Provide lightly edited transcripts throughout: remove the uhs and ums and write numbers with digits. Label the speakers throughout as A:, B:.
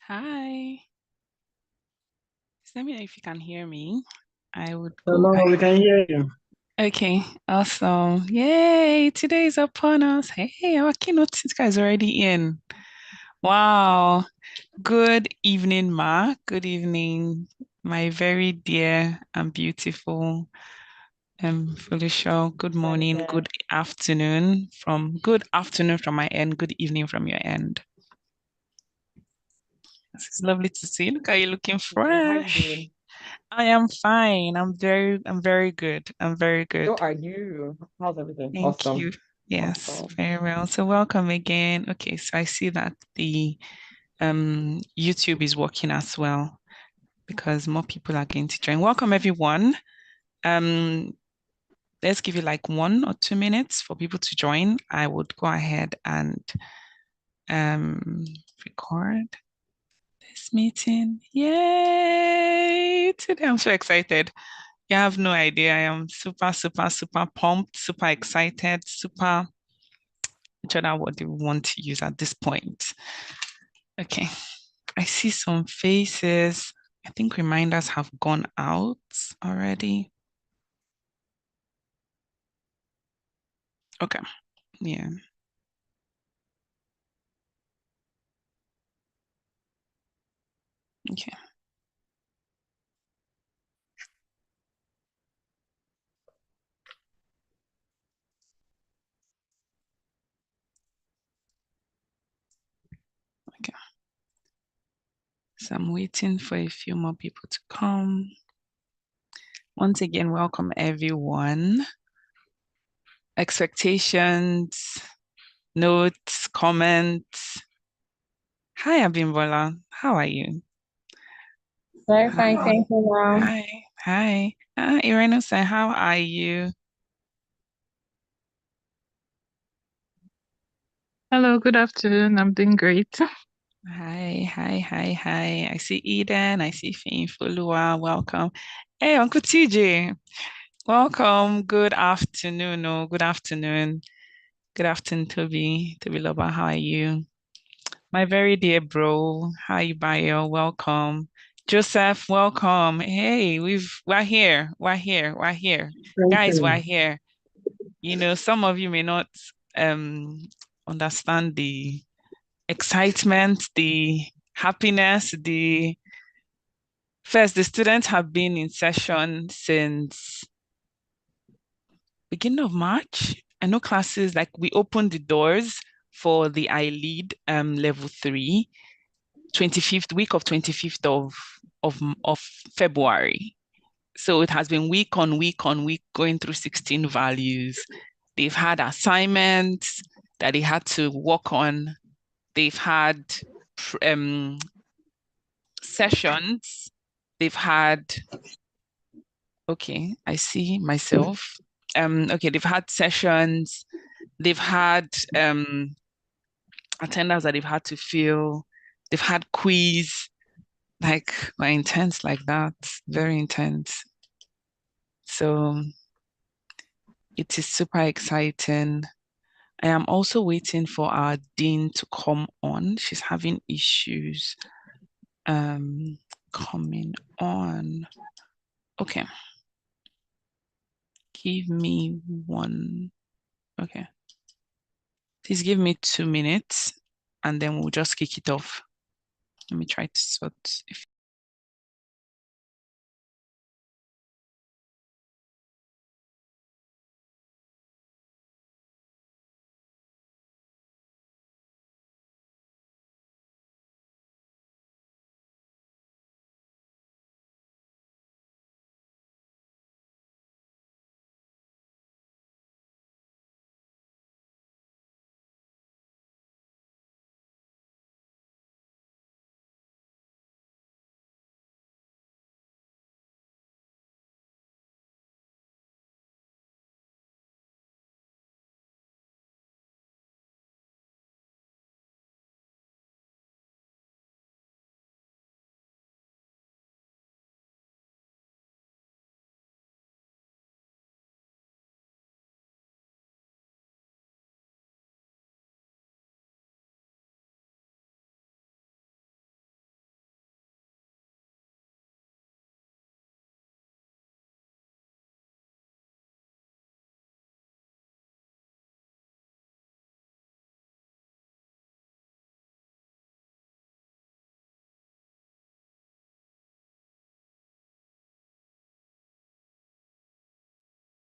A: Hi. Just let me know if you can hear me. I would go
B: Hello, we can hear you.
A: Okay, awesome. Yay, today is upon us. Hey, our keynote speaker is already in. Wow. Good evening, Ma. Good evening, my very dear and beautiful Felicia. Good
B: Hi
A: morning,
B: there.
A: good afternoon from my end, good evening from your end. It's lovely to see you. Look, are you looking
B: Yeah, how you
A: fresh?
B: doing?
A: I am fine. I'm very good. I'm very
B: So
A: good.
B: are you? How's everything?
A: Thank you.
B: Awesome.
A: Yes,
B: Awesome.
A: very well. So welcome again. Okay, so I see that the YouTube is working as well because more people are going to join. Welcome everyone. Um, let's give you like 1 or 2 minutes for people to join. I would go ahead and um record this meeting. Yay! Today I'm so excited. You have no idea. I am super, super, super pumped, super excited, super, which other word do you want to use at this point? Okay, I see some faces. I think reminders have gone out already. Okay, yeah, okay, okay. So I'm waiting for a few more people to come. Once again, welcome everyone. Expectations, notes, comments. Hi, Abimbola. How are you?
C: Very fine,
A: Hi.
C: thank you, ma'am.
A: Hi. Hi. Irene-san, how are you?
C: Hello, good afternoon. I'm doing great.
A: Hi, hi, hi, hi. I see Eden. I see Fulua. Welcome. Hey, Uncle TJ. Welcome. Good afternoon. Oh, good afternoon. Good afternoon, Toby. Toby Loba, how are you? My very dear bro. Hi, Bayo. Welcome. Joseph, welcome. Hey, we're here. We're here. We're here.
B: Thank
A: Guys, we're
B: you.
A: here. Some of you may not um understand the excitement, the happiness, the students have been in session since beginning of March. I know classes like we opened the doors for the iLead level 3, 25th week of 25th of February. So it has been week on week on week going through 16 values. They've had assignments that they had to work on. They've had um, sessions. They've had, okay, I see myself. Okay, they've had sessions. They've had attendance that they've had to fill. They've had quiz, like intense like that, very intense. So it is super exciting. I am also waiting for our dean to come on. She's having issues um coming on. Okay, give me one. Okay, please give me 2 minutes and then we'll just kick it off. Let me try to sort if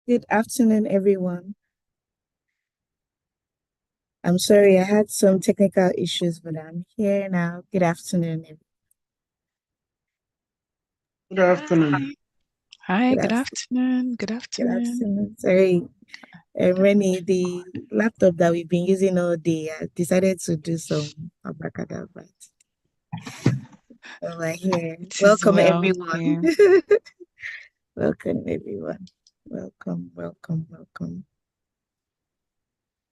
D: Good afternoon, everyone. I'm sorry, I had some technical issues, but I'm here now. Good afternoon.
B: Good afternoon.
A: Hi,
D: Good
A: good
D: afternoon.
A: afternoon. Good
D: Good
A: afternoon.
D: afternoon. Sorry, Rennie, the laptop that we've been using all day, I decided to do some abracadabra. So we're here.
A: It is
D: Welcome,
A: well.
D: everyone.
A: Yeah.
D: Welcome, everyone. Welcome.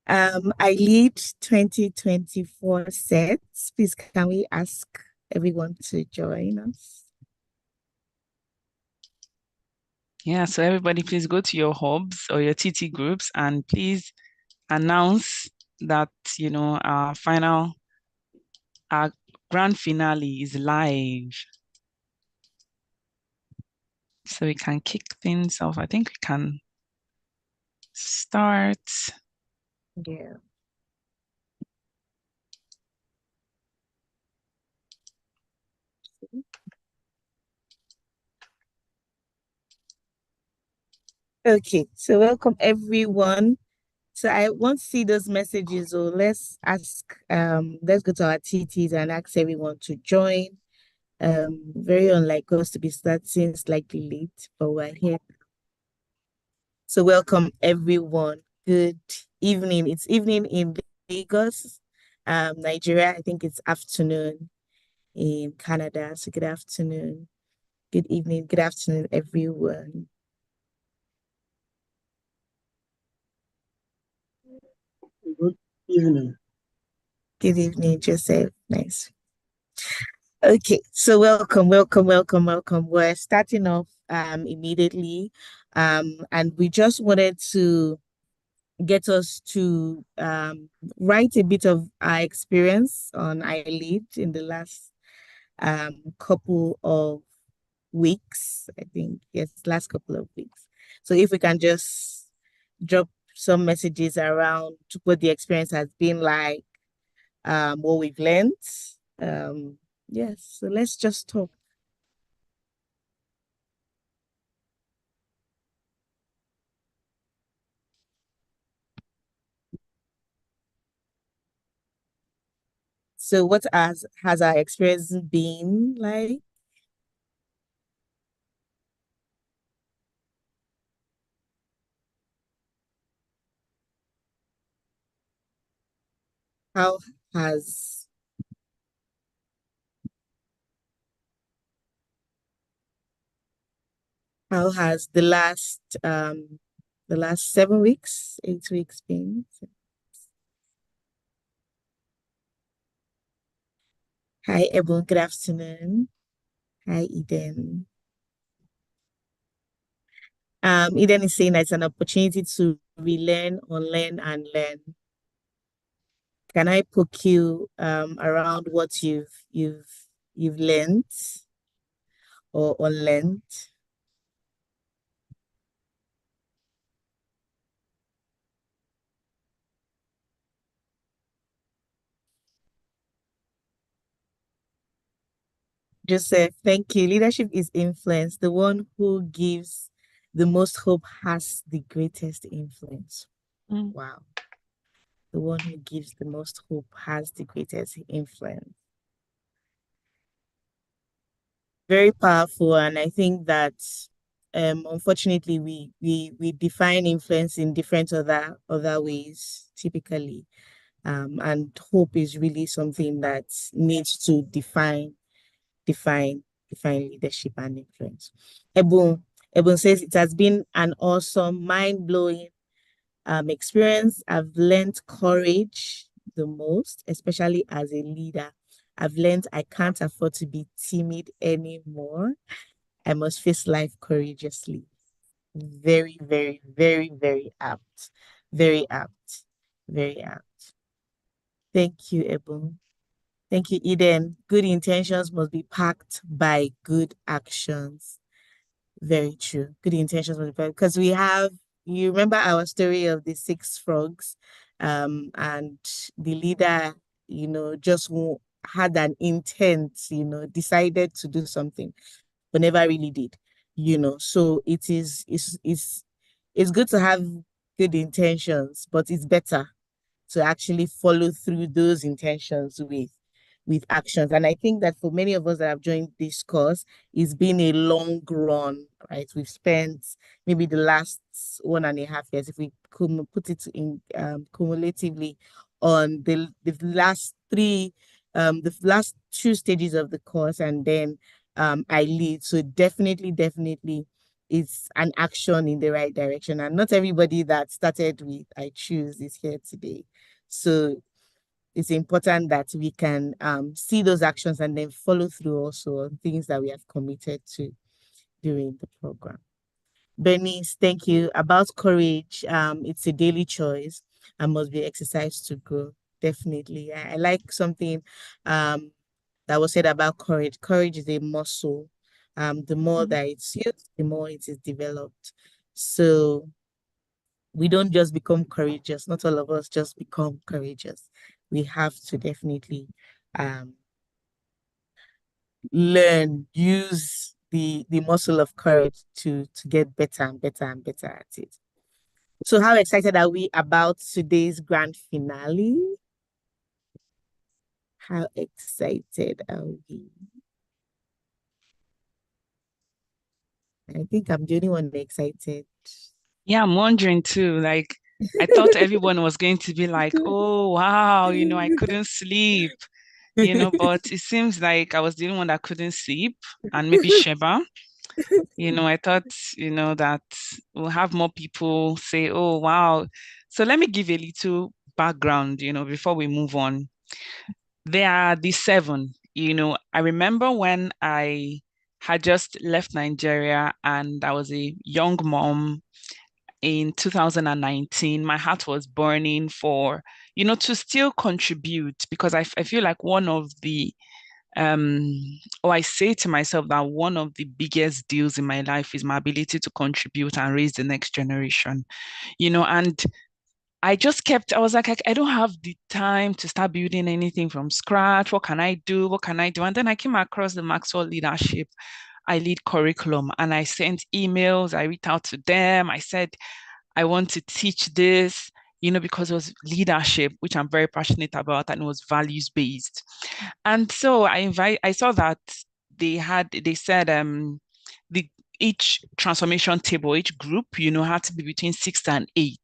D: I lead 2024 sets. Please, can we ask everyone to join us?
A: Yeah. So everybody, please go to your hubs or your TT groups and please announce that, our grand finale is live. So we can kick things off. I think we can start.
D: Yeah. Okay, so welcome everyone. So I want to see those messages. So let's go to our TTs and ask everyone to join. Very unlike us to be starting slightly late, but we're here. So welcome everyone. Good evening. It's evening in Lagos, Nigeria. I think it's afternoon in Canada. So good afternoon. Good evening. Good afternoon, everyone.
B: Good evening.
D: Good evening, Joseph. Nice. Okay, so welcome. We're starting off immediately. And we just wanted to get us to write a bit of our experience on iLead in the last couple of weeks, I think. Yes, last couple of weeks. So if we can just drop some messages around what the experience has been like, what we've learned. Yes, so let's just talk. So what has our experience been like? How has how has the last 7 weeks, 8 weeks been? Hi, everyone. Good afternoon. Hi, Eden. Eden is saying that it's an opportunity to relearn, unlearn, and learn. Can I poke you around what you've learned or unlearned? Joseph, thank you. Leadership is influence. The one who gives the most hope has the greatest influence.
A: Mm.
D: Wow. The one who gives the most hope has the greatest influence. Very powerful. And I think that unfortunately we define influence in different other ways typically. And hope is really something that needs to define leadership and influence. Ebun says it has been an awesome, mind-blowing experience. I've learned courage the most, especially as a leader. I've learned I can't afford to be timid anymore. I must face life courageously. Very apt. Very apt. Very apt. Thank you, Ebun. Thank you, Eden. Good intentions must be packed by good actions. Very true. Good intentions must be packed because you remember our story of the six frogs, and the leader, just had an intent, decided to do something, but never really did. So it's good to have good intentions, but it's better to actually follow through those intentions with actions. And I think that for many of us that have joined this course, it's been a long run, right? We've spent maybe the last 1.5 years, if we put it in cumulatively, on the last three, the last two stages of the course, and then iLead. So definitely it's an action in the right direction. And not everybody that started with I choose is here today. So it's important that we can see those actions and then follow through also on things that we have committed to during the program. Bernice, thank you. About courage, it's a daily choice and must be exercised to grow. Definitely. I like something that was said about courage. Courage is a muscle. The more that it's used, the more it is developed. So we don't just become courageous. Not all of us just become courageous. We have to definitely um, learn, use the muscle of courage to get better and better and better at it. So how excited are we about today's grand finale? How excited are we? I think I'm the only one excited.
A: Yeah, I'm wondering too. Like, I thought everyone was going to be like, oh, wow, I couldn't sleep, but it seems like I was the only one that couldn't sleep, and maybe Sheba. I thought, that we'll have more people say, oh, wow. So let me give a little background, before we move on. There are the seven, I remember when I had just left Nigeria and I was a young mom in 2019. My heart was burning for, to still contribute because I feel like one of the or I say to myself that one of the biggest deals in my life is my ability to contribute and raise the next generation, and I was like, I don't have the time to start building anything from scratch. What can I do? What can I do? And then I came across the Maxwell Leadership iLead curriculum and I sent emails. I reached out to them. I said, I want to teach this, because it was leadership, which I'm very passionate about, and it was values based. And so I saw that they said the each transformation table, each group, had to be between 6 and 8.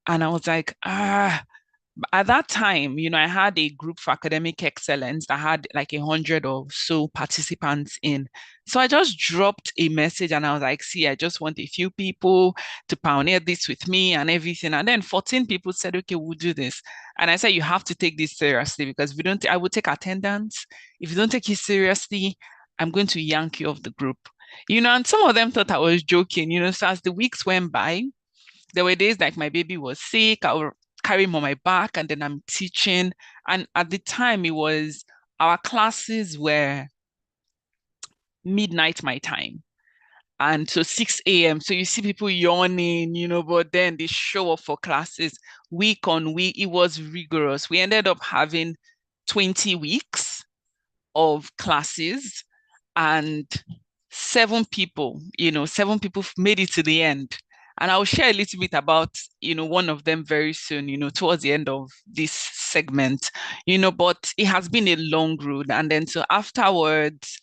A: And I was like, at that time, I had a group for academic excellence that had like 100 or so participants in. So I just dropped a message and I was like, see, I just want a few people to pioneer this with me and everything. And then 14 people said, okay, we'll do this. And I said, you have to take this seriously because if you don't, I will take attendance. If you don't take it seriously, I'm going to yank you off the group. And some of them thought I was joking, so as the weeks went by, there were days like my baby was sick, I would carry him on my back and then I'm teaching. And at the time it was our classes were midnight my time. And so 6 a.m. So you see people yawning, but then they show up for classes week on week. It was rigorous. We ended up having 20 weeks of classes and seven people made it to the end. And I'll share a little bit about, one of them very soon, towards the end of this segment, but it has been a long road. And then so afterwards,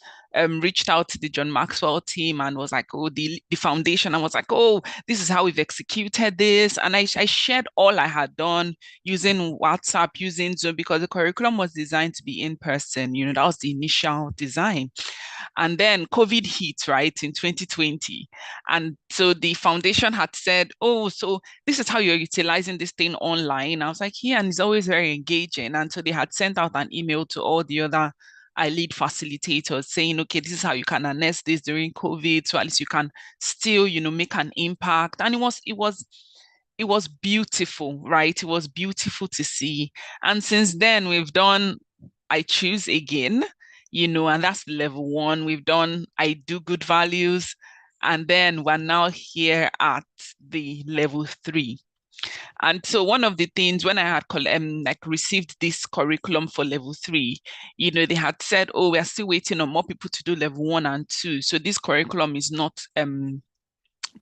A: reached out to the John Maxwell team and was like, oh, the foundation. I was like, oh, this is how we've executed this. And I shared all I had done using WhatsApp, using Zoom, because the curriculum was designed to be in person. That was the initial design. And then COVID hit, right, in 2020. And so the foundation had said, oh, so this is how you're utilizing this thing online. I was like, yeah, and it's always very engaging. And so they had sent out an email to all the other iLead facilitators saying, okay, this is how you can harness this during COVID. So at least you can still, make an impact. And it was beautiful, right? It was beautiful to see. And since then, we've done I Choose Again, and that's level one. We've done I Do Good Values. And then we're now here at the level 3. And so one of the things when I had like received this curriculum for level 3, they had said, oh, we're still waiting on more people to do level 1 and 2. So this curriculum is not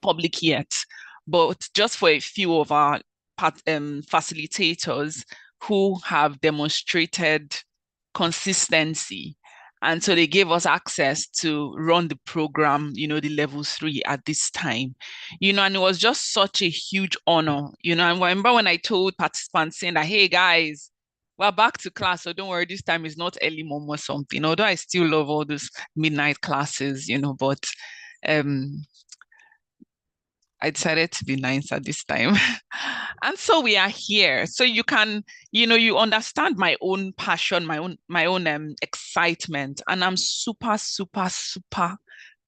A: public yet. but just for a few of our facilitators who have demonstrated consistency. And so they gave us access to run the program, the level 3 at this time, and it was just such a huge honor, and I remember when I told participants saying that, hey guys, we're back to class, so don't worry, this time is not early mom or something, although I still love all those midnight classes, but I decided to be nice at this time. And so we are here. So you can, you understand my own passion, my own excitement. And I'm super, super, super,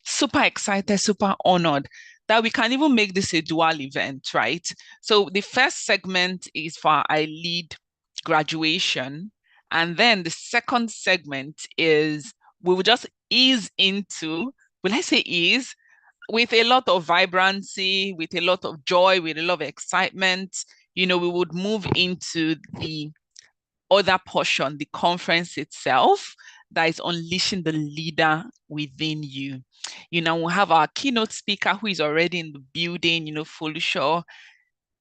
A: super excited, super honored that we can even make this a dual event, right? So the first segment is for iLead graduation. And then the second segment is we will just ease into, will I say ease? With a lot of vibrancy, with a lot of joy, with a lot of excitement, we would move into the other portion, the conference itself, that is unleashing the leader within you. We'll have our keynote speaker who is already in the building, Folusho.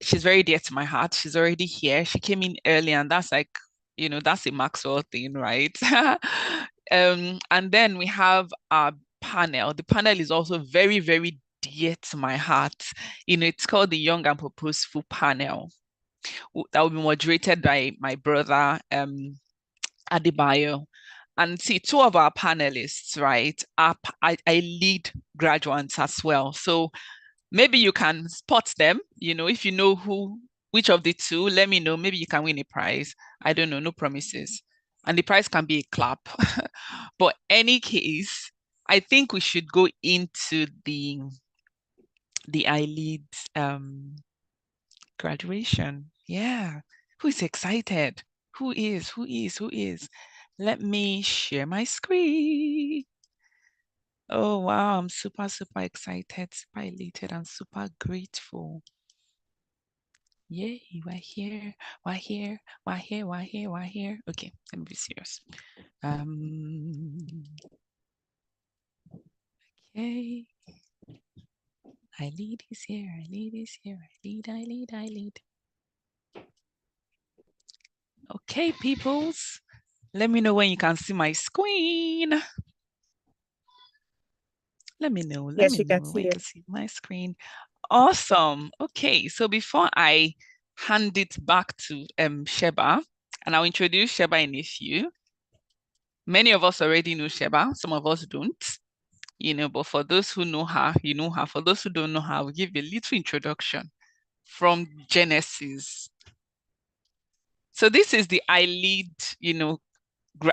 A: She's very dear to my heart. She's already here. She came in early, and that's like, that's a Maxwell thing, right? And then we have our panel. The panel is also very, very dear to my heart. It's called the Young and Purposeful Panel. That will be moderated by my brother, Adebayo. And see, two of our panelists, right, I lead graduates as well. So maybe you can spot them, if you know which of the two, let me know. Maybe you can win a prize. I don't know, no promises. And the prize can be a clap. But any case, I think we should go into the iLead graduation. Yeah. Who's excited? Who is? Let me share my screen. Oh, wow. I'm super, super excited, super elated, and super grateful. Yay, we're here. Okay, let me be serious. Okay. iLead is here. iLead. Okay, peoples. Let me know when you can see my screen. Let me know.
D: Yes, we can see
A: when you
D: it.
A: can see my screen. Awesome. Okay, so before I hand it back to Sheba, and I'll introduce Sheba in a few. Many of us already know Sheba, some of us don't, but for those who know her, you know her. For those who don't know her, I'll give you a little introduction from Genesis. So this is the iLead,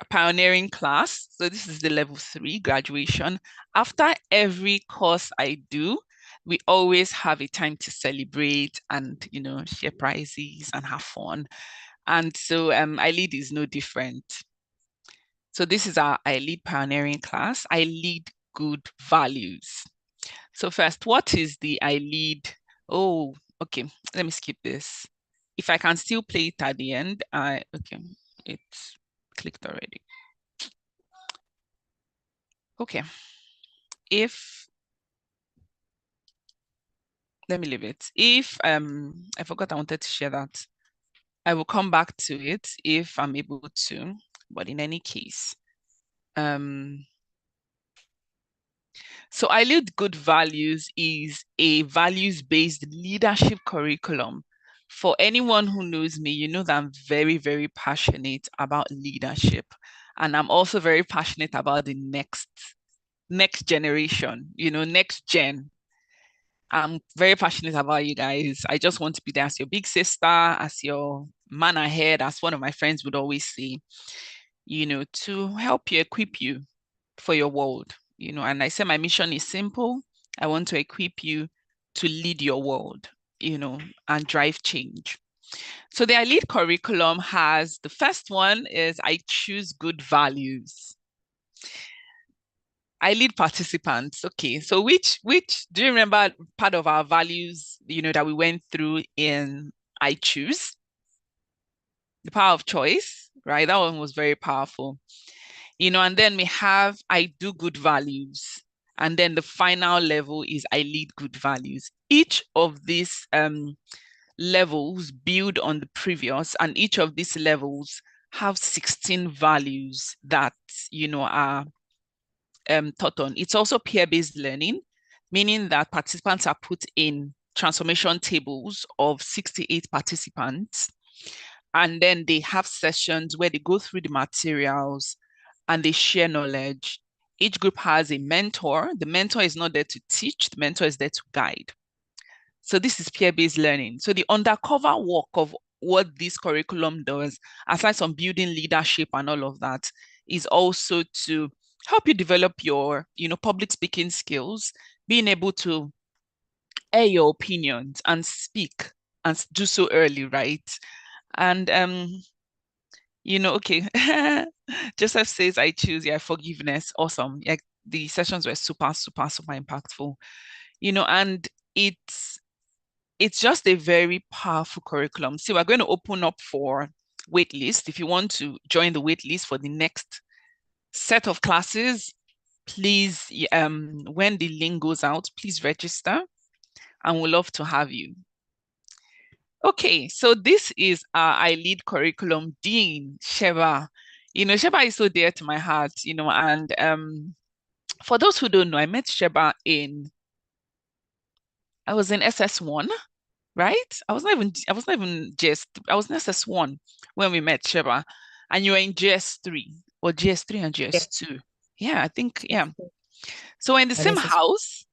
A: pioneering class. So this is the level 3 graduation. After every course I do, we always have a time to celebrate and, share prizes and have fun. And so iLead is no different. So this is our iLead pioneering class. iLead good values. So first, what is the iLead? Oh, okay. Let me skip this. If I can still play it at the end, okay, it's clicked already. Okay. Let me leave it. If I forgot I wanted to share that. I will come back to it if I'm able to, but in any case. So iLead Good Values is a values-based leadership curriculum. For anyone who knows me, you know that I'm very, very passionate about leadership. And I'm also very passionate about the next generation, next gen. I'm very passionate about you guys. I just want to be there as your big sister, as your man ahead, as one of my friends would always say, to help you, equip you for your world, and I say my mission is simple. I want to equip you to lead your world, and drive change. So the iLead curriculum has, the first one is I choose good values. iLead participants. Okay, so which do you remember part of our values, that we went through in I choose? The power of choice, right? That one was very powerful. And then we have I do good values. And then the final level is I lead good values. each of these levels build on the previous, and each of these levels have 16 values that, are taught on. It's also peer-based learning, meaning that participants are put in transformation tables of 68 participants. And then they have sessions where they go through the materials and they share knowledge. Each group has a mentor. The mentor is not there to teach, the mentor is there to guide. So this is peer-based learning. So the undercover work of what this curriculum does, aside from building leadership and all of that, is also to help you develop your, public speaking skills, being able to air your opinions and speak and do so early, right? And okay. Joseph says, I choose, yeah, forgiveness. Awesome. Yeah, the sessions were super, super, super impactful. And it's just a very powerful curriculum. See, we're going to open up for waitlist. If you want to join the waitlist for the next set of classes, please, when the link goes out, please register, and we'll love to have you. Okay, so this is our iLead curriculum dean, Sheba. Sheba is so dear to my heart, and for those who don't know, I met Sheba I was in SS1, right? I was not even I was in SS1 when we met, Sheba, and you were in GS3 or GS3 and
D: Yeah.
A: GS2. Yeah, I think, yeah. So we're in the
D: And
A: same
D: this is
A: house.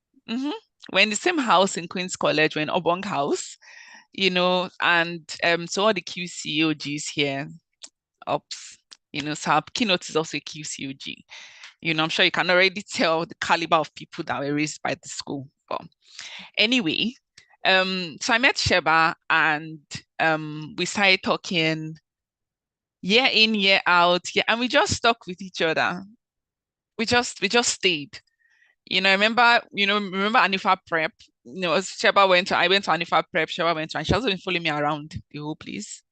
A: We're in the same house in Queen's College. We're in Obong House, and so all the QCOGs here, ops, so our keynote is also a QCOG. I'm sure you can already tell the caliber of people that were raised by the school. But anyway, so I met Sheba, and we started talking year in, year out, yeah, and we just stuck with each other. We just stayed. Remember Anifa Prep? I went to Anifa Prep, Sheba went to, and she also been following me around the whole place.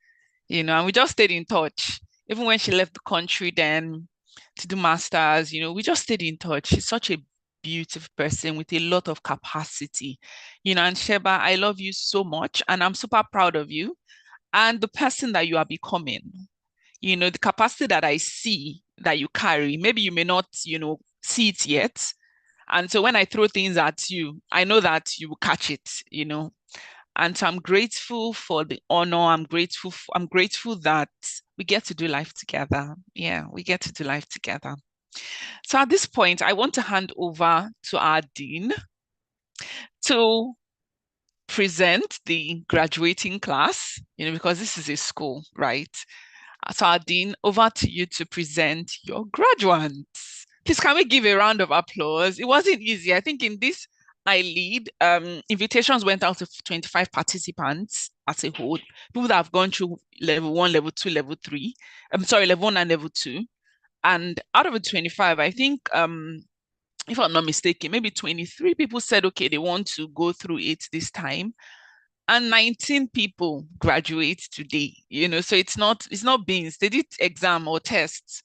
A: And we just stayed in touch. Even when she left the country then to do masters, we just stayed in touch. She's such a beautiful person with a lot of capacity. And Sheba, I love you so much, and I'm super proud of you and the person that you are becoming. The capacity that I see that you carry, maybe you may not, see it yet. And so when I throw things at you, I know that you will catch it. And so I'm grateful for the honor. I'm grateful that we get to do life together. Yeah, we get to do life together. So at this point, I want to hand over to our dean to present the graduating class, because this is a school, right? So our dean, over to you to present your graduates. Please, can we give a round of applause? It wasn't easy. I think in this iLead, invitations went out to 25 participants as a whole, people that have gone through level 1, level 2, level 3. I'm sorry, level 1 and level 2. And out of the 25, I think, if I'm not mistaken, maybe 23 people said, okay, they want to go through it this time, and 19 people graduate today. So it's not beans. They did exam or tests.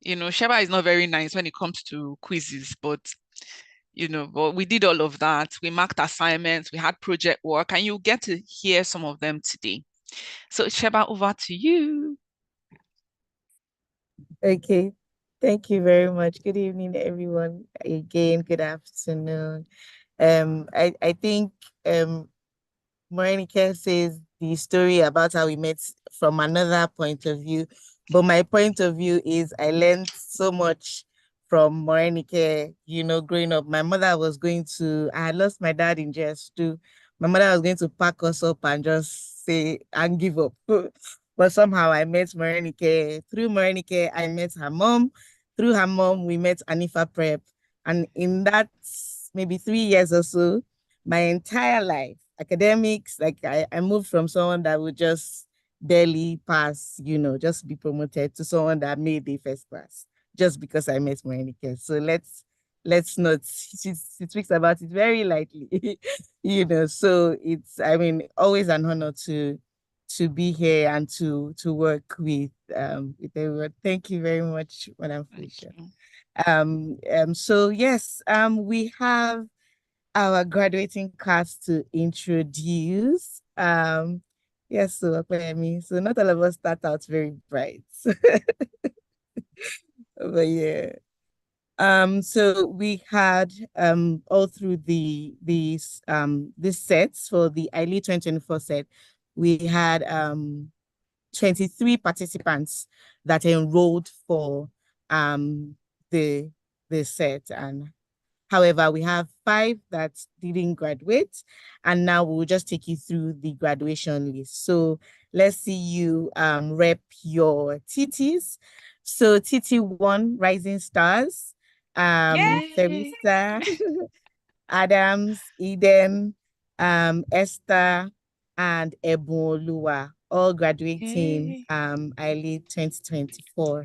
A: Sheba is not very nice when it comes to quizzes, but but we did all of that. We marked assignments, we had project work, and you get to hear some of them today. So Sheba, over to you.
D: okay. Thank you very much. Good evening, everyone. Again, good afternoon. I think Morenike says the story about how we met from another point of view, but my point of view is I learned so much from Morenike, growing up. My mother was I had lost my dad in JS2. My mother was going to pack us up and just say, and give up. But somehow I met Morenike. Through Morenike, I met her mom. Through her mom, we met Anifa Prep. And in that maybe 3 years or so, my entire life, academics, like I moved from someone that would just barely pass, just be promoted, to someone that made the first class just because I met Morenike. So let's not, she speaks about it very lightly, so it's, I mean, always an honor to be here and to work with everyone. Thank you very much, Madam Felicia. So yes, we have our graduating class to introduce. Yes, so Akpeyemi. So not all of us start out very bright. But yeah. So we had all through these sets for the iLead 2024 set, we had 23 participants that enrolled for the the set. And however, we have 5 that didn't graduate, and now we'll just take you through the graduation list. So let's see you rep your TTs. So TT1, Rising Stars,
A: Yay!
D: Theresa, Adams, Eden, Esther, and Ebonoluwa, all graduating
A: Yay!
D: iLead 2024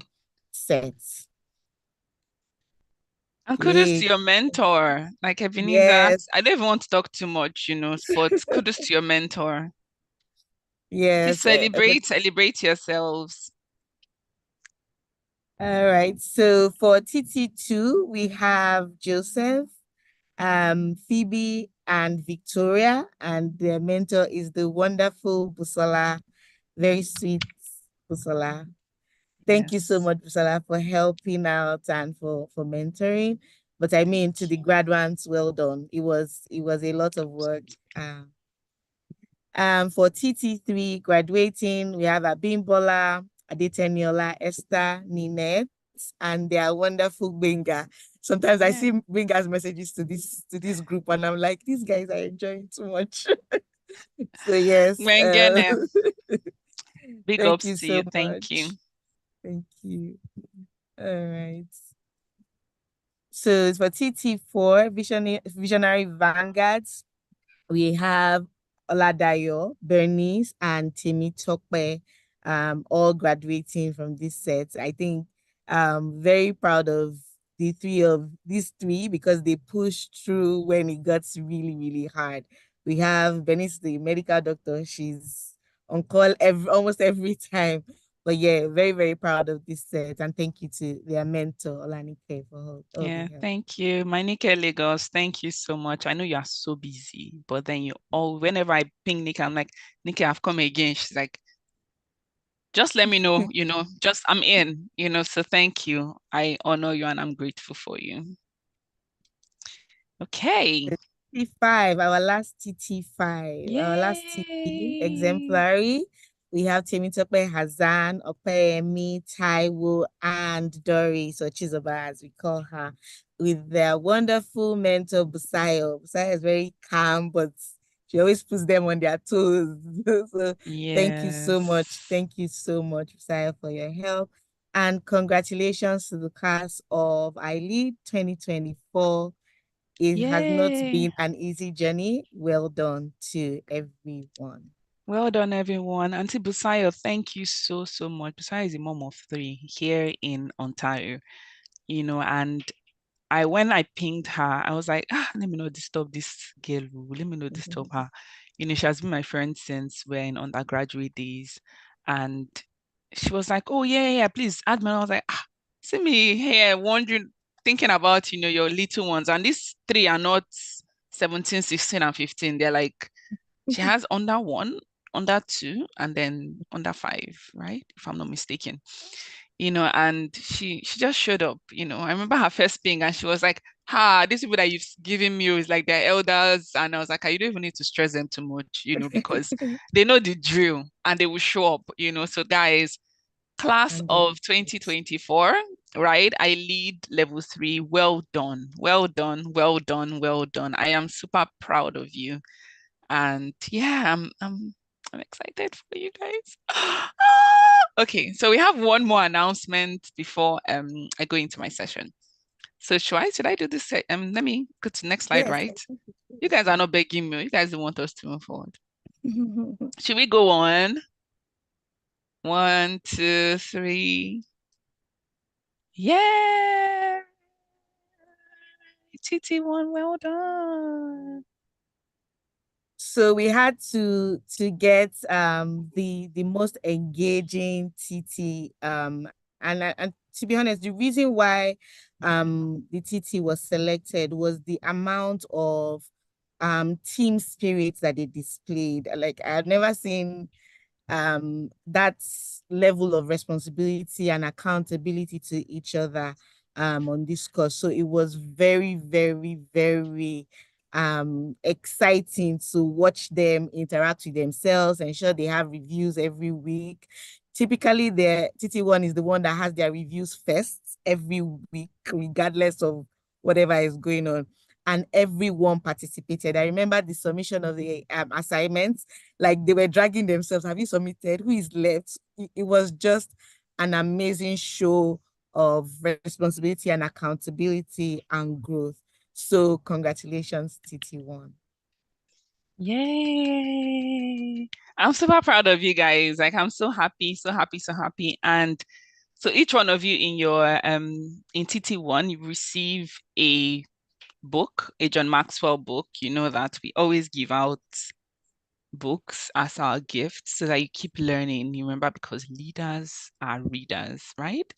D: sets.
A: And kudos to
D: Yay.
A: your mentor, like Ebenezer.
D: Yes,
A: I don't even want to talk too much, but kudos to your mentor. Please
D: yes.
A: celebrate yourselves.
D: All right. So for TT2, we have Joseph, Phoebe, and Victoria, and their mentor is the wonderful Busola, very sweet Busola. Thank you so
A: Yes.
D: much, Busola, for helping out and for mentoring. But I mean, to
A: Thank
D: the
A: you.
D: graduates, well done. It was a lot of work. For TT3 graduating, we have Abimbola, Adeteniola, Esther, Ninette, and their wonderful Benga. Sometimes I
A: Yeah.
D: see Benga's messages to this group, and I'm like, these guys are enjoying too much. So yes,
A: Wengene, big
D: thank
A: ups
D: you
A: to
D: so
A: you. Thank you.
D: much. Thank you. All right. So it's for TT4, Visionary Vanguards. We have Oladayo, Bernice, and Timmy Tokwe, all graduating from this set. I think very proud of these three because they pushed through when it got really, really hard. We have Bernice, the medical doctor. She's on call almost every time. But yeah, very, very proud of this set. And thank you to their mentor, Olanike, for all the
A: Yeah,
D: help.
A: thank you. Nike Lagos, thank you so much. I know you are so busy, but then whenever I ping Nika, I'm like, Nika, I've come again. She's like, just let me know, just I'm in, so thank you. I honor you and I'm grateful for you. Okay.
D: T5, our last TT5, our last TT
A: Yay.
D: exemplary. We have Temitope Hazan, Opeyemi, Taiwo, and Doris, or Chizoba as we call her, with their wonderful mentor Busayo. Busayo is very calm, but she always puts them on their toes. So thank you so much.
A: Yes.
D: Thank you so much, Busayo, for your help. And congratulations to the class of iLead 2024. It has not
A: Yay.
D: been an easy journey. Well done to everyone.
A: Well done, everyone. Auntie Busayo, thank you so, so much. Busayo is a mom of 3 here in Ontario, and when I pinged her, I was like, let me not disturb this girl. Let me not disturb her. She has been my friend since we're in undergraduate days. And she was like, oh, yeah, yeah, please add me. I was like, see me here wondering, thinking about, your little ones. And these 3 are not 17, 16, and 15. They're like, she has under 1, under 2, and then under 5, right? If I'm not mistaken. And she just showed up. I remember her first ping and she was like, these people that you've given me is like they're elders. And I was like, you don't even need to stress them too much, because they know the drill and they will show up. So guys, class of 2024, right? iLead level 3. Well done. Well done. Well done. Well done. I am super proud of you. And yeah, I'm excited for you guys. Okay, so we have one more announcement before I go into my session. So should I do this? Let me go to the next slide,
D: Yes.
A: right? You guys are not begging me. You guys don't want us to move forward. Should we go on? 1, 2, 3. Yeah. TT1, well done.
D: So we had to get the most engaging TT and to be honest, the reason why the TT was selected was the amount of team spirit that they displayed. Like I've never seen that level of responsibility and accountability to each other on this course. So it was very, very, very exciting to watch them interact with themselves, ensure they have reviews every week. Typically, the TT1 is the one that has their reviews first every week, regardless of whatever is going on. And everyone participated. I remember the submission of the assignments, like they were dragging themselves. Have you submitted? Who is left? It was just an amazing show of responsibility and accountability and growth. So congratulations, TT1.
A: Yay! I'm super proud of you guys. Like I'm so happy, so happy, so happy. And so each one of you in your in TT1, you receive a book, a John Maxwell book. You know that we always give out books as our gift so that you keep learning. You remember, because leaders are readers, right?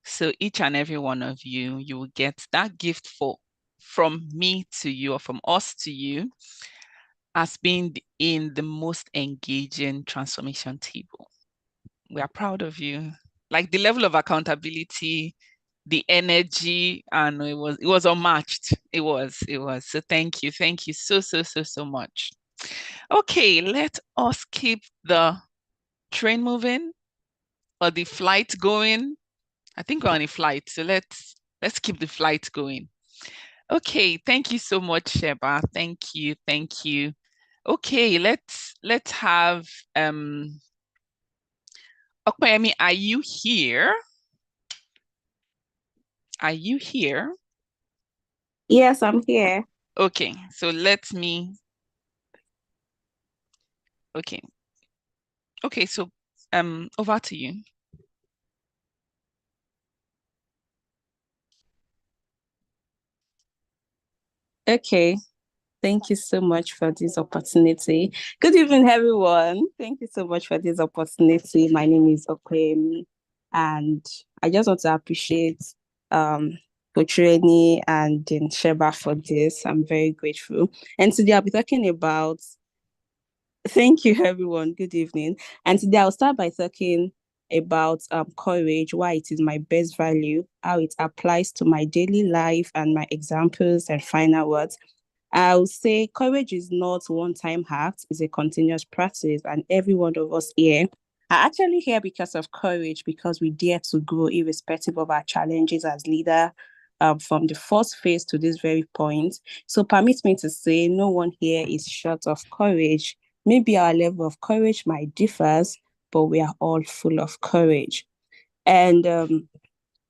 A: So each and every one of you, you will get that gift from me to you, or from us to you, as being in the most engaging transformation table. We are proud of you. Like the level of accountability, the energy, and it was unmatched. It was. So thank you so much. Okay, let us keep the train moving, or the flight going. I think we're on a flight, so let's keep the flight going. Okay, thank you so much, Sheba. Thank you. Okay, let's have Okpayemi, are you here? Are you here?
E: Yes, I'm here.
A: Okay, so okay. Okay, so over to you.
E: Okay. Thank you so much for this opportunity. Good evening, everyone. Thank you so much for this opportunity. My name is Okwemi, and I just want to appreciate Coach Reni and Sheba for this. I'm very grateful. And today I'll be talking about. Thank you, everyone. Good evening. And today I'll start by talking about courage, why it is my best value, how it applies to my daily life, and my examples and final words. I would say courage is not one-time act, it's a continuous practice, and every one of us here are actually here because of courage, because we dare to grow irrespective of our challenges as leader, from the first phase to this very point. So permit me to say no one here is short of courage. Maybe our level of courage might differ, but we are all full of courage. And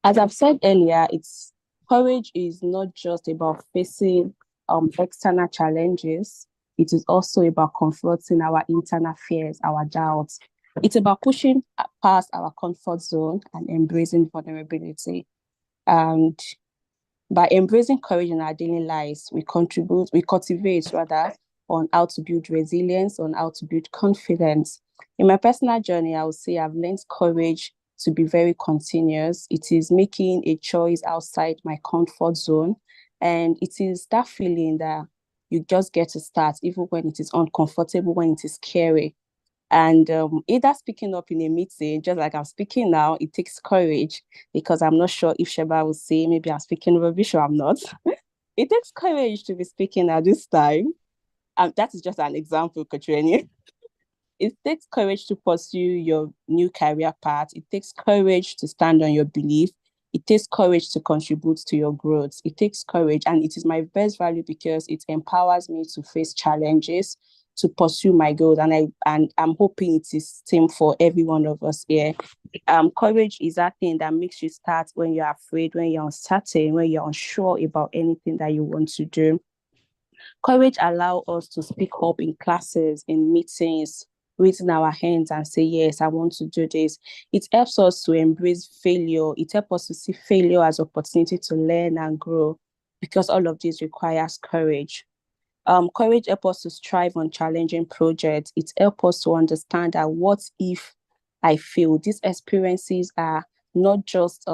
E: as I've said earlier, it's courage is not just about facing external challenges. It is also about confronting our internal fears, our doubts. It's about pushing past our comfort zone and embracing vulnerability. And by embracing courage in our daily lives, we cultivate rather, on how to build resilience, on how to build confidence. In my personal journey, I would say I've learned courage to be very continuous. It is making a choice outside my comfort zone. And it is that feeling that you just get to start, even when it is uncomfortable, when it is scary. And either speaking up in a meeting, just like I'm speaking now, it takes courage, because I'm not sure if Sheba will say maybe I'm speaking rubbish or I'm not. It takes courage to be speaking at this time. That is just an example, Katrina. It takes courage to pursue your new career path. It takes courage to stand on your belief. It takes courage to contribute to your growth. It takes courage, and it is my best value because it empowers me to face challenges, to pursue my goals. And I'm hoping it is same for every one of us here. Courage is that thing that makes you start when you're afraid, when you're uncertain, when you're unsure about anything that you want to do. Courage allows us to speak up in classes, in meetings, raising our hands and say, yes, I want to do this. It helps us to embrace failure. It helps us to see failure as opportunity to learn and grow, because all of this requires courage. Courage helps us to strive on challenging projects. It helps us to understand that what if I fail? These experiences are not just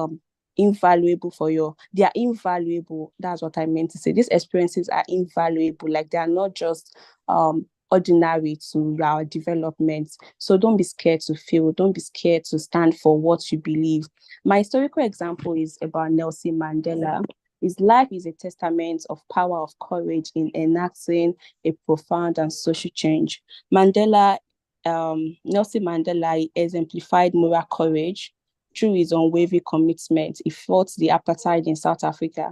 E: invaluable for you. They are invaluable. That's what I meant to say. These experiences are invaluable. Like, they are not just ordinary to our development. So don't be scared to fail. Don't be scared to stand for what you believe. My historical example is about Nelson Mandela. His life is a testament of power of courage in enacting a profound and social change. Nelson Mandela exemplified moral courage through his unwavering commitment. He fought the apartheid in South Africa.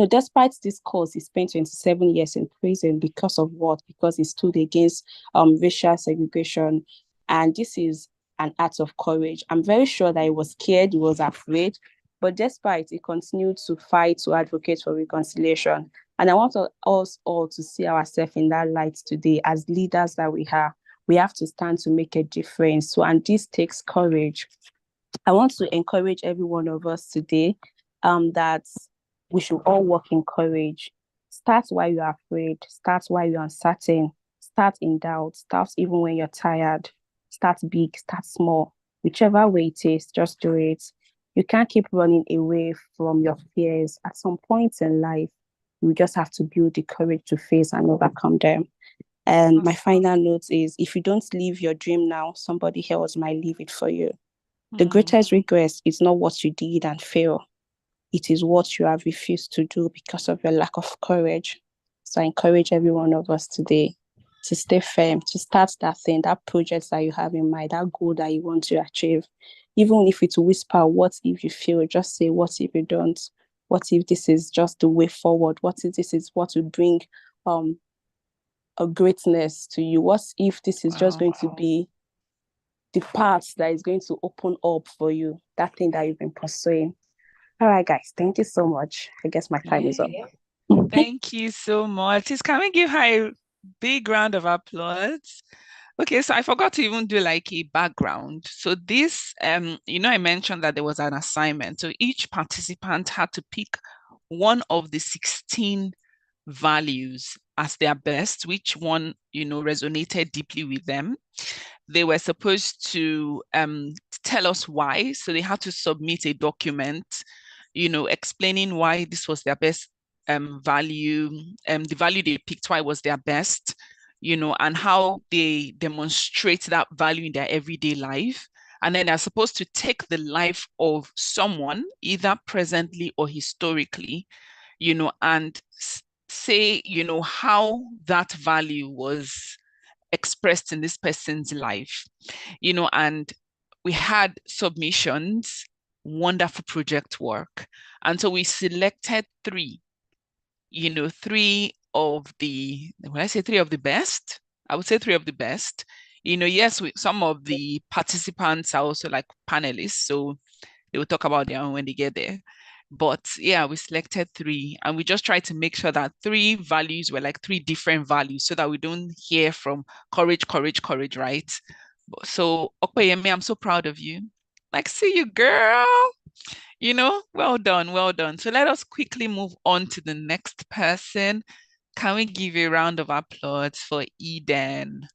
E: Despite this cause, he spent 27 years in prison because of what? Because he stood against racial segregation. And this is an act of courage. I'm very sure that he was scared, he was afraid, but despite, he continued to fight to advocate for reconciliation. And I want us all to see ourselves in that light today as leaders that we are. We have to stand to make a difference. So, and this takes courage. I want to encourage every one of us today that we should all work in courage. Start while you're afraid. Start while you're uncertain. Start in doubt. Start even when you're tired. Start big. Start small. Whichever way it is, just do it. You can't keep running away from your fears. At some point in life, you just have to build the courage to face and overcome them. And my final note is, if you don't live your dream now, somebody else might live it for you. The greatest regret is not what you did and failed. It is what you have refused to do because of your lack of courage. So I encourage every one of us today to stay firm, to start that thing, that project that you have in mind, that goal that you want to achieve. Even if it's whisper, what if you fail? Just say, what if you don't? What if this is just the way forward? What if this is what will bring a greatness to you? What if this is just going to be the path that is going to open up for you, that thing that you've been pursuing? All right, guys, thank you so much. I guess my time is up.
A: Thank you so much. Can we give her a big round of applause? Okay, so I forgot to even do like a background. So this, I mentioned that there was an assignment. So each participant had to pick one of the 16 values as their best, which one, resonated deeply with them. They were supposed to tell us why. So they had to submit a document, explaining why this was their best value, the value they picked, why it was their best, and how they demonstrate that value in their everyday life. And then they're supposed to take the life of someone, either presently or historically, and say, how that value was expressed in this person's life, and we had submissions, wonderful project work. And so we selected three of the, when I say three of the best, I would say three of the best. Yes, some of the participants are also like panelists, so they will talk about their own when they get there. But yeah, we selected three, and we just tried to make sure that three values were like three different values so that we don't hear from courage, right? So, Okoyemi, I'm so proud of you. Like, see you, girl. Well done, well done. So let us quickly move on to the next person. Can we give a round of applause for Eden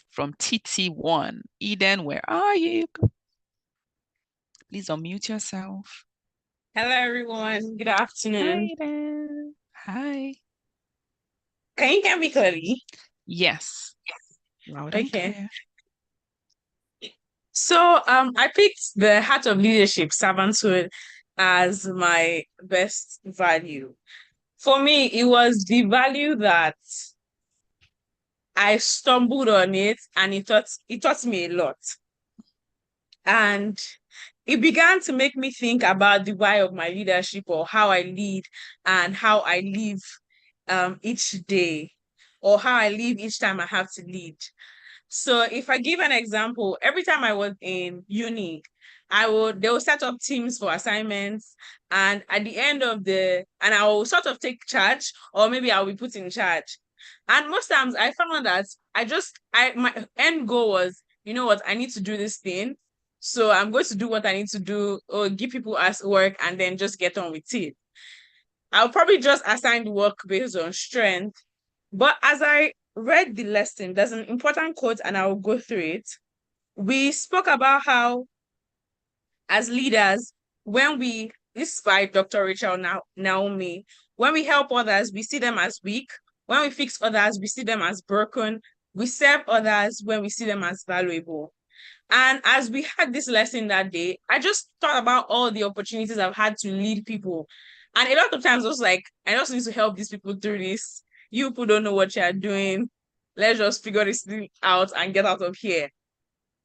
A: from TT1? Eden, where are you? Please unmute yourself.
F: Hello, everyone. Good afternoon.
A: Hi, Eden. Hi.
F: Can you hear me clearly?
A: Yes. Loud and clear.
F: So, I picked the Heart of Leadership, servanthood, as my best value. For me, it was the value that I stumbled on it, and it taught me a lot. And it began to make me think about the why of my leadership, or how I lead and how I live each day, or how I live each time I have to lead. So if I give an example, every time I was in uni, they will set up teams for assignments, and at the end of and I will sort of take charge, or maybe I'll be put in charge. And most times I found that my end goal was, you know what, I need to do this thing. So I'm going to do what I need to do, or give people as work, and then just get on with it. I'll probably just assign the work based on strength. But as I read the lesson, there's an important quote, and I will go through it. We spoke about how, as leaders, when we this is by Dr. Rachel Naomi. When we help others, we see them as weak. When we fix others, we see them as broken. We serve others when we see them as valuable. And as we had this lesson that day, I just thought about all the opportunities I've had to lead people. And a lot of times I was like, I just need to help these people through this. You people don't know what you're doing. Let's just figure this thing out and get out of here.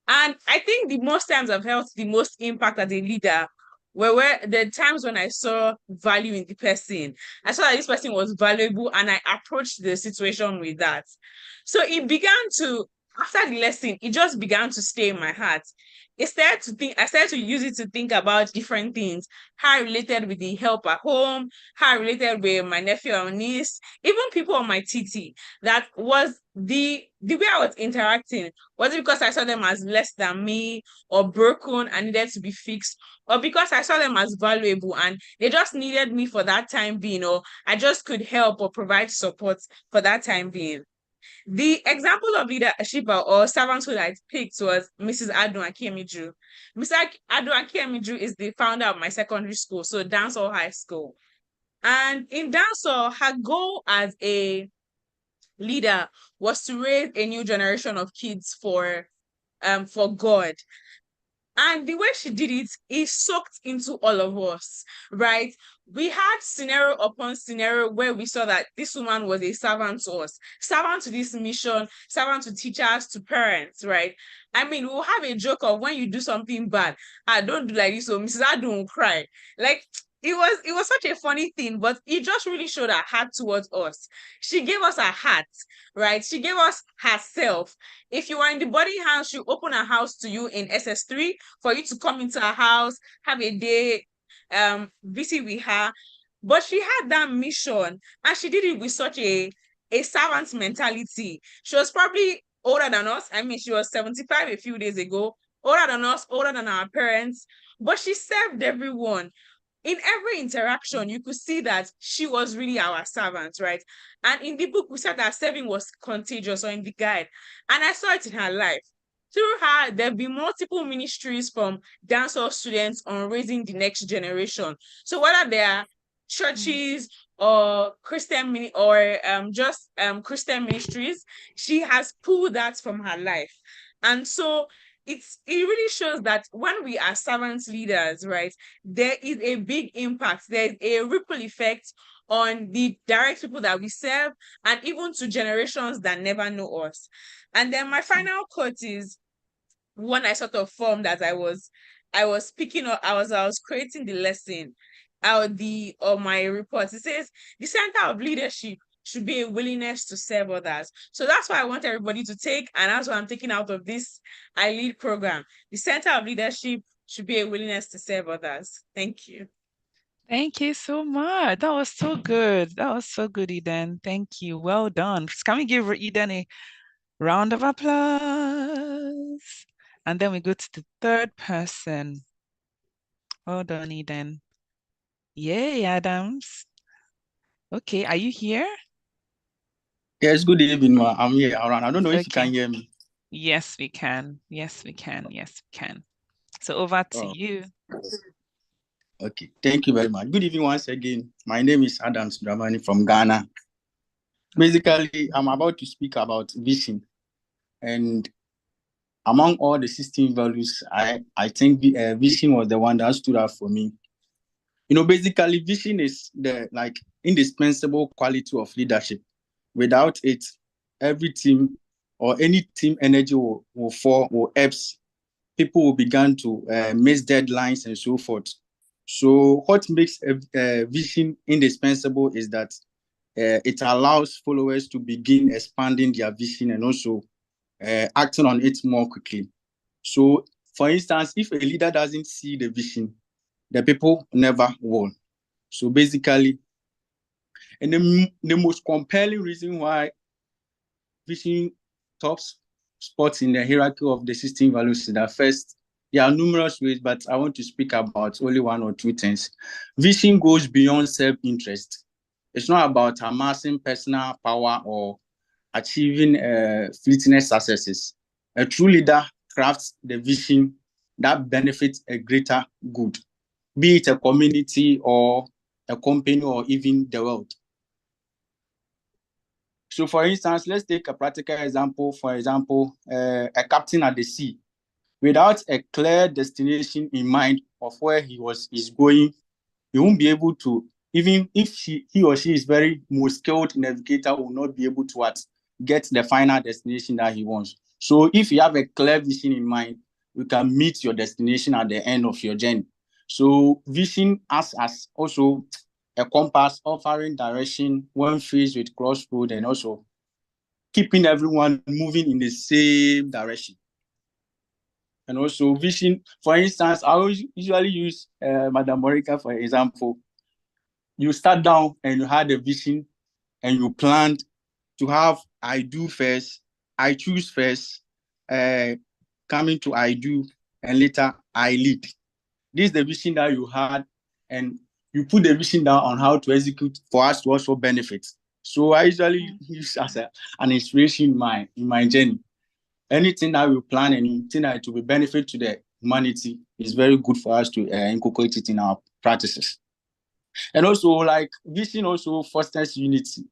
F: And I think the most times I've felt the most impact as a leader were the times when I saw value in the person. I saw that this person was valuable and I approached the situation with that. So it began to, after the lesson, it just began to stay in my heart. I started to use it to think about different things, how I related with the help at home, how I related with my nephew or niece, even people on my TT. That was the way I was interacting. Was it because I saw them as less than me or broken and needed to be fixed? Or because I saw them as valuable and they just needed me for that time being, or I just could help or provide support for that time being? The example of leadership or servanthood I picked was Mrs. Adu Akiemiju. Mrs. Adu Akiemiju is the founder of my secondary school, so Dancehall High School. And in Dancehall, her goal as a leader was to raise a new generation of kids for God. And the way she did it, it soaked into all of us, right? We had scenario upon scenario where we saw that this woman was a servant to us, servant to this mission, servant to teachers, to parents, right? I mean, we'll have a joke of when you do something bad, I don't do like this, so Mrs. Adu will cry. Like, it was such a funny thing, but it just really showed her heart towards us. She gave us her heart, right? She gave us herself. If you are in the boarding house, she opened her house to you in SS3 for you to come into her house, have a day, visit with her. But she had that mission and she did it with such a servant mentality. She was probably older than us. I mean, she was 75 a few days ago, older than us, older than our parents, but she served everyone. In every interaction, you could see that she was really our servant, right? And in the book, we said that serving was contagious, or in the guide. And I saw it in her life. Through her, there have been multiple ministries from dancehall students on raising the next generation. So whether they are churches or Christian Christian ministries, she has pulled that from her life. And so it really shows that when we are servant leaders, right, there is a big impact. There's a ripple effect on the direct people that we serve and even to generations that never know us. And then my final quote is one I sort of formed as I was picking up, I was creating the lesson my report. It says the center of leadership should be a willingness to serve others. So that's what I want everybody to take, and that's what I'm taking out of this iLead program. The center of leadership should be a willingness to serve others. Thank you.
A: Thank you so much. That was so good. That was so good, Eden. Thank you. Well done. Can we give Eden a round of applause? And then we go to the third person. Well done, Eden. Yay, Adams. Okay, are you here?
G: Yes, good evening, ma. I'm here around. I don't know if you
A: Okay.
G: can hear me.
A: Yes, we can. Yes, we can. Yes, we can. So over to you.
G: Okay, thank you very much. Good evening once again. My name is Adams Dramani from Ghana. Basically, I'm about to speak about vision. And among all the 16 values, I think vision was the one that stood out for me. You know, basically, vision is the indispensable quality of leadership. Without it, every team or any team energy will fall or ebbs. People will begin to miss deadlines and so forth. So what makes a vision indispensable is that it allows followers to begin expanding their vision and also acting on it more quickly. So, for instance, if a leader doesn't see the vision, the people never will. So basically, and the most compelling reason why vision tops spots in the hierarchy of the 16 values is that first, there are numerous ways, but I want to speak about only one or two things. Vision goes beyond self-interest. It's not about amassing personal power or achieving fleeting successes. A true leader crafts the vision that benefits a greater good. be it a community or a company or even the world. So, for instance, let's take a practical example. For example, a captain at the sea. Without a clear destination in mind of where is going, he won't be able to, even if he or she is very most skilled navigator, will not be able to get the final destination that he wants. So if you have a clear vision in mind, you can meet your destination at the end of your journey. So vision acts as also a compass offering direction when faced with crossroad, and also keeping everyone moving in the same direction. And also vision, for instance, I always usually use Madam Morika for example. You start down and you had a vision and you planned to have I do first, I choose first, coming to I do, and later I lead. This is the vision that you had, and you put the vision down on how to execute for us to also benefit. So I usually use as an inspiration in my journey. Anything that we plan and anything that will be benefit to the humanity is very good for us to incorporate it in our practices. And also, like vision also fosters unity.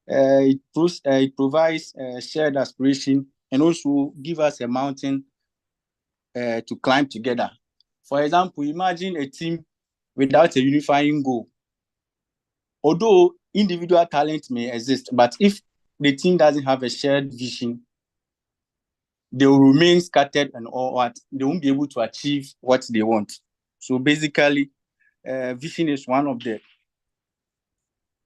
G: It provides shared aspiration and also give us a mountain to climb together. For example, imagine a team without a unifying goal. Although individual talent may exist, but if the team doesn't have a shared vision, they will remain scattered and all what they won't be able to achieve what they want. So basically, vision is one of the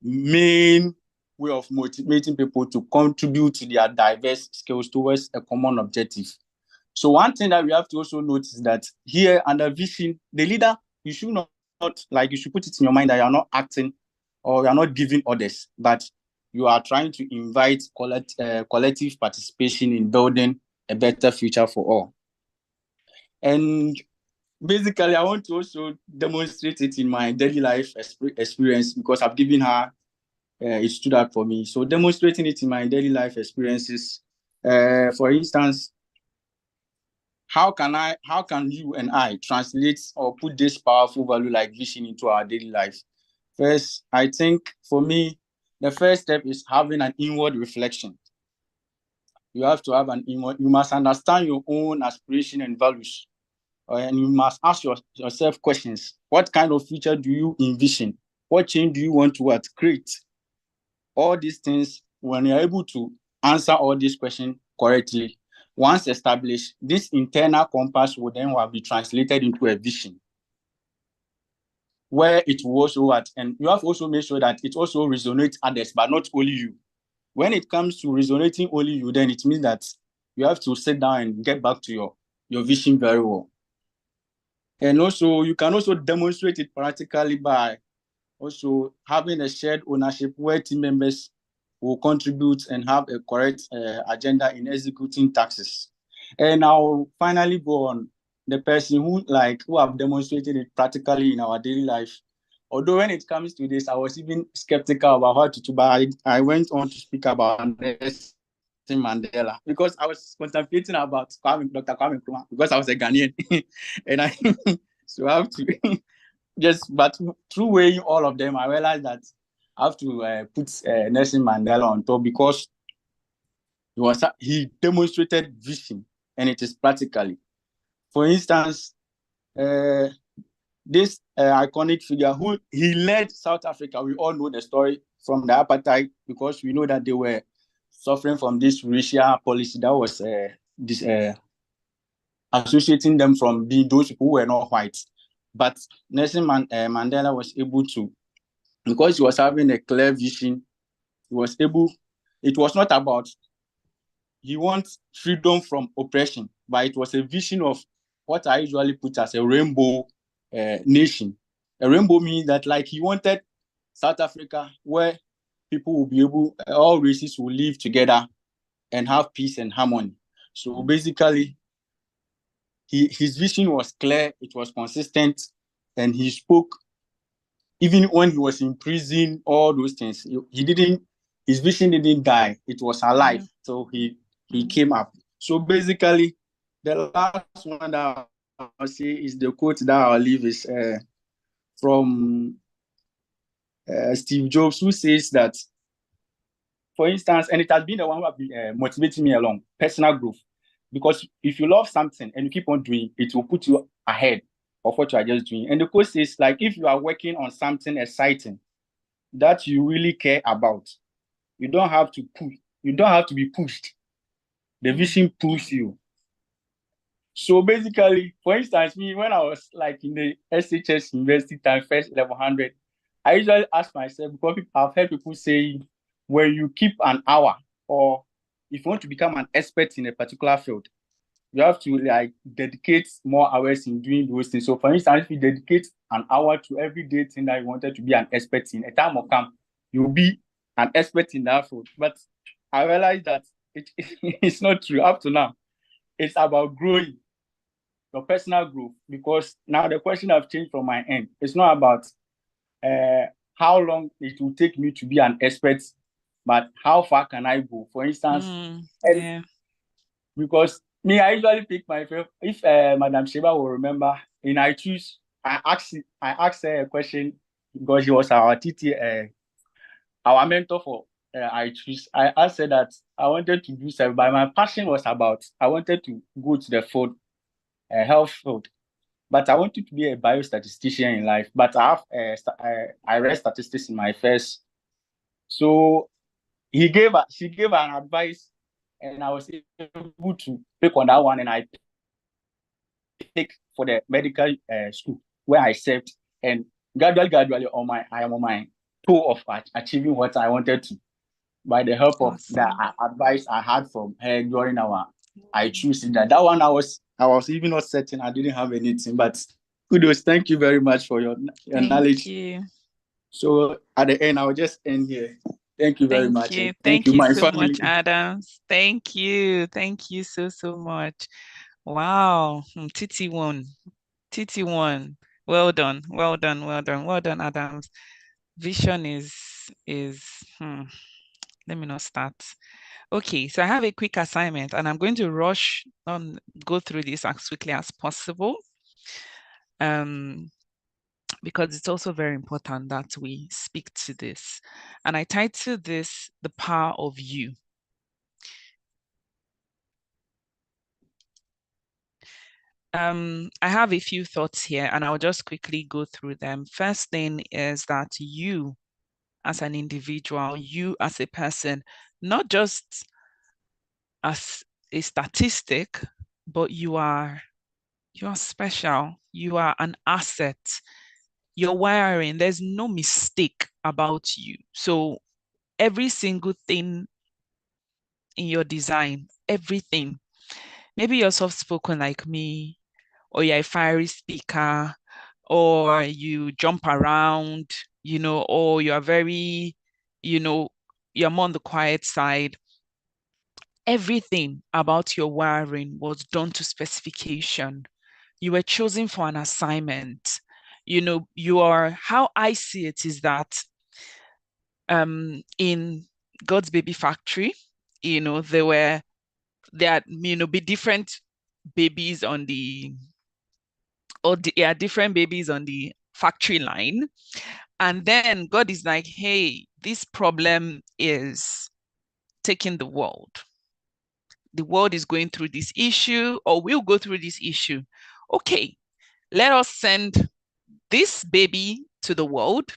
G: main way of motivating people to contribute to their diverse skills towards a common objective. So one thing that we have to also notice is that here under vision, the leader, you should not like you should put it in your mind that you are not acting or you are not giving orders, but you are trying to invite collective participation in building a better future for all. And basically, I want to also demonstrate it in my daily life experience because I've given her it stood out for me. So demonstrating it in my daily life experiences, for instance, how can you and I translate or put this powerful value like vision into our daily life? First, I think for me, the first step is having an inward reflection. You have to have you must understand your own aspiration and values. And you must ask yourself questions. What kind of future do you envision? What change do you want to create? All these things, when you're able to answer all these questions correctly, once established, this internal compass will then be translated into a vision where it will also and you have to also make sure that it also resonates others, but not only you. When it comes to resonating only you, then it means that you have to sit down and get back to your vision very well. And also, you can also demonstrate it practically by also having a shared ownership where team members will contribute and have a correct agenda in executing taxes. And I'll finally go on the person who have demonstrated it practically in our daily life. Although when it comes to this, I was even skeptical about how to do, but I went on to speak about Nelson Mandela because I was contemplating about Dr. Kwame Nkrumah because I was a Ghanaian, and I so I have to but through weighing all of them, I realized that I have to put Nelson Mandela on top because he demonstrated vision, and it is practically. For instance, this iconic figure who he led South Africa. We all know the story from the apartheid because we know that they were suffering from this racial policy that was associating them from being those who were not white. But Nelson Mandela was able to, because he was having a clear vision, he was able, it was not about, he wants freedom from oppression, but it was a vision of what I usually put as a rainbow nation. A rainbow means that he wanted South Africa where people will be able, all races will live together and have peace and harmony. So basically, his vision was clear, it was consistent, and he spoke even when he was in prison, all those things. His vision didn't die, it was alive. So he came up. So basically, the last one that I'll say is the quote that I'll leave is from Steve Jobs, who says that, for instance, and it has been the one who has been motivating me along personal growth. Because if you love something and you keep on doing, it will put you ahead of what you are just doing. And the quote says, like, if you are working on something exciting that you really care about, you don't have to push. You don't have to be pushed. The vision pushes you. So basically, for instance, me, when I was like in the SHS university time, first 1100, I usually ask myself, because I've heard people say, when you keep an hour, or if you want to become an expert in a particular field, you have to like dedicate more hours in doing those things. So for instance, if you dedicate an hour to every day thing that you wanted to be an expert in, a time will come, you'll be an expert in that field. But I realized that it's not true up to now. It's about growing your personal growth, because now the question have changed from my end. It's not about how long it will take me to be an expert, but how far can I go? For instance,
A: Yeah.
G: because me, I usually pick myself. If Madam Sheba will remember, in I choose, I asked her a question because she was our TT, our mentor for I choose. I asked her that I wanted to do something, but my passion was about I wanted to go to the field, health field, but I wanted to be a biostatistician in life. But I read statistics in my first, so she gave an advice, and I was able to pick on that one, and I picked for the medical school where I served, and gradually, I am on my tour of achieving what I wanted to by the help of the advice I had from her during our I choose that one. I was even not certain. I didn't have anything, but kudos. Thank you very much for your knowledge.
A: Thank you.
G: So at the end, I will just end here. Thank you very much.
A: You.
G: Thank
A: Thank
G: you,
A: you
G: my
A: so
G: family.
A: much, Adams. Thank you. Thank you so much. Wow. TT1. TT1. Well done. Well done. Well done. Well done, Adams. Vision is let me not start. Okay, so I have a quick assignment and I'm going to rush on, go through this as quickly as possible. Because it's also very important that we speak to this. And I titled this, The Power of You. I have a few thoughts here and I'll just quickly go through them. First thing is that you as an individual, you as a person, not just as a statistic, but you are special. You are an asset. You're wiring. There's no mistake about you. So every single thing in your design, everything. Maybe you're soft-spoken like me, or you're a fiery speaker, or you jump around, or you're very, you're more on the quiet side. Everything about your wiring was done to specification. You were chosen for an assignment. How I see it is that in God's baby factory, there are, be different babies on the, there are different babies on the factory line. And then God is like, hey, this problem is taking the world. The world is going through this issue, or will go through this issue. Okay, let us send this baby to the world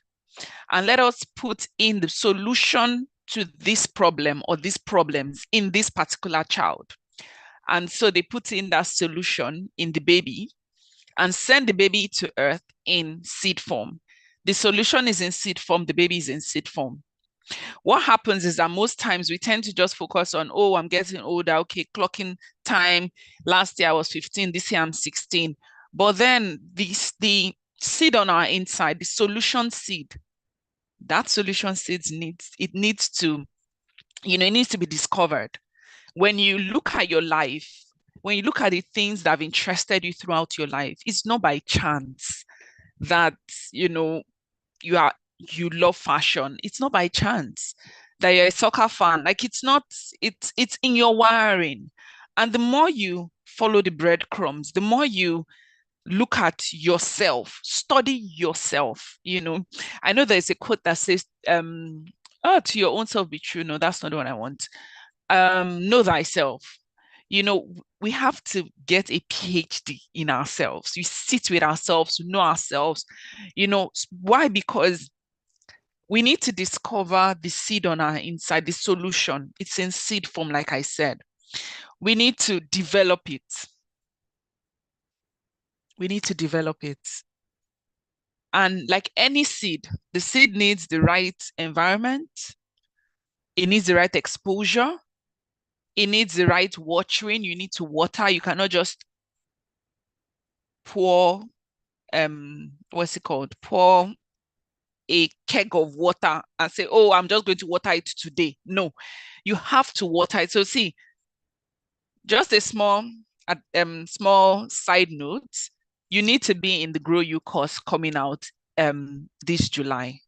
A: and let us put in the solution to this problem or these problems in this particular child. And so they put in that solution in the baby and send the baby to earth in seed form. The solution is in seed form, the baby is in seed form. What happens is that most times we tend to just focus on, oh, I'm getting older, okay, clocking time. Last year I was 15, this year I'm 16. But then the seed on our inside, the solution seed, that solution seed needs to, it needs to be discovered. When you look at your life, when you look at the things that have interested you throughout your life, it's not by chance that, you love fashion. It's not by chance that you're a soccer fan. Like it's in your wiring. And the more you follow the breadcrumbs, the more you look at yourself, study yourself. I know there's a quote that says, to your own self be true. No, that's not what I want. Know thyself. We have to get a PhD in ourselves. We sit with ourselves, know ourselves. Why? Because we need to discover the seed on our inside, the solution. It's in seed form, like I said. We need to develop it. We need to develop it. And like any seed, the seed needs the right environment. It needs the right exposure. It needs the right watering. You need to water. You cannot just pour, what's it called? Pour a keg of water and say, oh, I'm just going to water it today. No, you have to water it. So see, just a small side note, you need to be in the Grow You course coming out this July.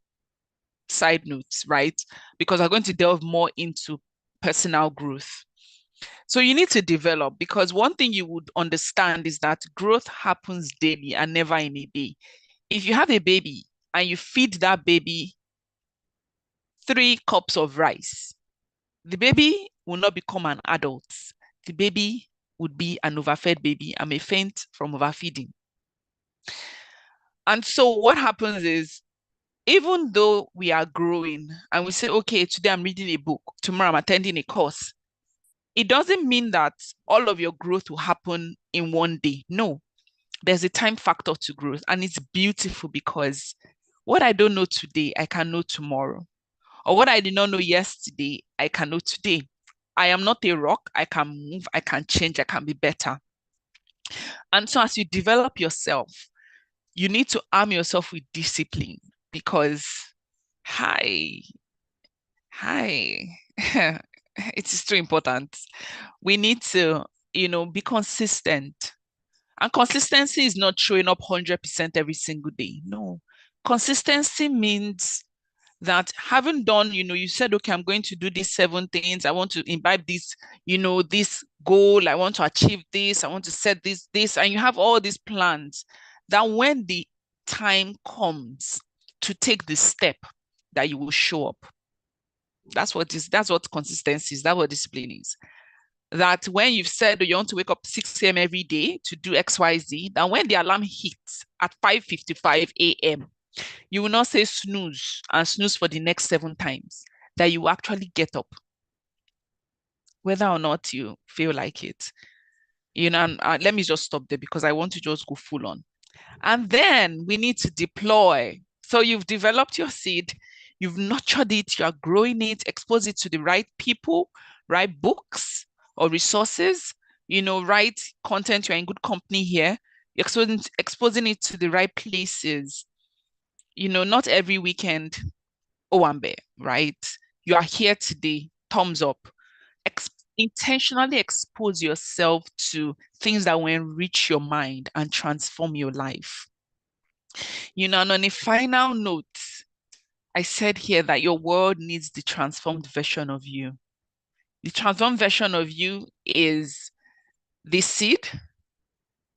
A: Side notes, right? Because we're going to delve more into personal growth. So you need to develop, because one thing you would understand is that growth happens daily and never in a day. If you have a baby and you feed that baby 3 cups of rice, the baby will not become an adult. The baby would be an overfed baby and may faint from overfeeding. And so what happens is, even though we are growing and we say, okay, today I'm reading a book, tomorrow I'm attending a course, it doesn't mean that all of your growth will happen in one day. No, there's a time factor to growth, and it's beautiful because what I don't know today, I can know tomorrow. Or what I did not know yesterday, I can know today. I am not a rock. I can move, I can change, I can be better. And so as you develop yourself, you need to arm yourself with discipline, because hi, it is too important. We need to, be consistent. And consistency is not showing up 100% every single day. No. Consistency means that having done, you said, okay, I'm going to do these 7 things. I want to imbibe this, this goal. I want to achieve this. I want to set this, and you have all these plans, that when the time comes to take the step, that you will show up. That's what consistency is. That's what discipline is. That when you've said you want to wake up 6 a.m. every day to do XYZ, that when the alarm hits at 5:55 a.m., you will not say snooze and snooze for the next 7 times, that you actually get up, whether or not you feel like it. And let me just stop there, because I want to just go full on. And then we need to deploy. So you've developed your seed, you've nurtured it, you're growing it, expose it to the right people, right books or resources, right content. You're in good company here. You're exposing it to the right places. Not every weekend, Owambe, right? You are here today, thumbs up. Intentionally expose yourself to things that will enrich your mind and transform your life. And on a final note, I said here that your world needs the transformed version of you. The transformed version of you is the seed,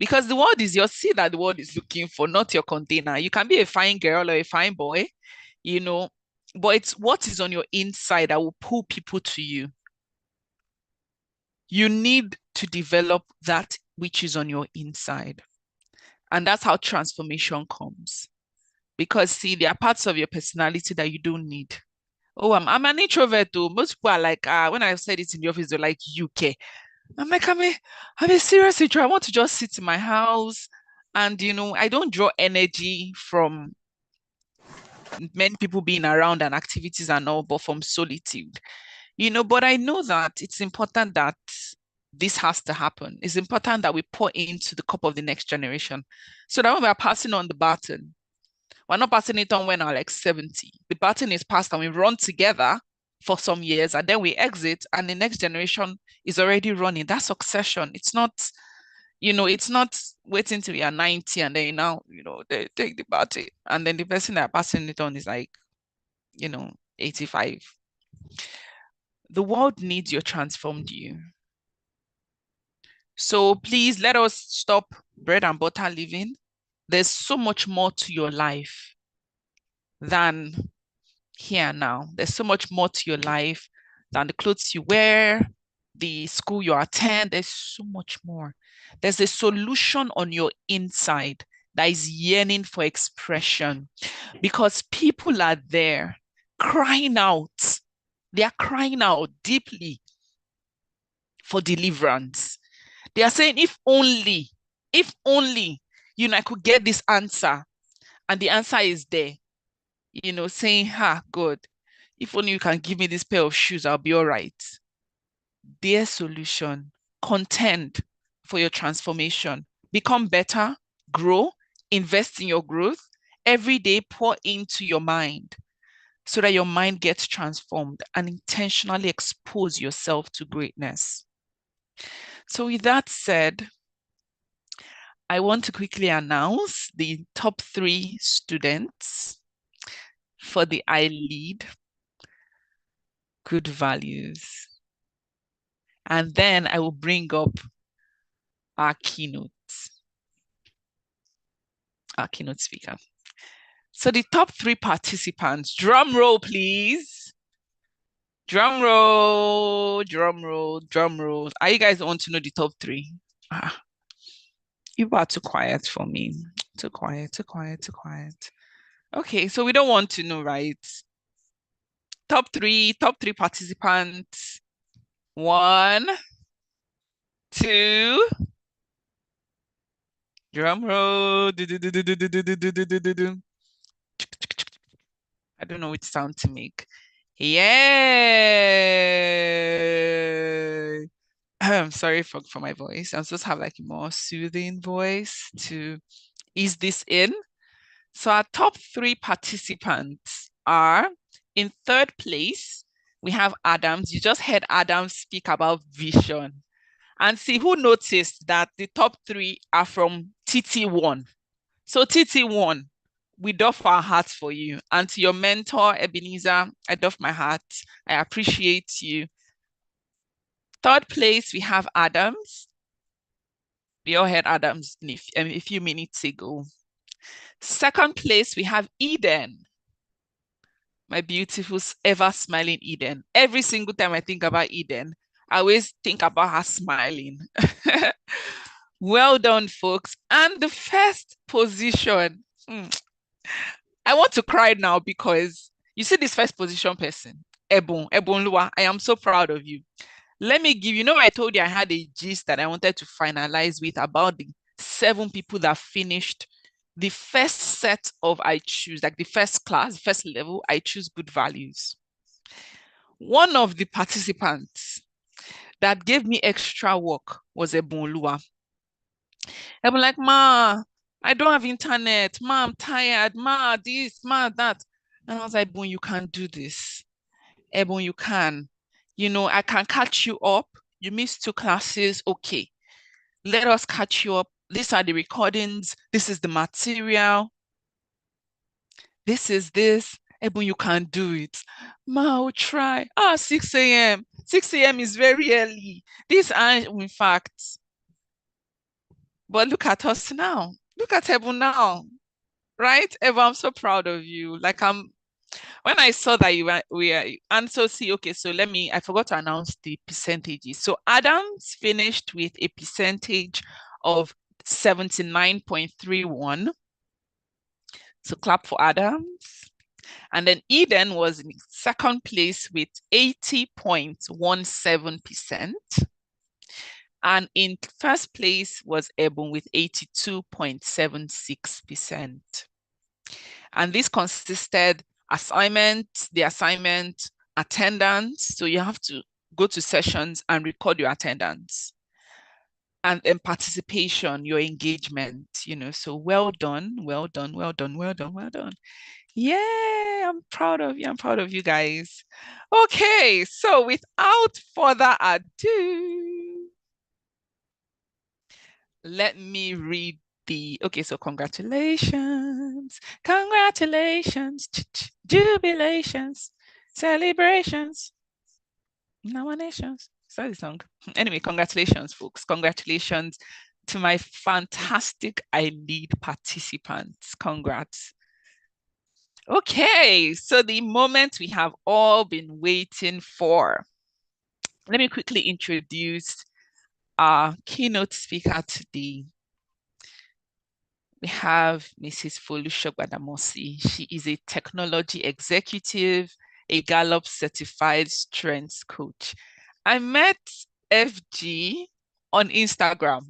A: because the world is your seed that the world is looking for, not your container. You can be a fine girl or a fine boy, but it's what is on your inside that will pull people to you. You need to develop that which is on your inside. And that's how transformation comes. Because see, there are parts of your personality that you don't need. Oh, I'm an introvert too. Most people are like, when I said it in the office, they're like, UK. I'm like, I'm a serious introvert. I want to just sit in my house. And, I don't draw energy from many people being around and activities and all, but from solitude. But I know that it's important that this has to happen. It's important that we pour into the cup of the next generation, so that when we are passing on the baton, we're not passing it on when we're like 70. The baton is passed and we run together for some years, and then we exit and the next generation is already running. That's succession. It's not, it's not waiting till you're 90 and then they take the baton and then the person that are passing it on is like, 85. The world needs your transformed you. So please let us stop bread and butter living. There's so much more to your life than here now. There's so much more to your life than the clothes you wear, the school you attend. There's so much more. There's a solution on your inside that is yearning for expression because people are there crying out. They are crying out deeply for deliverance. They are saying, if only, I could get this answer. And the answer is there, saying, God, if only you can give me this pair of shoes, I'll be all right. Their solution, contend for your transformation. Become better, grow, invest in your growth. Every day, pour into your mind so that your mind gets transformed and intentionally expose yourself to greatness. So with that said, I want to quickly announce the top 3 students for the iLead Good Values. And then I will bring up our keynote speaker. So the top 3 participants, drum roll, please. Drum roll, drum roll, drum roll. Are you guys want to know the top 3? You are too quiet for me. Too quiet, too quiet, too quiet. Okay, so we don't want to know, right? Top 3 participants. 1, 2. Drum roll. I don't know which sound to make. Yay! I'm sorry for my voice. I'm supposed to have like a more soothing voice to ease this in. So our top 3 participants are, in 3rd place, we have Adams. You just heard Adams speak about vision. And see who noticed that the top 3 are from TT1. So TT1, we doff our hearts for you. And to your mentor, Ebenezer, I doff my heart. I appreciate you. 3rd place, we have Adams. We all heard Adams a few minutes ago. 2nd place, we have Eden. My beautiful, ever smiling Eden. Every single time I think about Eden, I always think about her smiling. Well done, folks. And the 1st position, I want to cry now because you see this 1st position person, Ebon Lua. I am so proud of you. Let me give you, I told you I had a gist that I wanted to finalize with about the 7 people that finished the 1st set of I Choose, like the 1st class, 1st level, I Choose Good Values. One of the participants that gave me extra work was Ebon Lua. Ebon like, Ma, I don't have internet. Ma, I'm tired. Ma, this, ma, that. And I was like, Ebon, you can do this. Ebon, you can. I can catch you up. You missed 2 classes. Okay. Let us catch you up. These are the recordings. This is the material. This is this. Ebon, you can do it. Ma, I'll try. 6 a.m. 6 a.m. is very early. These are, in fact. But look at us now. Look at Ebon now. Right? Ebon, I'm so proud of you. When I saw that and so see, okay, so I forgot to announce the percentages. So Adams finished with a percentage of 79.31. So clap for Adams. And then Eden was in 2nd place with 80.17%. And in 1st place was Ebon with 82.76%. And this consisted the assignment, attendance. So you have to go to sessions and record your attendance. And then participation, your engagement, so well done, well done, well done, well done, well done. Yeah, I'm proud of you. I'm proud of you guys. Okay, so without further ado, let me read okay, so congratulations, jubilations, celebrations, nominations. Is that the song? Anyway, congratulations, folks. Congratulations to my fantastic iLead participants. Congrats. Okay, so the moment we have all been waiting for. Let me quickly introduce our keynote speaker today. We have Mrs. Folusho Gbadamosi. She is a technology executive, a Gallup certified strengths coach. I met FG on Instagram.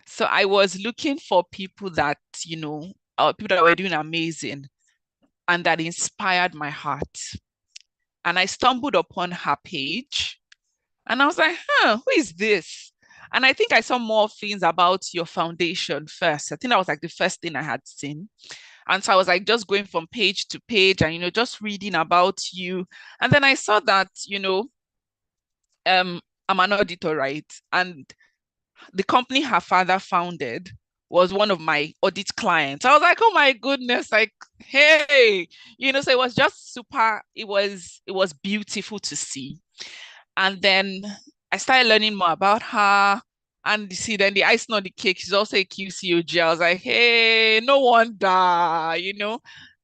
A: So I was looking for people that, people that were doing amazing and that inspired my heart. And I stumbled upon her page and I was like, who is this? And I think I saw more things about your foundation first. I think that was like the first thing I had seen. And so I was like just going from page to page and, just reading about you. And then I saw that, I'm an auditor, right? And the company her father founded was one of my audit clients. I was like, oh my goodness, like, hey, so it was just super, it was beautiful to see. And then I started learning more about her. And you see, then the icing on the cake, she's also a QCOG. I was like, hey, no wonder,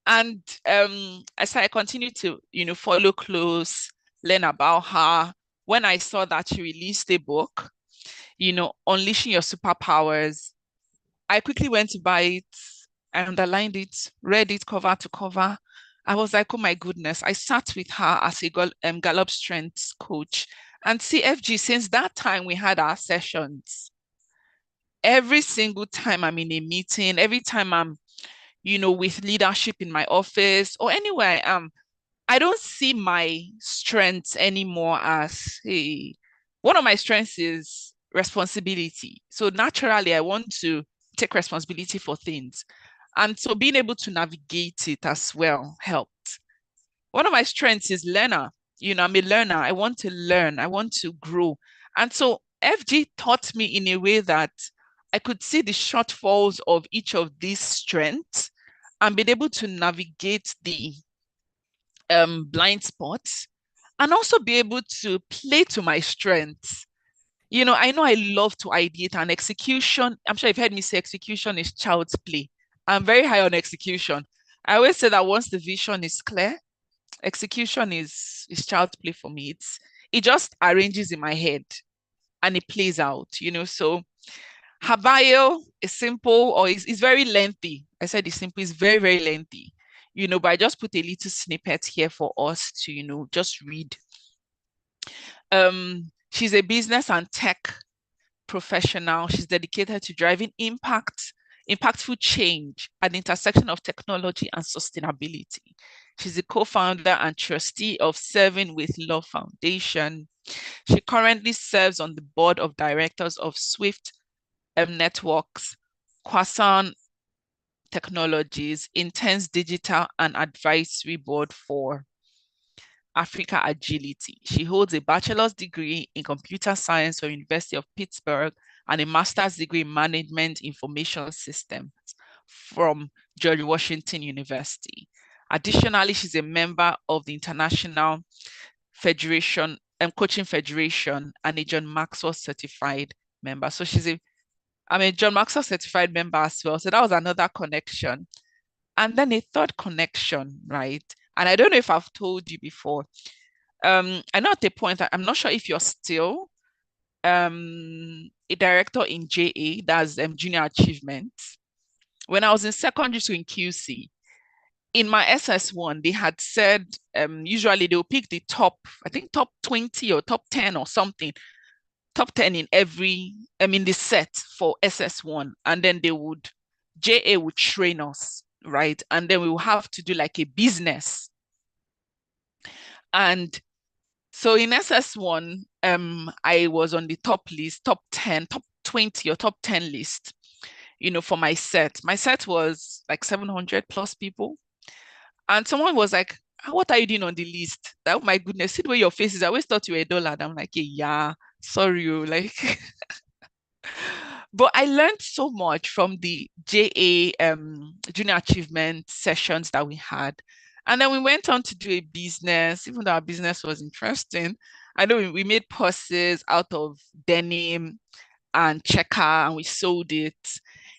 A: And as I continued to, follow close, learn about her, when I saw that she released a book, Unleashing Your Superpowers, I quickly went to buy it. I underlined it, read it cover to cover. I was like, oh my goodness. I sat with her as a Gallup Strengths coach. And CFG, since that time we had our sessions, every single time I'm in a meeting, every time I'm, with leadership in my office or anywhere I am, I don't see my strengths anymore as, hey, one of my strengths is responsibility. So naturally, I want to take responsibility for things. And so being able to navigate it as well helped. One of my strengths is learner. I'm a learner. I want to learn. I want to grow. And so FG taught me in a way that I could see the shortfalls of each of these strengths and be able to navigate the blind spots and also be able to play to my strengths. I know I love to ideate and execution. I'm sure you've heard me say execution is child's play. I'm very high on execution. I always say that once the vision is clear, execution is child's play for me. It just arranges in my head and it plays out, So her bio is simple or is very lengthy. I said it's simple, it's very, very lengthy, but I just put a little snippet here for us to, just read. She's a business and tech professional. She's dedicated to driving impactful change at the intersection of technology and sustainability. She's a co-founder and trustee of Serving with Love Foundation. She currently serves on the board of directors of Swift Networks, Croissant Technologies, Intense Digital and Advisory Board for Africa Agility. She holds a bachelor's degree in computer science from University of Pittsburgh and a master's degree in management information systems from George Washington University. Additionally, she's a member of the International Federation, Coaching Federation, and a John Maxwell certified member. So I'm a John Maxwell certified member as well. So that was another connection. And then a third connection, right? And I don't know if I've told you before. I know at the point, I'm not sure if you're still a director in JA, that's Junior Achievement. When I was in secondary school in QC, in my SS1, they had said usually they'll pick the top, I think top 20 or top 10 or something, top 10 in the set for SS1. And then JA would train us, right? And then we will have to do like a business. And so in SS1, I was on the top list, top 10, top 20 or top 10 list, for my set. My set was like 700 plus people. And someone was like, what are you doing on the list? Oh my goodness, see the way your face is. I always thought you were a dollar. And I'm like, yeah, sorry, like. But I learned so much from the JA Junior Achievement sessions that we had. And then we went on to do a business, even though our business was interesting. I know we made purses out of denim and checker, and we sold it,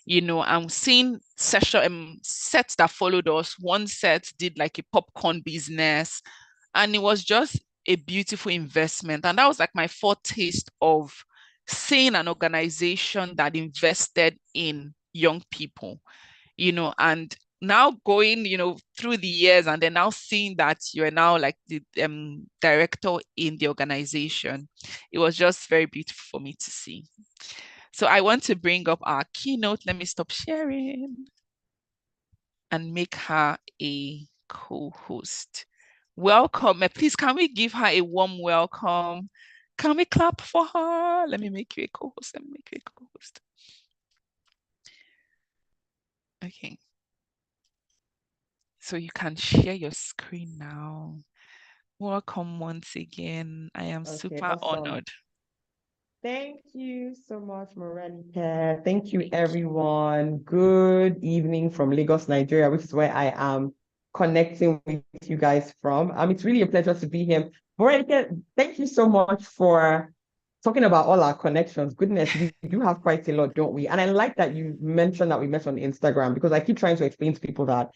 A: and seeing sets that followed us. One set did like a popcorn business, and it was just a beautiful investment. And that was like my foretaste of seeing an organization that invested in young people, and now going, through the years, and then now seeing that you are now like the director in the organization. It was just very beautiful for me to see. So I want to bring up our keynote. Let me stop sharing and make her a co-host. Welcome. Please, can we give her a warm welcome? Can we clap for her? Let me make you a co-host. Let me make you a co-host. Okay. So you can share your screen now. Welcome once again. I am super honored.
H: Thank you so much, Morenike. Thank you, everyone. Good evening from Lagos, Nigeria, which is where I am connecting with you guys from. It's really a pleasure to be here. Morenike, thank you so much for talking about all our connections. Goodness, we do have quite a lot, don't we? And I like that you mentioned that we met on Instagram, because I keep trying to explain to people that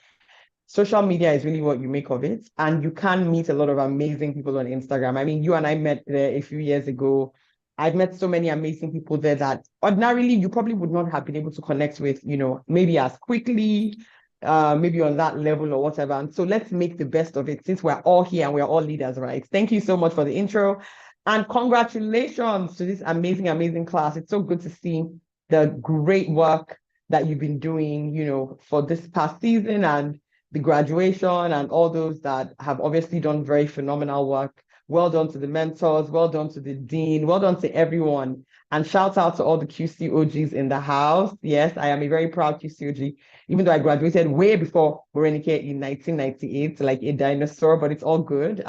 H: social media is really what you make of it. And you can meet a lot of amazing people on Instagram. I mean, you and I met there a few years ago. I've met so many amazing people there that ordinarily you probably would not have been able to connect with, maybe as quickly, maybe on that level or whatever. And so let's make the best of it, since we're all here and we're all leaders, right? Thank you so much for the intro. And congratulations to this amazing, amazing class. It's so good to see the great work that you've been doing, for this past season, and the graduation, and all those that have obviously done very phenomenal work. Well done to the mentors, well done to the dean, well done to everyone. And shout out to all the QCOGs in the house. Yes, I am a very proud QCOG, even though I graduated way before Morenike in 1998, like a dinosaur, but it's all good.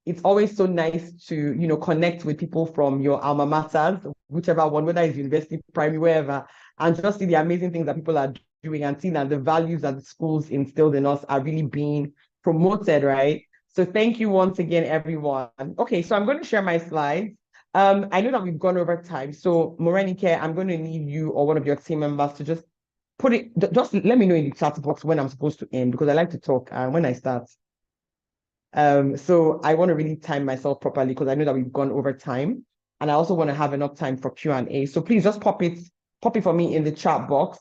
H: It's always so nice to, connect with people from your alma maters, whichever one, whether it's university, primary, wherever, and just see the amazing things that people are doing, and seeing that the values that the schools instilled in us are really being promoted, right? So thank you once again, everyone. Okay, so I'm going to share my slides. I know that we've gone over time. So Morenike, I'm going to need you or one of your team members to just just let me know in the chat box when I'm supposed to end, because I like to talk when I start. So I want to really time myself properly, because I know that we've gone over time, and I also want to have enough time for Q&A. So please just pop it for me in the chat box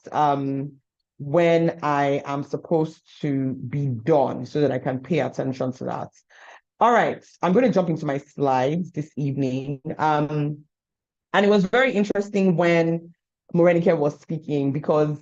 H: when I am supposed to be done, so that I can pay attention to that. All right, I'm going to jump into my slides this evening. And it was very interesting when Morenike was speaking, because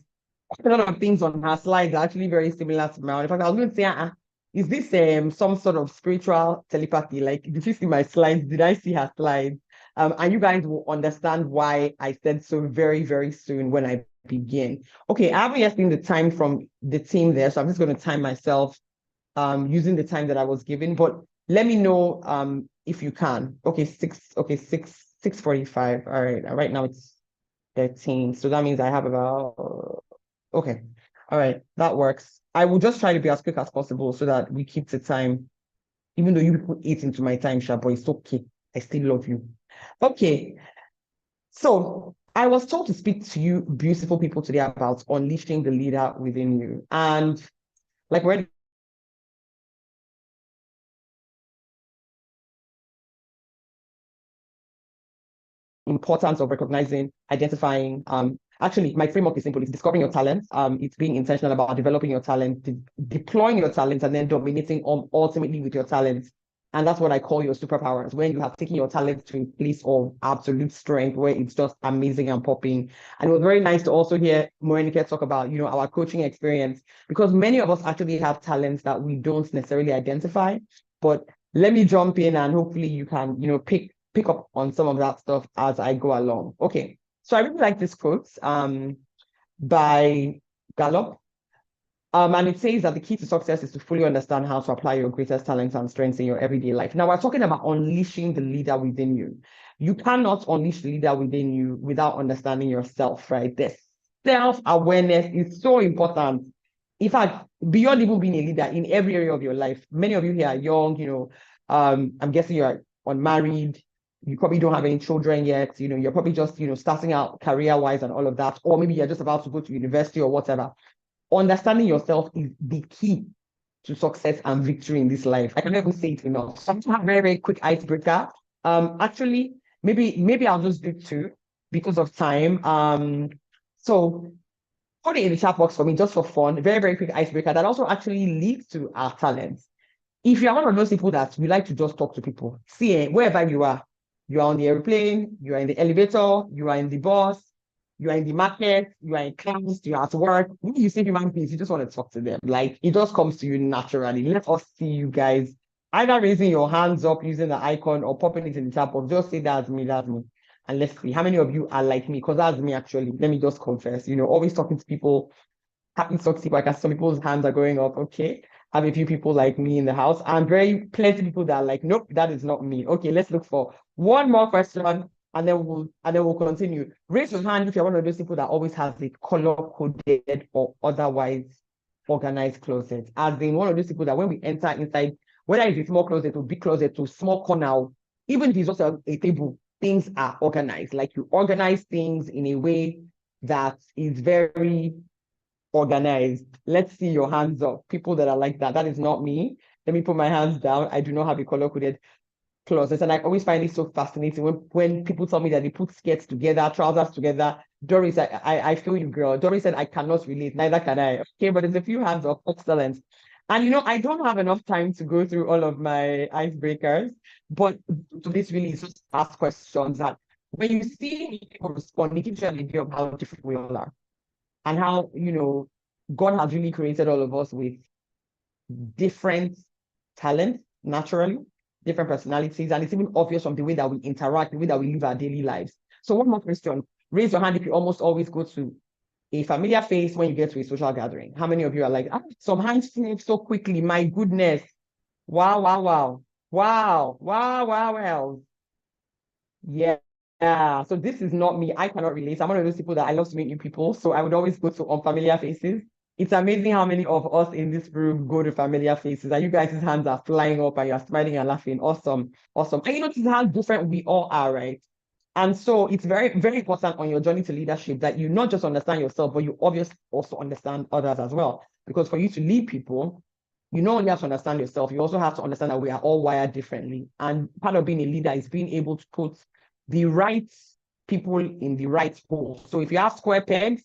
H: a lot of things on her slides are actually very similar to mine. In fact, I was going to say, is this some sort of spiritual telepathy? Like, did you see my slides? Did I see her slides? And you guys will understand why I said so very, very soon when I begin. Okay, I haven't yet seen the time from the team there, so I'm just going to time myself using the time that I was given. But let me know if you can. Okay, 6:45. All right, right now it's 13. So that means I have about, okay. All right, that works. I will just try to be as quick as possible so that we keep the time, even though you put it into my time, Sha, but it's okay. I still love you. Okay, so I was told to speak to you beautiful people today about unleashing the leader within you. And like we're importance of recognizing, identifying, actually my framework is simple. It's discovering your talents. It's being intentional about developing your talent, deploying your talents, and then dominating ultimately with your talents. And that's what I call your superpowers, when you have taken your talent to a place of absolute strength, where it's just amazing and popping. And it was very nice to also hear Morenike talk about, our coaching experience, because many of us actually have talents that we don't necessarily identify. But let me jump in, and hopefully you can, pick up on some of that stuff as I go along. Okay, so I really like this quote by Gallup. And it says that the key to success is to fully understand how to apply your greatest talents and strengths in your everyday life. Now, we're talking about unleashing the leader within you. You cannot unleash the leader within you without understanding yourself, right? This self-awareness is so important. In fact, beyond even being a leader in every area of your life. Many of you here are young, I'm guessing you're unmarried, you probably don't have any children yet, you're probably just, starting out career-wise and all of that, or maybe you're just about to go to university or whatever. Understanding yourself is the key to success and victory in this life. I can never say it enough. So I'm going to have a very, very quick icebreaker. Actually, maybe I'll just do two because of time. So put it in the chat box for me just for fun. Very, very quick icebreaker that also actually leads to our talents. If you're one of those people that you like to just talk to people, see, wherever you are on the airplane, you are in the elevator, you are in the bus, you are in the market, you are in class, you are at work. When you see human beings, you just want to talk to them. Like, it just comes to you naturally. Let us see you guys either raising your hands up using the icon or popping it in the chat box. Just say that's me, that's me. And let's see how many of you are like me, because that's me actually. Let me just confess, always talking to people, happy to talk to people. Like, some people's hands are going up. Okay. I have a few people like me in the house, and plenty of people that are like, nope, that is not me. Okay, let's look for one more question, and then we'll continue. Raise your hand if you're one of those people that always has a color-coded or otherwise organized closet. As in one of those people that when we enter inside, whether it's a small closet or big closet or small corner, even if it's just a table, things are organized. Like, you organize things in a way that is very organized. Let's see your hands up. People that are like that. That is not me. Let me put my hands down. I do not have a color-coded closet. And I always find it so fascinating when people tell me that they put skirts together, trousers together. Doris, I feel you, girl. Doris said, I cannot relate. Neither can I. Okay, but there's a few hands up. Excellent. And I don't have enough time to go through all of my icebreakers, but to this really is just ask questions that when you see people respond, it gives you an idea of how different we all are and how, God has really created all of us with different talents naturally, different personalities, and it's even obvious from the way that we interact, the way that we live our daily lives. So one more question. Raise your hand if you almost always go to a familiar face when you get to a social gathering. How many of you are like, some hands flip so quickly, my goodness. Wow, wow, wow. Wow, wow, wow, wow. Yeah. Yeah, so this is not me. I cannot relate. I'm one of those people that I love to meet new people. So I would always go to unfamiliar faces. It's amazing how many of us in this room go to familiar faces. And you guys' hands are flying up and you're smiling and laughing. Awesome. Awesome. And this is how different we all are, right? And so it's very, very important on your journey to leadership that you not just understand yourself, but you obviously also understand others as well. Because for you to lead people, you not only have to understand yourself, you also have to understand that we are all wired differently. And part of being a leader is being able to put the right people in the right holes. So if you have square pegs,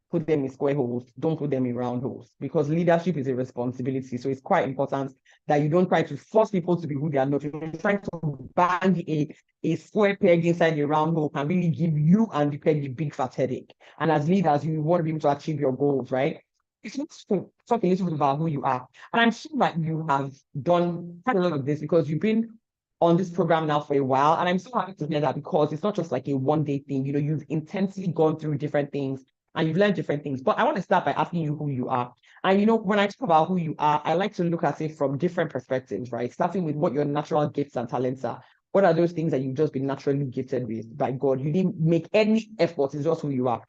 H: put them in square holes. Don't put them in round holes, because leadership is a responsibility. So it's quite important that you don't try to force people to be who they are not. You're trying to bang a square peg inside a round hole can really give you and the peg a big fat headache. And as leaders, you want to be able to achieve your goals, right? It's not talk a little bit about who you are. And I'm sure that you have done quite a lot of this because you've been on this program now for a while. And I'm so happy to hear that, because it's not just like a one-day thing. You've intensely gone through different things and you've learned different things. But I want to start by asking you who you are. And when I talk about who you are, I like to look at it from different perspectives, right? Starting with what your natural gifts and talents are. What are those things that you've just been naturally gifted with by God? You didn't make any effort, it's just who you are.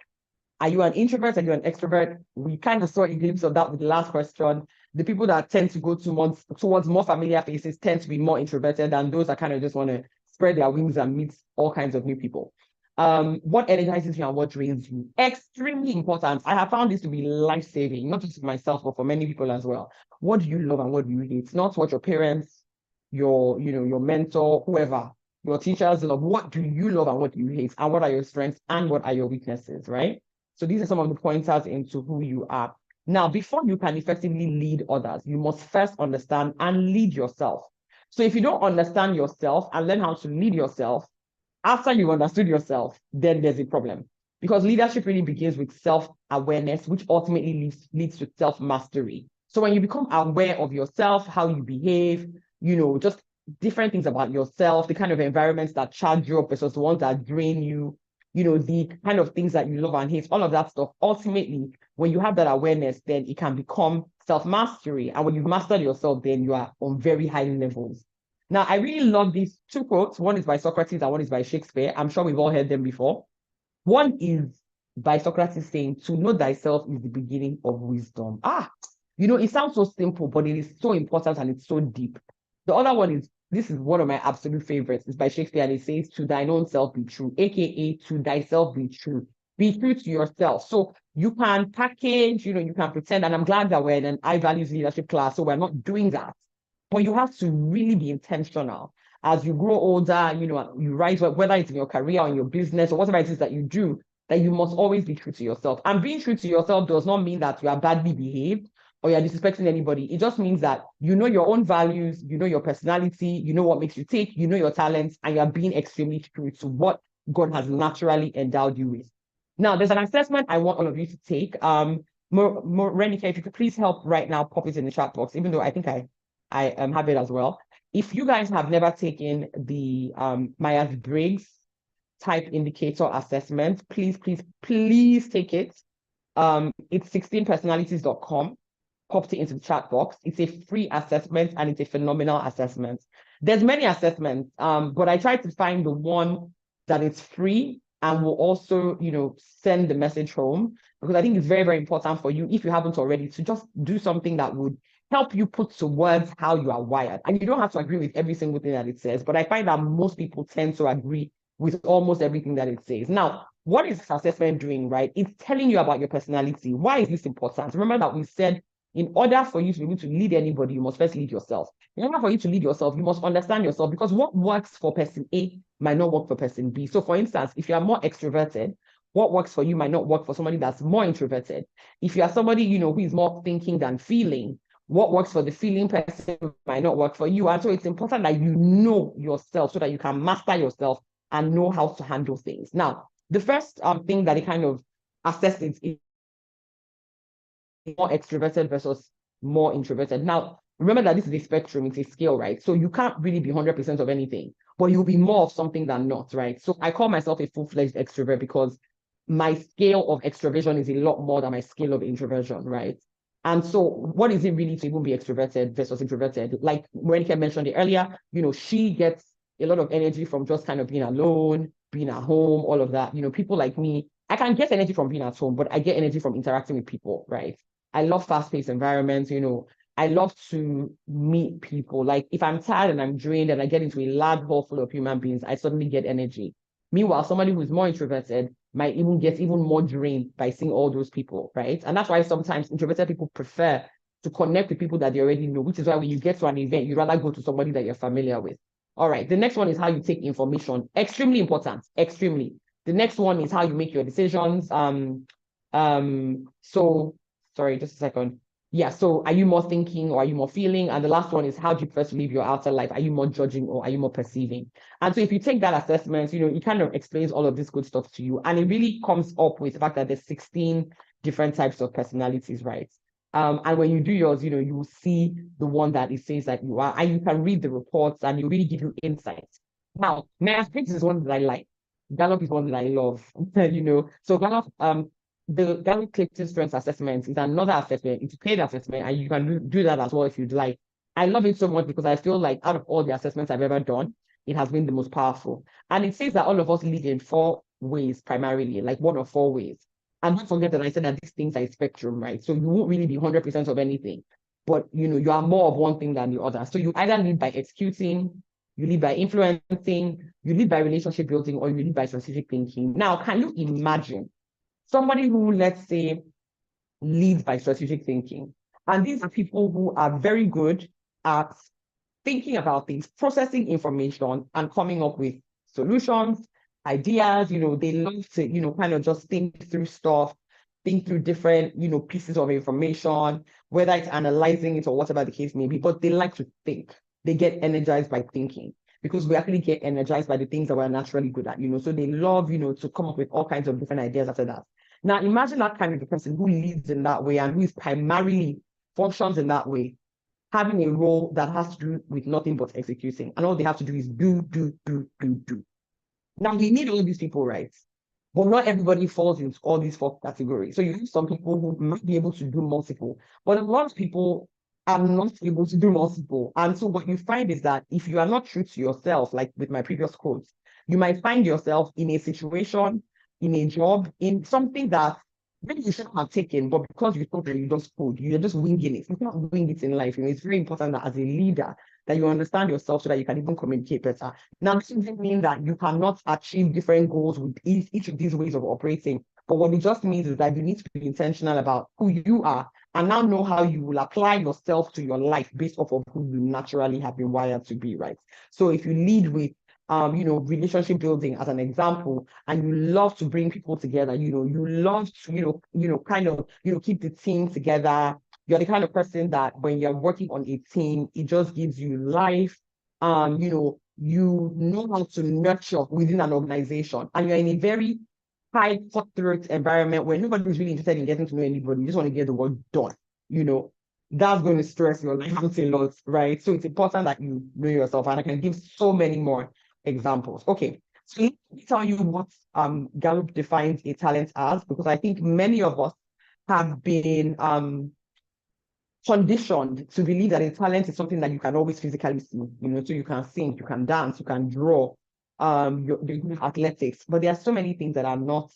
H: Are you an introvert? Are you an extrovert? We kind of saw a glimpse of that with the last question. The people that tend to go towards more familiar faces tend to be more introverted than those that kind of just want to spread their wings and meet all kinds of new people. What energizes you and what drains you? Extremely important. I have found this to be life-saving, not just for myself, but for many people as well. What do you love and what do you hate? Not what your parents, your mentor, whoever, your teachers love. What do you love and what do you hate? And what are your strengths and what are your weaknesses, right? So these are some of the pointers into who you are. Now, before you can effectively lead others, you must first understand and lead yourself. So if you don't understand yourself and learn how to lead yourself, after you've understood yourself, then there's a problem. Because leadership really begins with self-awareness, which ultimately leads to self-mastery. So when you become aware of yourself, how you behave, just different things about yourself, the kind of environments that charge you up versus the ones that drain you, the kind of things that you love and hate, all of that stuff. Ultimately, when you have that awareness, then it can become self-mastery. And when you've mastered yourself, then you are on very high levels. Now, I really love these two quotes. One is by Socrates and one is by Shakespeare. I'm sure we've all heard them before. One is by Socrates saying, to know thyself is the beginning of wisdom. It sounds so simple, but it is so important and it's so deep. The other one is, this is one of my absolute favorites. It's by Shakespeare, and it says, "To thine own self be true," aka to thyself be true. Be true to yourself. So you can package, you can pretend, and I'm glad that we're in an I values leadership class, so we're not doing that. But you have to really be intentional. As you grow older, you rise, whether it's in your career or in your business or whatever it is that you do, that you must always be true to yourself. And being true to yourself does not mean that you are badly behaved or you're disrespecting anybody. It just means that you know your own values, you know your personality, you know what makes you tick, you know your talents, and you're being extremely true to what God has naturally endowed you with. Now, there's an assessment I want all of you to take. Renika, if you could please help right now, pop it in the chat box, even though I think I have it as well. If you guys have never taken the Myers-Briggs type indicator assessment, please take it. It's 16personalities.com. Popped it into the chat box. It's a free assessment and it's a phenomenal assessment. There's many assessments, but I tried to find the one that is free and will also, send the message home, because I think it's very, very important for you, if you haven't already, to just do something that would help you put to words how you are wired. And you don't have to agree with every single thing that it says, but I find that most people tend to agree with almost everything that it says. Now, what is this assessment doing, right? It's telling you about your personality. Why is this important? Remember that we said, in order for you to be able to lead anybody, you must first lead yourself. In order for you to lead yourself, you must understand yourself, because what works for person A might not work for person B. So for instance, if you are more extroverted, what works for you might not work for somebody that's more introverted. If you are somebody, who is more thinking than feeling, what works for the feeling person might not work for you. And so it's important that you know yourself so that you can master yourself and know how to handle things. Now, the first thing that it kind of assesses is more extroverted versus more introverted. Now, remember that this is a spectrum, it's a scale, right? So you can't really be 100% of anything, but you'll be more of something than not, right? So I call myself a full-fledged extrovert because my scale of extroversion is a lot more than my scale of introversion, right? And so what is it really to even be extroverted versus introverted? Like Monica mentioned it earlier, she gets a lot of energy from just kind of being alone, being at home, all of that. People like me, I can get energy from being at home, but I get energy from interacting with people, right? I love fast-paced environments, I love to meet people. Like if I'm tired and I'm drained and I get into a large hall full of human beings, I suddenly get energy. Meanwhile, somebody who's more introverted might even get even more drained by seeing all those people, right? And that's why sometimes introverted people prefer to connect with people that they already know, which is why when you get to an event, you'd rather go to somebody that you're familiar with. All right, the next one is how you take information. Extremely important, extremely. The next one is how you make your decisions. So sorry, just a second. Yeah, so are you more thinking or are you more feeling? And the last one is how do you prefer to live your outer life? Are you more judging or are you more perceiving? And so if you take that assessment, it kind of explains all of this good stuff to you. And it really comes up with the fact that there's 16 different types of personalities, right? And when you do yours, you will see the one that it says that you are, and you can read the reports and it really give you insights. Now, Myers-Briggs is one that I like. Gallup is one that I love, So Gallup, the Gallup-Clifton Strengths Assessment is another assessment. It's a paid assessment, and you can do that as well if you'd like. I love it so much because I feel like out of all the assessments I've ever done, it has been the most powerful. And it says that all of us lead in 4 ways primarily, like 1 or 4 ways. And don't forget that I said that these things are a spectrum, right? So you won't really be 100% of anything, but you are more of one thing than the other. So you either lead by executing, you lead by influencing, you lead by relationship building, or you lead by strategic thinking. Now, can you imagine somebody who, let's say, leads by strategic thinking? And these are people who are very good at thinking about things, processing information, and coming up with solutions, ideas. They love to, kind of just think through stuff, think through different, pieces of information, whether it's analyzing it or whatever the case may be, but they like to think. They get energized by thinking, because we actually get energized by the things that we're naturally good at, so they love, to come up with all kinds of different ideas after that. Now, imagine that kind of a person who leads in that way and who is primarily functions in that way, having a role that has to do with nothing but executing. And all they have to do is do. Now, we need all these people, right? But not everybody falls into all these 4 categories. So you have some people who might be able to do multiple, but a lot of people are not able to do multiple. And so what you find is that if you are not true to yourself, like with my previous quotes, you might find yourself in a situation, in a job, in something that maybe you shouldn't have taken, but because you thought that you just could, you're just winging it. You can't wing it in life. It's very important that as a leader, that you understand yourself so that you can even communicate better. Now, this doesn't mean that you cannot achieve different goals with each of these ways of operating. But what it just means is that you need to be intentional about who you are and now know how you will apply yourself to your life based off of who you naturally have been wired to be, right? So if you lead with relationship building as an example, and you love to bring people together, you love to, keep the team together. You're the kind of person that when you're working on a team, it just gives you life. You know how to nurture within an organization, and you're in a very high cutthroat environment where nobody's really interested in getting to know anybody. You just want to get the work done. That's going to stress your life out a lot, right? So it's important that you know yourself, and I can give so many more examples. Okay, so let me tell you what Gallup defines a talent as, because I think many of us have been conditioned to believe that a talent is something that you can always physically see, so you can sing, you can dance, you can draw, you're athletics, but there are so many things that are not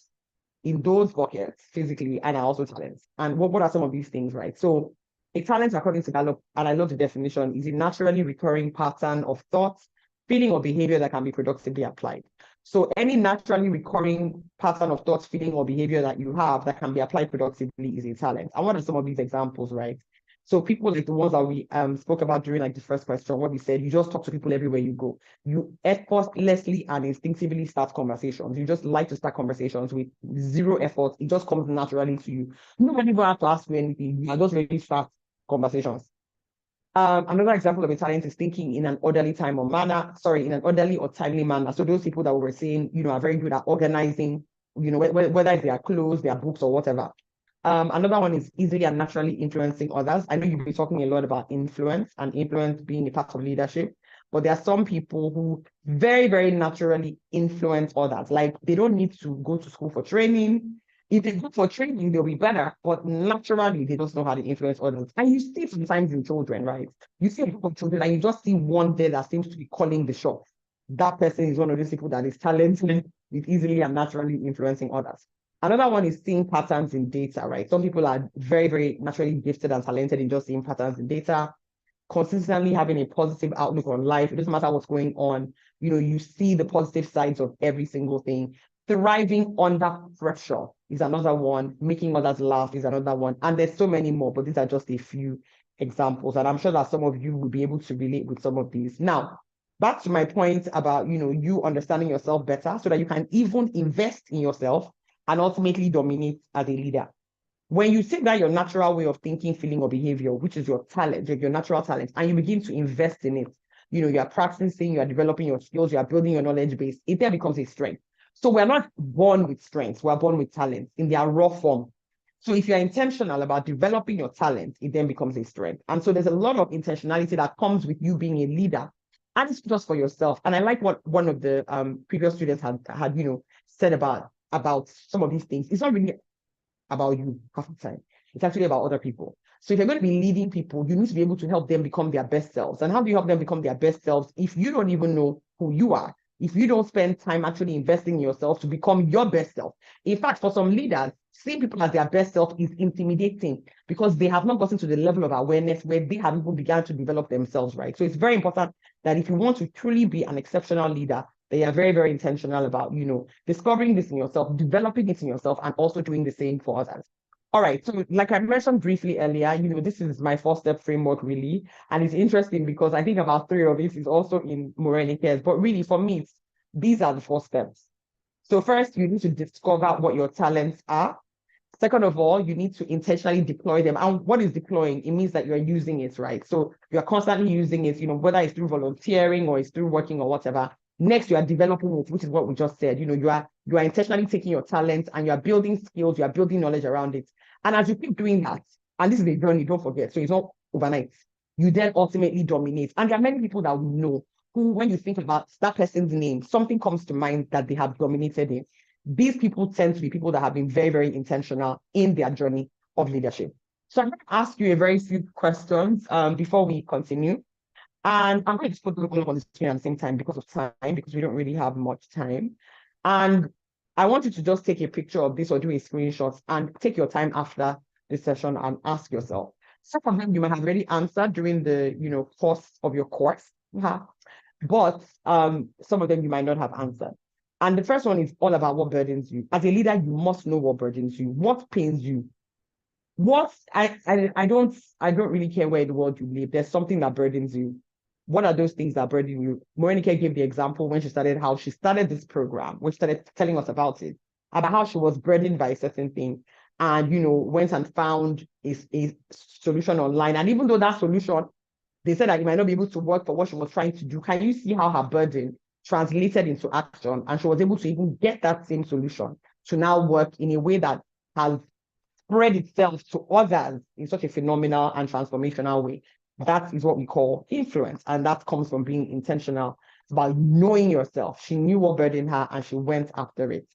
H: in those buckets physically and are also talents. And what are some of these things, right? So a talent, according to Gallup, and I love the definition, is a naturally recurring pattern of thoughts, feeling, or behavior that can be productively applied. So any naturally recurring pattern of thoughts, feeling, or behavior that you have that can be applied productively is a talent. And what are some of these examples, right? So people like the ones that we spoke about during like the first question, what we said, you just talk to people everywhere you go. You effortlessly and instinctively start conversations. You just like to start conversations with zero effort. It just comes naturally to you. Nobody will have to ask you anything. You are just ready to start conversations. Another example of a talent is thinking in an orderly in an orderly or timely manner. So those people that we were saying, are very good at organizing, whether it's their clothes, their books, or whatever. Another one is easily and naturally influencing others. I know you've been talking a lot about influence and influence being a part of leadership, but there are some people who very, very naturally influence others. Like they don't need to go to school for training. If they go for training, they'll be better, but naturally they just know how to influence others. And you see it sometimes in children, right? You see a group of children and you just see one there that seems to be calling the shots. That person is one of those people that is talented with easily and naturally influencing others. Another one is seeing patterns in data, right? Some people are very, very naturally gifted and talented in just seeing patterns in data, consistently having a positive outlook on life. It doesn't matter what's going on. You see the positive sides of every single thing. Thriving under pressure is another one. Making others laugh is another one. And there's so many more, but these are just a few examples. And I'm sure that some of you will be able to relate with some of these. Now, back to my point about, you understanding yourself better so that you can even invest in yourself and ultimately dominate as a leader. When you take that your natural way of thinking, feeling, or behavior, which is your talent, your natural talent, and you begin to invest in it, you are practicing, you are developing your skills, you are building your knowledge base, it then becomes a strength. So we're not born with strengths, we're born with talents in their raw form. So if you're intentional about developing your talent, it then becomes a strength. And so there's a lot of intentionality that comes with you being a leader, and it's just for yourself. And I like what one of the previous students had said about some of these things. It's not really about you half the time. It's actually about other people. So if you're going to be leading people, you need to be able to help them become their best selves. And how do you help them become their best selves if you don't even know who you are? If you don't spend time actually investing in yourself to become your best self. In fact, for some leaders, seeing people as their best self is intimidating because they have not gotten to the level of awareness where they have even begun to develop themselves, right? So it's very important that if you want to truly be an exceptional leader, they are very, very intentional about, discovering this in yourself, developing it in yourself, and also doing the same for others. All right, so like I mentioned briefly earlier, this is my 4-step framework really, and it's interesting because I think about 3 of these is also in Morenica's, but really for me, these are the 4 steps. So first, you need to discover what your talents are. Second of all, you need to intentionally deploy them. And what is deploying? It means that you're using it, right? So you're constantly using it, whether it's through volunteering or it's through working or whatever. Next, you are developing it, which is what we just said. You are intentionally taking your talents and you are building skills, you are building knowledge around it. And as you keep doing that, and this is a journey, don't forget, so it's not overnight, you then ultimately dominate. And there are many people that we know who, when you think about that person's name, something comes to mind that they have dominated in. These people tend to be people that have been very, very intentional in their journey of leadership. So I'm going to ask you a very few questions before we continue. And I'm going to just put them all on the screen at the same time because of time, because we don't really have much time. And I want you to just take a picture of this or do a screenshot and take your time after this session and ask yourself. Some of them you might have already answered during the, course of your course. But some of them you might not have answered. And the first one is all about what burdens you. As a leader, you must know what burdens you, what pains you. What I don't really care where in the world you live. There's something that burdens you. What are those things that burden you? Morenike gave the example when she started how she started this program, when she started telling us about it, about how she was burdened by a certain thing, and went and found a solution online. And even though that solution, they said that it might not be able to work for what she was trying to do. Can you see how her burden translated into action? And she was able to even get that same solution to now work in a way that has spread itself to others in such a phenomenal and transformational way. That is what we call influence. And that comes from being intentional. It's about knowing yourself. She knew what burdened her and she went after it.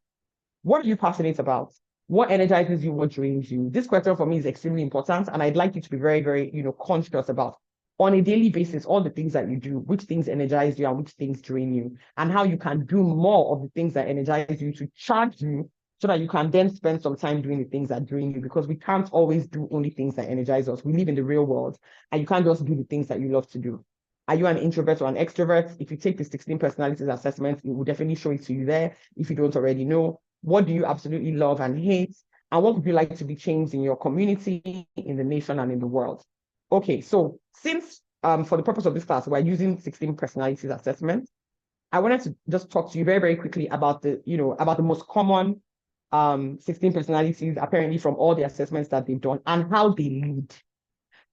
H: What are you passionate about? What energizes you? What drains you? This question for me is extremely important. And I'd like you to be very, very, conscious about on a daily basis, all the things that you do, which things energize you and which things drain you, and how you can do more of the things that energize you to charge you so that you can then spend some time doing the things that drain you, because we can't always do only things that energize us. We live in the real world and you can't just do the things that you love to do. Are you an introvert or an extrovert? If you take the 16 personalities assessment, it will definitely show it to you there if you don't already know. What do you absolutely love and hate? And what would you like to be changed in your community, in the nation, and in the world? Okay, so since for the purpose of this class, we're using 16 personalities assessment, I wanted to just talk to you very, very quickly about the most common 16 personalities, apparently from all the assessments that they've done, and how they lead.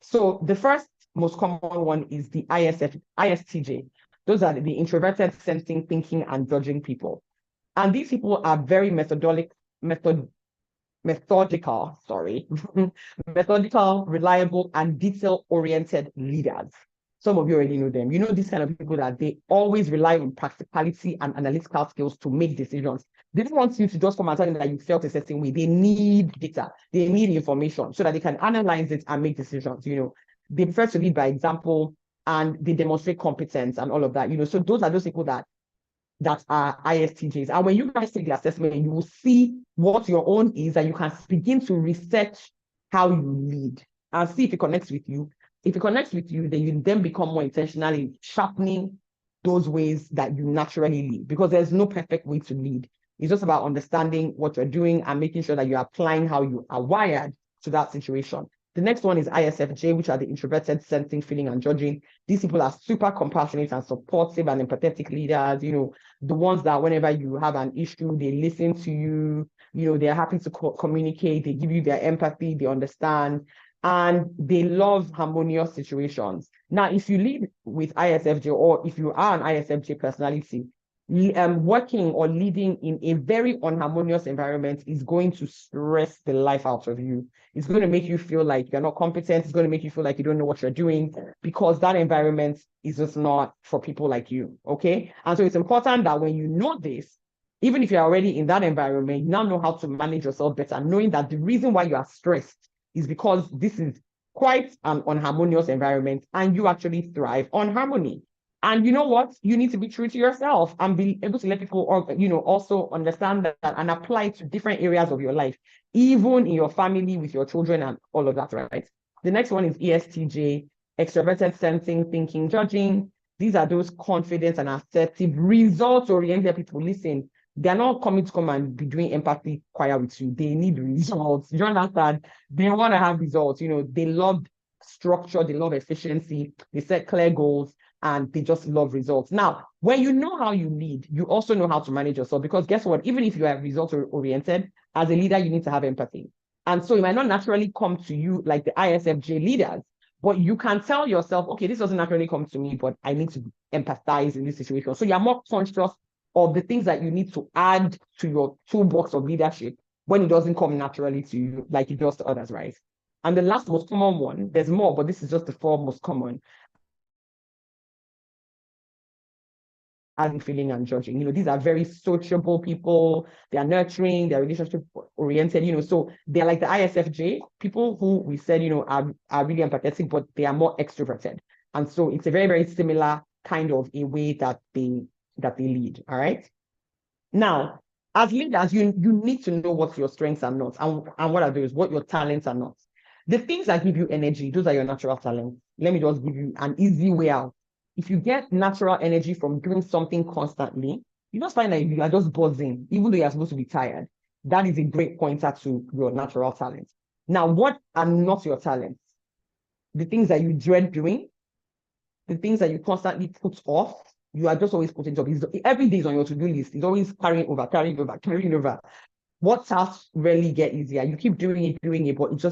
H: So the first most common one is the ISTJ. Those are the introverted, sensing, thinking, and judging people. And these people are very methodical, methodical, reliable, and detail-oriented leaders. Some of you already know them. You know these kind of people that they always rely on practicality and analytical skills to make decisions. They don't want you to just come and tell them that you felt a certain way. They need data. They need information so that they can analyze it and make decisions. They prefer to lead by example and they demonstrate competence and all of that. So those are those people that are ISTJs. And when you guys take the assessment, you will see what your own is, and you can begin to research how you lead and see if it connects with you. If it connects with you, then you then become more intentional in sharpening those ways that you naturally lead, because there's no perfect way to lead. It's just about understanding what you're doing and making sure that you're applying how you are wired to that situation. The next one is ISFJ, which are the introverted, sensing, feeling, and judging. These people are super compassionate and supportive and empathetic leaders, the ones that whenever you have an issue, they listen to you, they're happy to communicate, they give you their empathy, they understand, and they love harmonious situations. Now, if you lead with ISFJ, or if you are an ISFJ personality, working or leading in a very unharmonious environment is going to stress the life out of you. It's going to make you feel like you're not competent. It's going to make you feel like you don't know what you're doing, because that environment is just not for people like you, okay? And so it's important that when you know this, even if you're already in that environment, you now know how to manage yourself better, knowing that the reason why you are stressed is because this is quite an unharmonious environment and you actually thrive on harmony. And you know what? You need to be true to yourself and be able to let people, also understand that and apply it to different areas of your life, even in your family, with your children and all of that, right? The next one is ESTJ, extroverted, sensing, thinking, judging. These are those confident and assertive, results-oriented people. Listen, they're not coming to come and be doing empathy choir with you. They need results. You understand? They want to have results. They love structure, they love efficiency, they set clear goals, and they just love results. Now, when you know how you lead, you also know how to manage yourself, because guess what? Even if you are result-oriented, as a leader, you need to have empathy. And so it might not naturally come to you like the ISFJ leaders, but you can tell yourself, okay, this doesn't naturally come to me, but I need to empathize in this situation. So you're more conscious of the things that you need to add to your toolbox of leadership when it doesn't come naturally to you like it does to others, right? And the last most common one, there's more, but this is just the four most common, and feeling and judging. These are very sociable people. They are nurturing, they're relationship oriented, so they're like the ISFJ, people who we said, are really empathetic, but they are more extroverted. And so it's a very, very similar kind of a way that they lead. All right. Now, as leaders, you need to know what your strengths are not, and what are those, what your talents are not. The things that give you energy, those are your natural talents. Let me just give you an easy way out. If you get natural energy from doing something constantly, you just find that you are just buzzing, even though you're supposed to be tired. That is a great pointer to your natural talents. Now, what are not your talents? The things that you dread doing, the things that you constantly put off, you are just always putting off. Every day is on your to-do list. It's always carrying over, carrying over, carrying over. What tasks rarely get easier? You keep doing it, but it's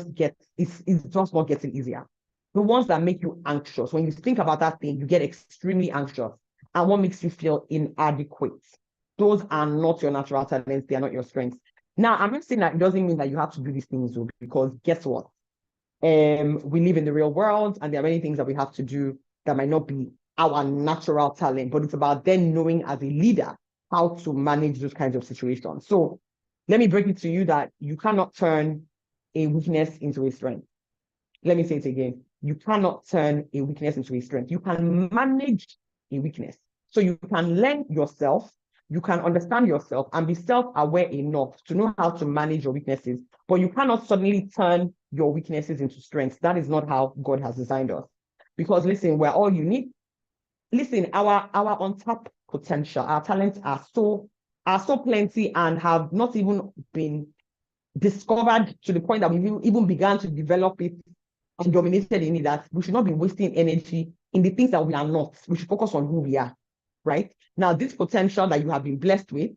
H: just not getting easier. The ones that make you anxious, when you think about that thing, you get extremely anxious. And what makes you feel inadequate? Those are not your natural talents, they are not your strengths. Now, I'm not saying that it doesn't mean that you have to do these things, though, because guess what? We live in the real world, and there are many things that we have to do that might not be our natural talent, but it's about then knowing as a leader how to manage those kinds of situations. So let me break it to you that you cannot turn a weakness into a strength. Let me say it again. You cannot turn a weakness into a strength. You can manage a weakness. So you can learn yourself, you can understand yourself and be self-aware enough to know how to manage your weaknesses, but you cannot suddenly turn your weaknesses into strengths. That is not how God has designed us. Because listen, we're all unique. Listen, our untapped potential, our talents are so plenty and have not even been discovered to the point that we even began to develop it and dominated in it, that we should not be wasting energy in the things that we are not. We should focus on who we are, right? Now, this potential that you have been blessed with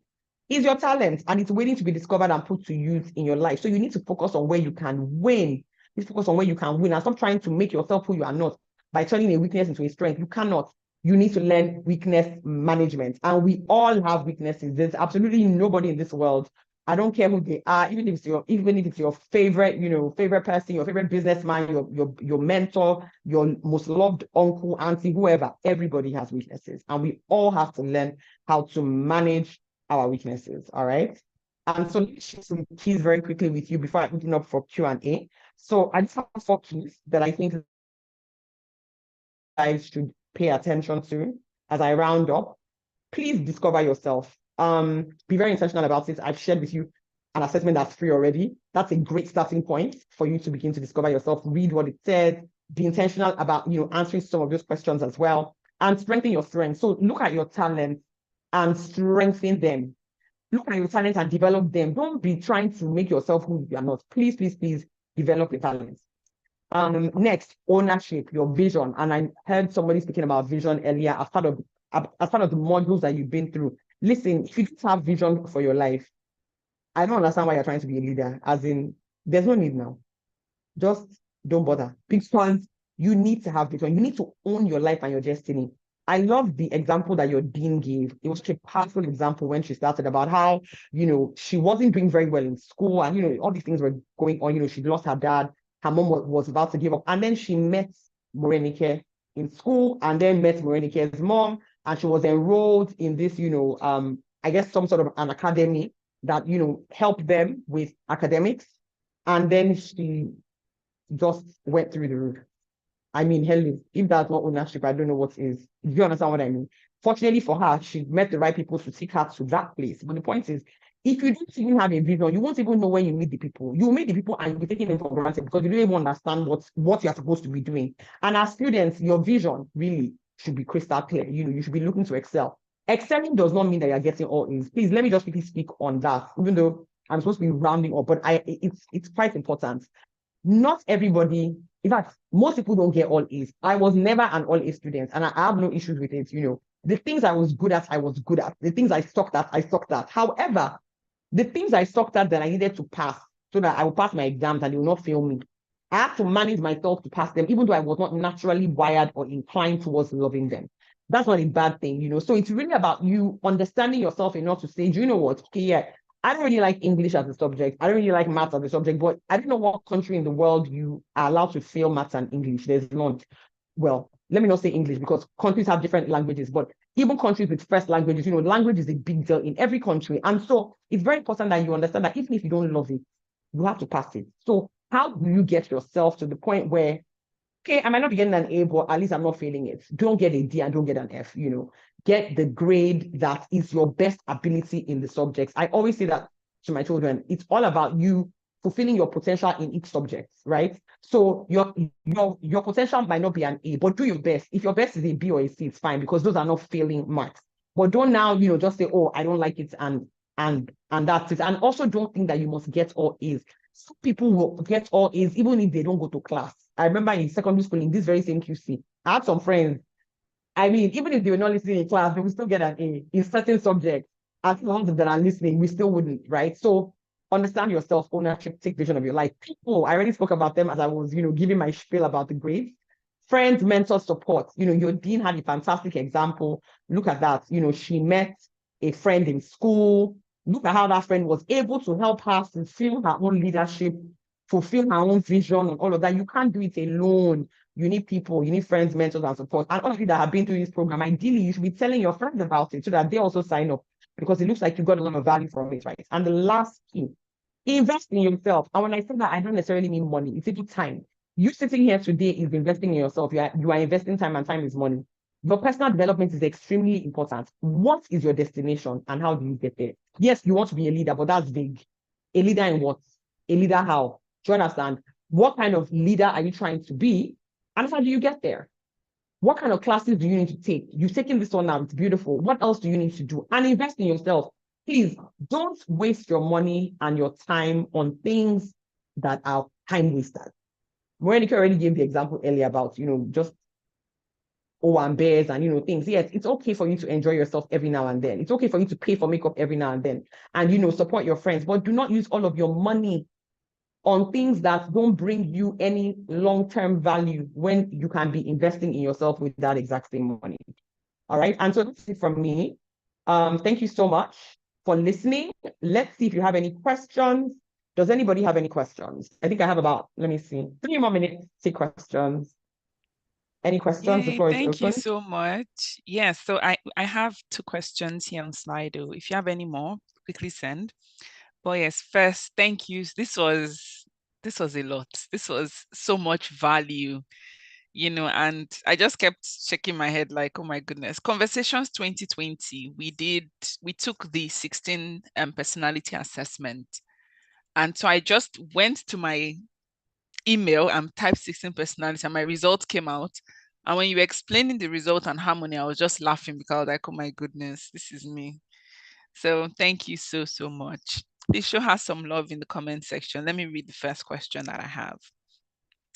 H: is your talent, and it's waiting to be discovered and put to use in your life. So you need to focus on where you can win. Please focus on where you can win and stop trying to make yourself who you are not by turning a weakness into a strength. You cannot. You need to learn weakness management. And we all have weaknesses. There's absolutely nobody in this world, I don't care who they are, even if it's your favorite, favorite person, your favorite businessman, your mentor, your most loved uncle, auntie, whoever, everybody has weaknesses. And we all have to learn how to manage our weaknesses. All right. And so let's share some keys very quickly with you before I open up for Q&A. So I just have 4 keys that I think guys should pay attention to as I round up. Please discover yourself. Be very intentional about it. I've shared with you an assessment that's free already. That's a great starting point for you to begin to discover yourself. Read what it says. Be intentional about answering some of those questions as well, and strengthen your strengths. So look at your talents and strengthen them. Look at your talents and develop them. Don't be trying to make yourself who you are not. Please, please, please develop your talents. Next, ownership, your vision. And I heard somebody speaking about vision earlier as part of the modules that you've been through. Listen, if you don't have vision for your life, I don't understand why you're trying to be a leader. As in, there's no need now. Just don't bother. Because you need to have vision. You need to own your life and your destiny. I love the example that your dean gave. It was such a powerful example when she started about how, she wasn't doing very well in school and, all these things were going on. She lost her dad. Her mom was about to give up. And then she met Morenike in school and then met Morenike's mom. And she was enrolled in this, I guess some sort of an academy that, helped them with academics. And then she just went through the roof. I mean, hell, if that's not ownership, I don't know what is. Do you understand what I mean? Fortunately for her, she met the right people to take her to that place. But the point is, if you don't even have a vision, you won't even know when you meet the people. You meet the people and you'll be taking them for granted because you don't even understand what you're supposed to be doing. And as students, your vision really should be crystal clear. You should be looking to excel. Excelling does not mean that you're getting all A's. Please let me just quickly speak on that, even though I'm supposed to be rounding up, but it's quite important. Not everybody, in fact, most people don't get all A's. I was never an all A student, and I have no issues with it. The things I was good at, I was good at. The things I sucked at, I sucked at. However, the things I sucked at that I needed to pass so that I will pass my exams and they will not fail me, I had to manage myself to pass them, even though I was not naturally wired or inclined towards loving them. That's not a bad thing, So it's really about you understanding yourself enough to say, do you know what? Okay, yeah, I don't really like English as a subject. I don't really like math as a subject, but I don't know what country in the world you are allowed to fail maths and English. There's none. Well, let me not say English because countries have different languages, but even countries with first languages, language is a big deal in every country. And so it's very important that you understand that even if you don't love it, you have to pass it. So how do you get yourself to the point where, okay, I might not be getting an A, but at least I'm not failing it. Don't get a D and don't get an F, Get the grade that is your best ability in the subjects. I always say that to my children. It's all about you fulfilling your potential in each subject, right? So your potential might not be an A, but do your best. If your best is a B or a C, it's fine because those are not failing marks. But don't now, just say, oh, I don't like it and that's it. And also don't think that you must get all A's. Some people will get all A's even if they don't go to class. I remember in secondary school in this very same QC, I had some friends. I mean, even if they were not listening in class, they would still get an A in certain subjects. As long as they're not listening, we still wouldn't, right? So understand your self-ownership, take vision of your life. People, I already spoke about them as I was, giving my spiel about the grades. Friends, mentor, support. Your dean had a fantastic example. Look at that. She met a friend in school. Look at how that friend was able to help her fulfill her own leadership, fulfill her own vision and all of that. You can't do it alone. You need people, you need friends, mentors, and support. And all of you that have been through this program, ideally, you should be telling your friends about it so that they also sign up because it looks like you got a lot of value from it, right? And the last key, invest in yourself. And when I say that, I don't necessarily mean money. It's even time. You sitting here today is investing in yourself. You are investing time, and time is money. Your personal development is extremely important. What is your destination and how do you get there? Yes, you want to be a leader, but that's vague. A leader in what? A leader how? Do you understand? What kind of leader are you trying to be? And how do you get there? What kind of classes do you need to take? You've taken this one now, it's beautiful. What else do you need to do? And invest in yourself. Please don't waste your money and your time on things that are time wasters. Monica already gave the example earlier about, just and bears and, things. Yes, it's okay for you to enjoy yourself every now and then. It's okay for you to pay for makeup every now and then and, support your friends, but do not use all of your money on things that don't bring you any long-term value when you can be investing in yourself with that exact same money. All right. And so that's it from me. Thank you so much for listening. Let's see if you have any questions. Does anybody have any questions? I think I have about, let me see, 3 more minutes to take questions. Any questions? The
A: Yay,
H: floor is
A: thank you
H: open.
A: so much. Yes, so I have 2 questions here on Slido. If you have any more, quickly send. But yes, first, thank you. This was a lot. This was so much value, and I just kept shaking my head like, oh my goodness. Conversations 2020, we took the 16 personality assessment. And so I just went to my email and typed 16 personalities and my result came out. And when you were explaining the result and harmony, I was just laughing because I was like, oh my goodness, this is me. So thank you so, so much. Please show her some love in the comment section. Let me read the first question that I have.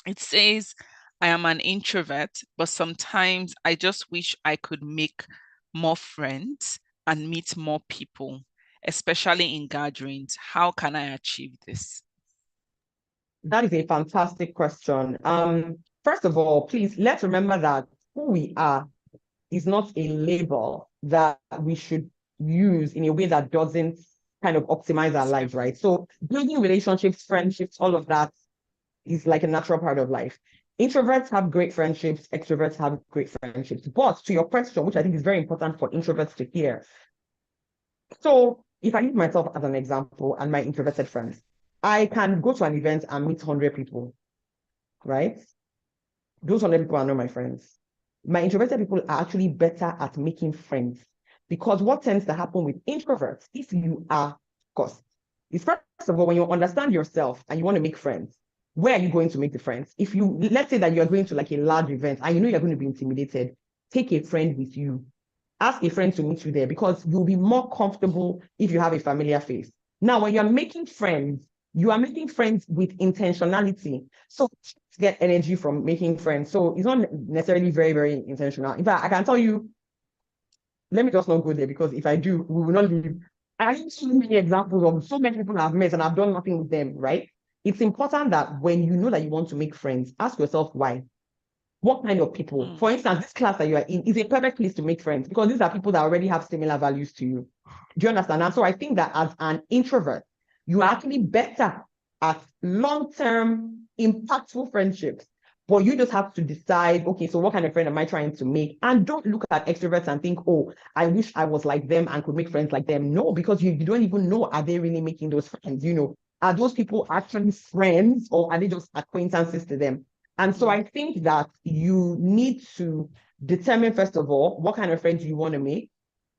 A: It says, I am an introvert, but sometimes I just wish I could make more friends and meet more people, especially in gatherings. How can I achieve this?
H: That is a fantastic question. First of all, please let's remember that who we are is not a label that we should use in a way that doesn't kind of optimize our lives, right? So building relationships, friendships, all of that is like a natural part of life. Introverts have great friendships, extroverts have great friendships. But to your question, which I think is very important for introverts to hear. So if I use myself as an example and my introverted friends, I can go to an event and meet 100 people, right? Those 100 people are not my friends. My introverted people are actually better at making friends because what tends to happen with introverts, if you are, of course, is first of all, when you understand yourself and you want to make friends, where are you going to make the friends? If you, let's say that you're going to like a large event and you know you're going to be intimidated, take a friend with you. Ask a friend to meet you there because you'll be more comfortable if you have a familiar face. Now, when you're making friends, you are making friends with intentionality. So get energy from making friends. So it's not necessarily very, very intentional. In fact, I can tell you, let me just not go there because if I do, we will not leave. I have so many examples of so many people I've met and I've done nothing with them, right? It's important that when you know that you want to make friends, ask yourself why. What kind of people? For instance, this class that you are in is a perfect place to make friends because these are people that already have similar values to you. Do you understand? And so I think that as an introvert, you are actually better at long-term, impactful friendships. But you just have to decide, okay, so what kind of friend am I trying to make? And don't look at extroverts and think, oh, I wish I was like them and could make friends like them. No, because you don't even know, are they really making those friends? Are those people actually friends or are they just acquaintances to them? And so I think that you need to determine, first of all, what kind of friends you want to make.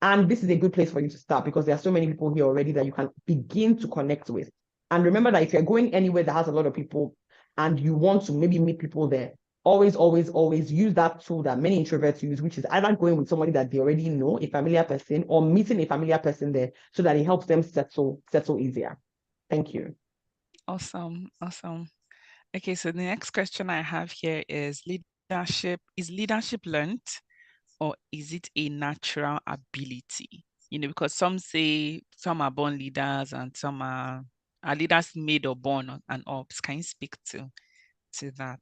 H: And this is a good place for you to start because there are so many people here already that you can begin to connect with. And remember that if you're going anywhere that has a lot of people and you want to maybe meet people there, always, always, always use that tool that many introverts use, which is either going with somebody that they already know, a familiar person, or meeting a familiar person there so that it helps them settle easier. Thank you.
A: Awesome. Awesome. Okay, so the next question I have here is leadership. Is leadership learned or is it a natural ability? You know, because some say some are born leaders and some are leaders made or born and ops. Can you speak to that?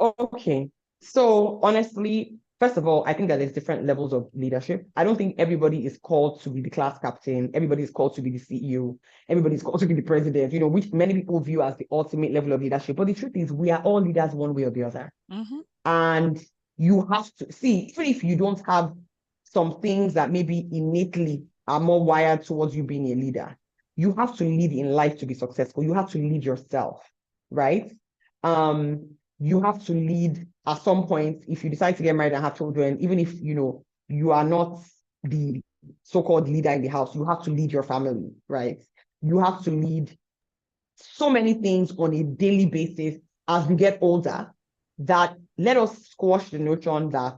H: Okay. So honestly, first of all, I think that there's different levels of leadership. I don't think everybody is called to be the class captain. Everybody is called to be the CEO. Everybody is called to be the president, you know, which many people view as the ultimate level of leadership. But the truth is we are all leaders one way or the other.
A: Mm-hmm.
H: And you have to see, even if you don't have some things that maybe innately are more wired towards you being a leader, you have to lead in life to be successful. You have to lead yourself, right? You have to lead at some point. If you decide to get married and have children, even if you know you are not the so-called leader in the house, you have to lead your family, right? You have to lead so many things on a daily basis as we get older, that let us squash the notion that,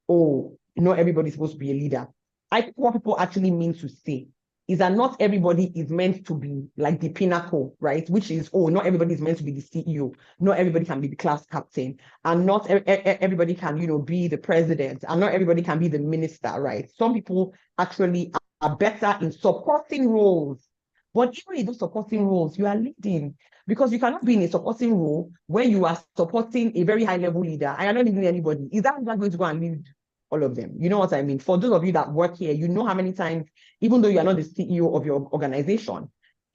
H: oh, not everybody's supposed to be a leader. I think what people actually mean to say is that not everybody is meant to be like the pinnacle, right? Which is, oh, not everybody is meant to be the CEO. Not everybody can be the class captain. And not everybody can, you know, be the president. And not everybody can be the minister, right? Some people actually are better in supporting roles. But even in those supporting roles, you are leading, because you cannot be in a supporting role when you are supporting a very high level leader and you're not leading anybody. Is that going to go and lead all of them? You know what I mean? For those of you that work here, you know how many times, even though you are not the CEO of your organization,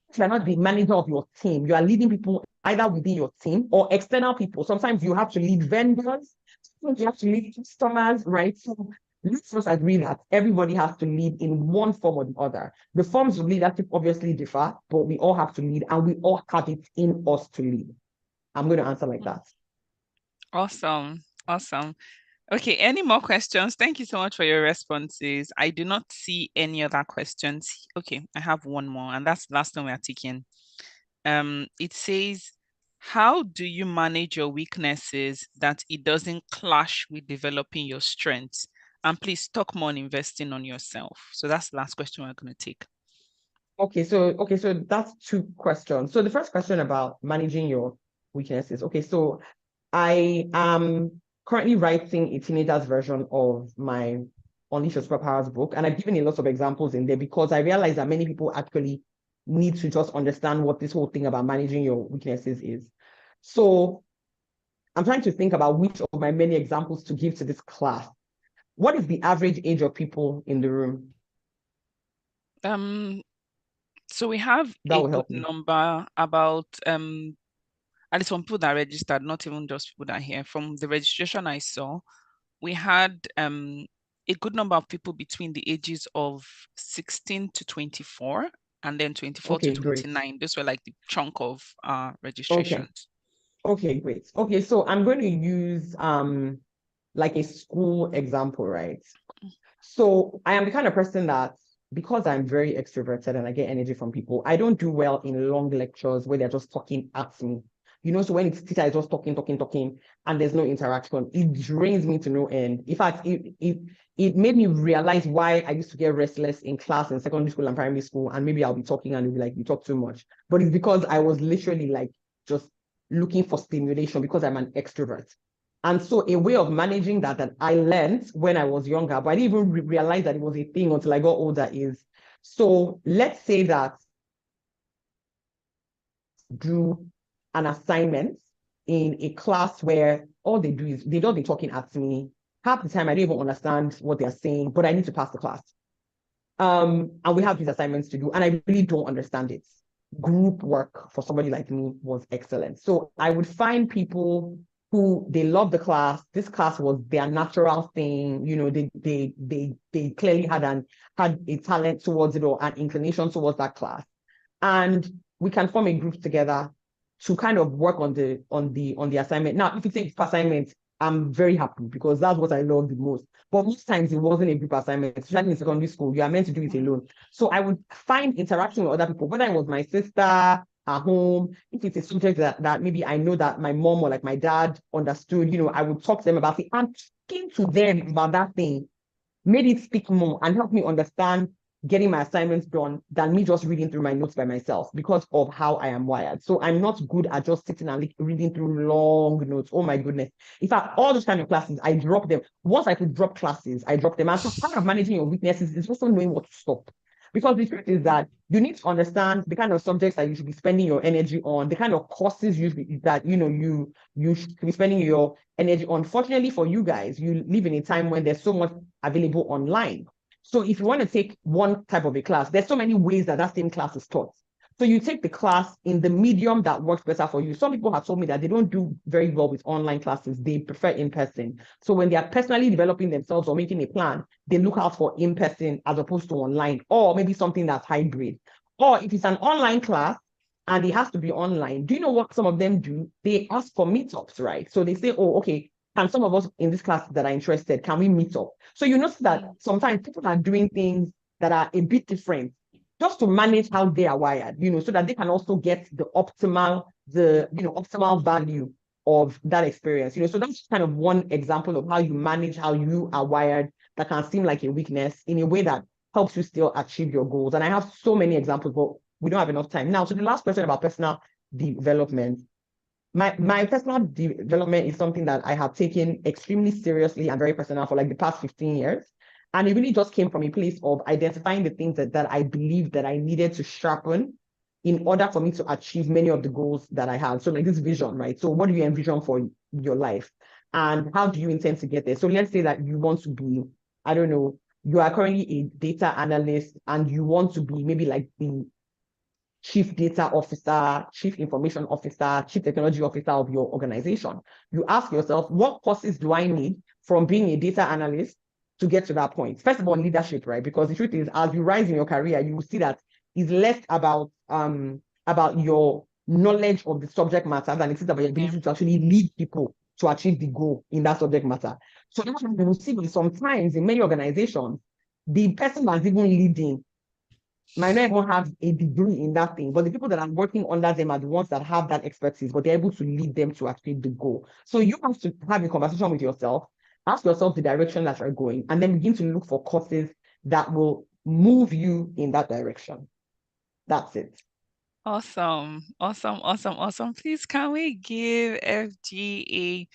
H: if you're not the manager of your team, you are leading people either within your team or external people. Sometimes you have to lead vendors, sometimes you have to lead customers, right? So let's just agree that everybody has to lead in one form or the other. The forms of leadership obviously differ, but we all have to lead and we all have it in us to lead. I'm going to answer like that.
A: Awesome. Awesome. Okay, any more questions? Thank you so much for your responses. I do not see any other questions. Okay, I have one more, and that's the last one we are taking. It says, how do you manage your weaknesses that it doesn't clash with developing your strengths? And please talk more on investing on yourself. So that's the last question we're going to take.
H: Okay, so that's two questions. So the first question about managing your weaknesses. Okay, so I am currently writing a teenager's version of my Unleash Your Superpowers book, and I've given a lot of examples in there because I realize that many people actually need to just understand what this whole thing about managing your weaknesses is. So I'm trying to think about which of my many examples to give to this class. What is the average age of people in the room?
A: So we have
H: That
A: a
H: will
A: good
H: help me.
A: number, about at least from people that registered, not even just people that are here. From the registration I saw, we had a good number of people between the ages of 16 to 24 and then 24 to
H: Okay, great.
A: 29. Those were like the chunk of
H: Okay.
A: registrations.
H: Okay, great. Okay, so I'm going to use like a school example, right? So I am the kind of person that, because I'm very extroverted and I get energy from people, I don't do well in long lectures where they're just talking at me. You know, so when it's teacher is just talking, and there's no interaction, it drains me to no end. In fact, it made me realize why I used to get restless in class in secondary school and primary school, and maybe I'll be talking and it'll be like, you talk too much. But it's because I was literally like just looking for stimulation because I'm an extrovert. And so a way of managing that I learned when I was younger, but I didn't even realize that it was a thing until I got older, is, so let's say that do an assignment in a class where all they do is they don't be talking at me. Half the time I don't even understand what they're saying, but I need to pass the class. And we have these assignments to do, and I really don't understand it. Group work for somebody like me was excellent. So I would find people who they love the class. This class was their natural thing. You know, they clearly had a talent towards it or an inclination towards that class. And we can form a group together to kind of work on the assignment. Now, if it's a group assignment, I'm very happy because that's what I love the most. But most times it wasn't a group assignment, especially in secondary school. You are meant to do it alone. So I would find interacting with other people, whether it was my sister, at home. If it's a subject that maybe I know that my mom or like my dad understood, I would talk to them about it and talking to them about that thing made it speak more and help me understand getting my assignments done than me just reading through my notes by myself because of how I am wired. So I'm not good at just sitting and reading through long notes. Oh my goodness. In fact, all those kind of classes, I drop them. Once I could drop classes, I drop them. And so part of managing your weaknesses is also knowing what to stop. Because the truth is that you need to understand the kind of subjects that you should be spending your energy on, the kind of courses that you should be spending your energy on. Fortunately for you guys, you live in a time when there's so much available online. So if you want to take one type of a class, there's so many ways that same class is taught. So you take the class in the medium that works better for you. Some people have told me that they don't do very well with online classes. They prefer in person. So when they are personally developing themselves or making a plan, they look out for in person as opposed to online, or maybe something that's hybrid. Or if it's an online class and it has to be online, do you know what some of them do? They ask for meetups, right? So they say, oh, okay, and some of us in this class that are interested, can we meet up? So you notice that sometimes people are doing things that are a bit different just to manage how they are wired, so that they can also get the optimal value of that experience. So that's kind of one example of how you manage how you are wired that can seem like a weakness in a way that helps you still achieve your goals. And I have so many examples, but we don't have enough time. Now, so the last question about personal development. My personal development is something that I have taken extremely seriously and very personal for like the past 15 years. And it really just came from a place of identifying the things that I believed that I needed to sharpen in order for me to achieve many of the goals that I have. So like this vision, right? So what do you envision for your life? And how do you intend to get there? So let's say that you want to be, I don't know, you are currently a data analyst and you want to be maybe like the chief data officer, chief information officer, chief technology officer of your organization. You ask yourself, what courses do I need from being a data analyst to get to that point? First of all, leadership, right? Because the truth is, as you rise in your career, you will see that it's less about your knowledge of the subject matter than it is about your ability to actually lead people to achieve the goal in that subject matter. So that's what you will see sometimes in many organizations, the person that's even leading might not even have a degree in that thing, but the people that are working under them are the ones that have that expertise, but they're able to lead them to achieve the goal. So you have to have a conversation with yourself, ask yourself the direction that you're going, and then begin to look for courses that will move you in that direction. That's it.
A: Awesome. Awesome. Awesome. Awesome. Please, can we give FG a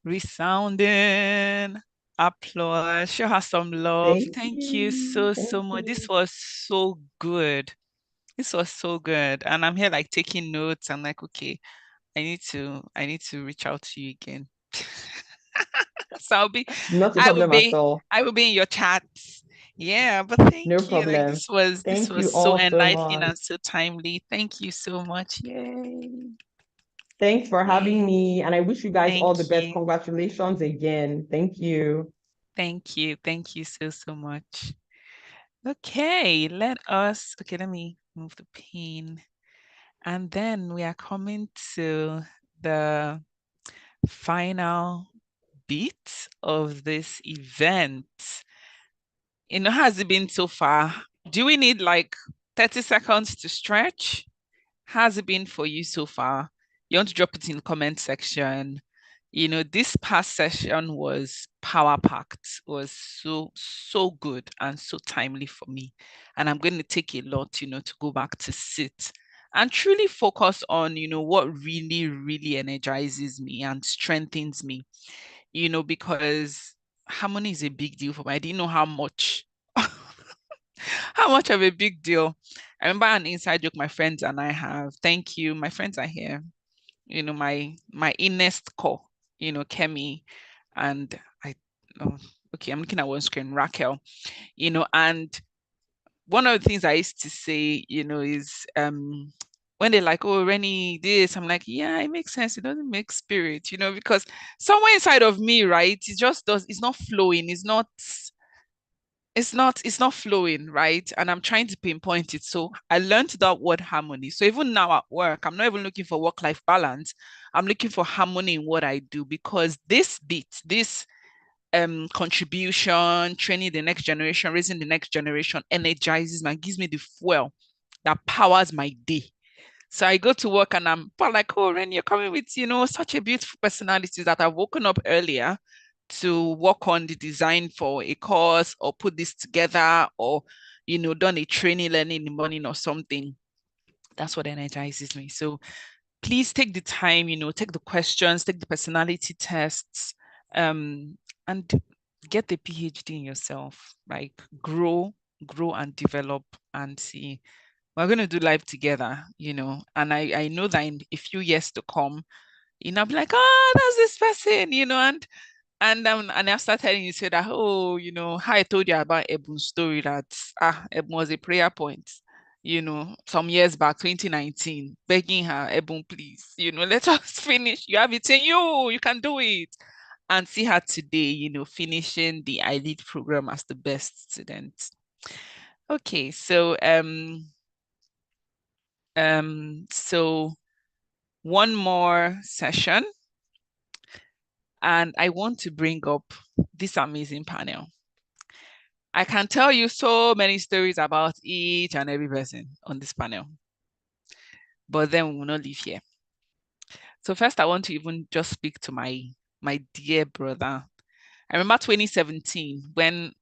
A: resounding applause? Show her some love. Thank you so much. This was so good. This was so good. And I'm here like taking notes. I'm like, okay, I need to reach out to you again. So
H: Not a problem at all.
A: I will be in your chats. Yeah, but thank
H: No
A: you. Like
H: problem.
A: this was
H: Thank you
A: so
H: all so
A: enlightening
H: much.
A: and so timely. Thank you so much. Yay.
H: Thanks for having me. And I wish you guys all the best.
A: you.
H: Congratulations again. Thank you.
A: Thank you. Thank you so much. Okay, let me move the pin. And then we are coming to the final bit of this event. How has it been so far? Do we need like 30 seconds to stretch? How's it been for you so far? You want to drop it in the comment section. This past session was power packed, was so good and so timely for me. And I'm going to take a lot, to go back to sit and truly focus on, what really, really energizes me and strengthens me, because harmony is a big deal for me. I didn't know how much how much of a big deal. I remember an inside joke my friends and I have. Thank you. My friends are here. My innest core, Kemi and I oh, okay, I'm looking at one screen, Raquel, and one of the things I used to say, is when they're like, oh, Rennie, this, I'm like, yeah, it makes sense. It doesn't make spirit, because somewhere inside of me, right, it's not flowing, it's not flowing, right? And I'm trying to pinpoint it. So I learned that word harmony. So even now at work, I'm not even looking for work-life balance. I'm looking for harmony in what I do, because this contribution, training the next generation, raising the next generation energizes me and gives me the fuel that powers my day. So I go to work and I'm like, oh, Ren, you're coming with, such a beautiful personality that I've woken up earlier to work on the design for a course or put this together or, done a training learning in the morning or something. That's what energizes me. So please take the time, take the questions, take the personality tests, and get the PhD in yourself. Like grow and develop and see. We're going to do life together, and I know that in a few years to come, I'll be like, oh, that's this person, and I start telling you, say that, oh, how I told you about Ebun's story that Ebun was a prayer point, some years back, 2019, begging her, Ebun, please, let us finish. You have it in you, you can do it. And see her today, finishing the iLead program as the best student. Okay, so one more session, and I want to bring up this amazing panel. I can tell you so many stories about each and every person on this panel, but then we will not leave here. So first, I want to even just speak to my dear brother. I remember 2017 when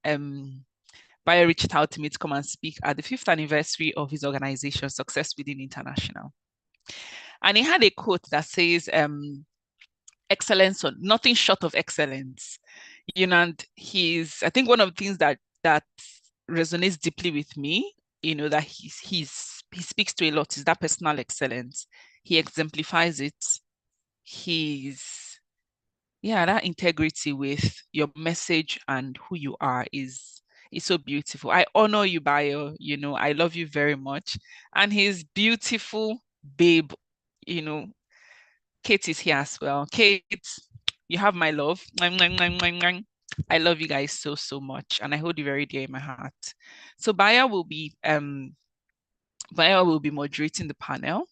A: Bayo reached out to me to come and speak at the 5th anniversary of his organization, Success Within International. And he had a quote that says, excellence or nothing short of excellence. And I think one of the things that resonates deeply with me, that he speaks to a lot is that personal excellence. He exemplifies it. That integrity with your message and who you are is so beautiful. I honor you, Bayo. I love you very much. And his beautiful babe, Kate is here as well. Kate, you have my love. I love you guys so, so much. And I hold you very dear in my heart. So Bayo will be moderating the panel.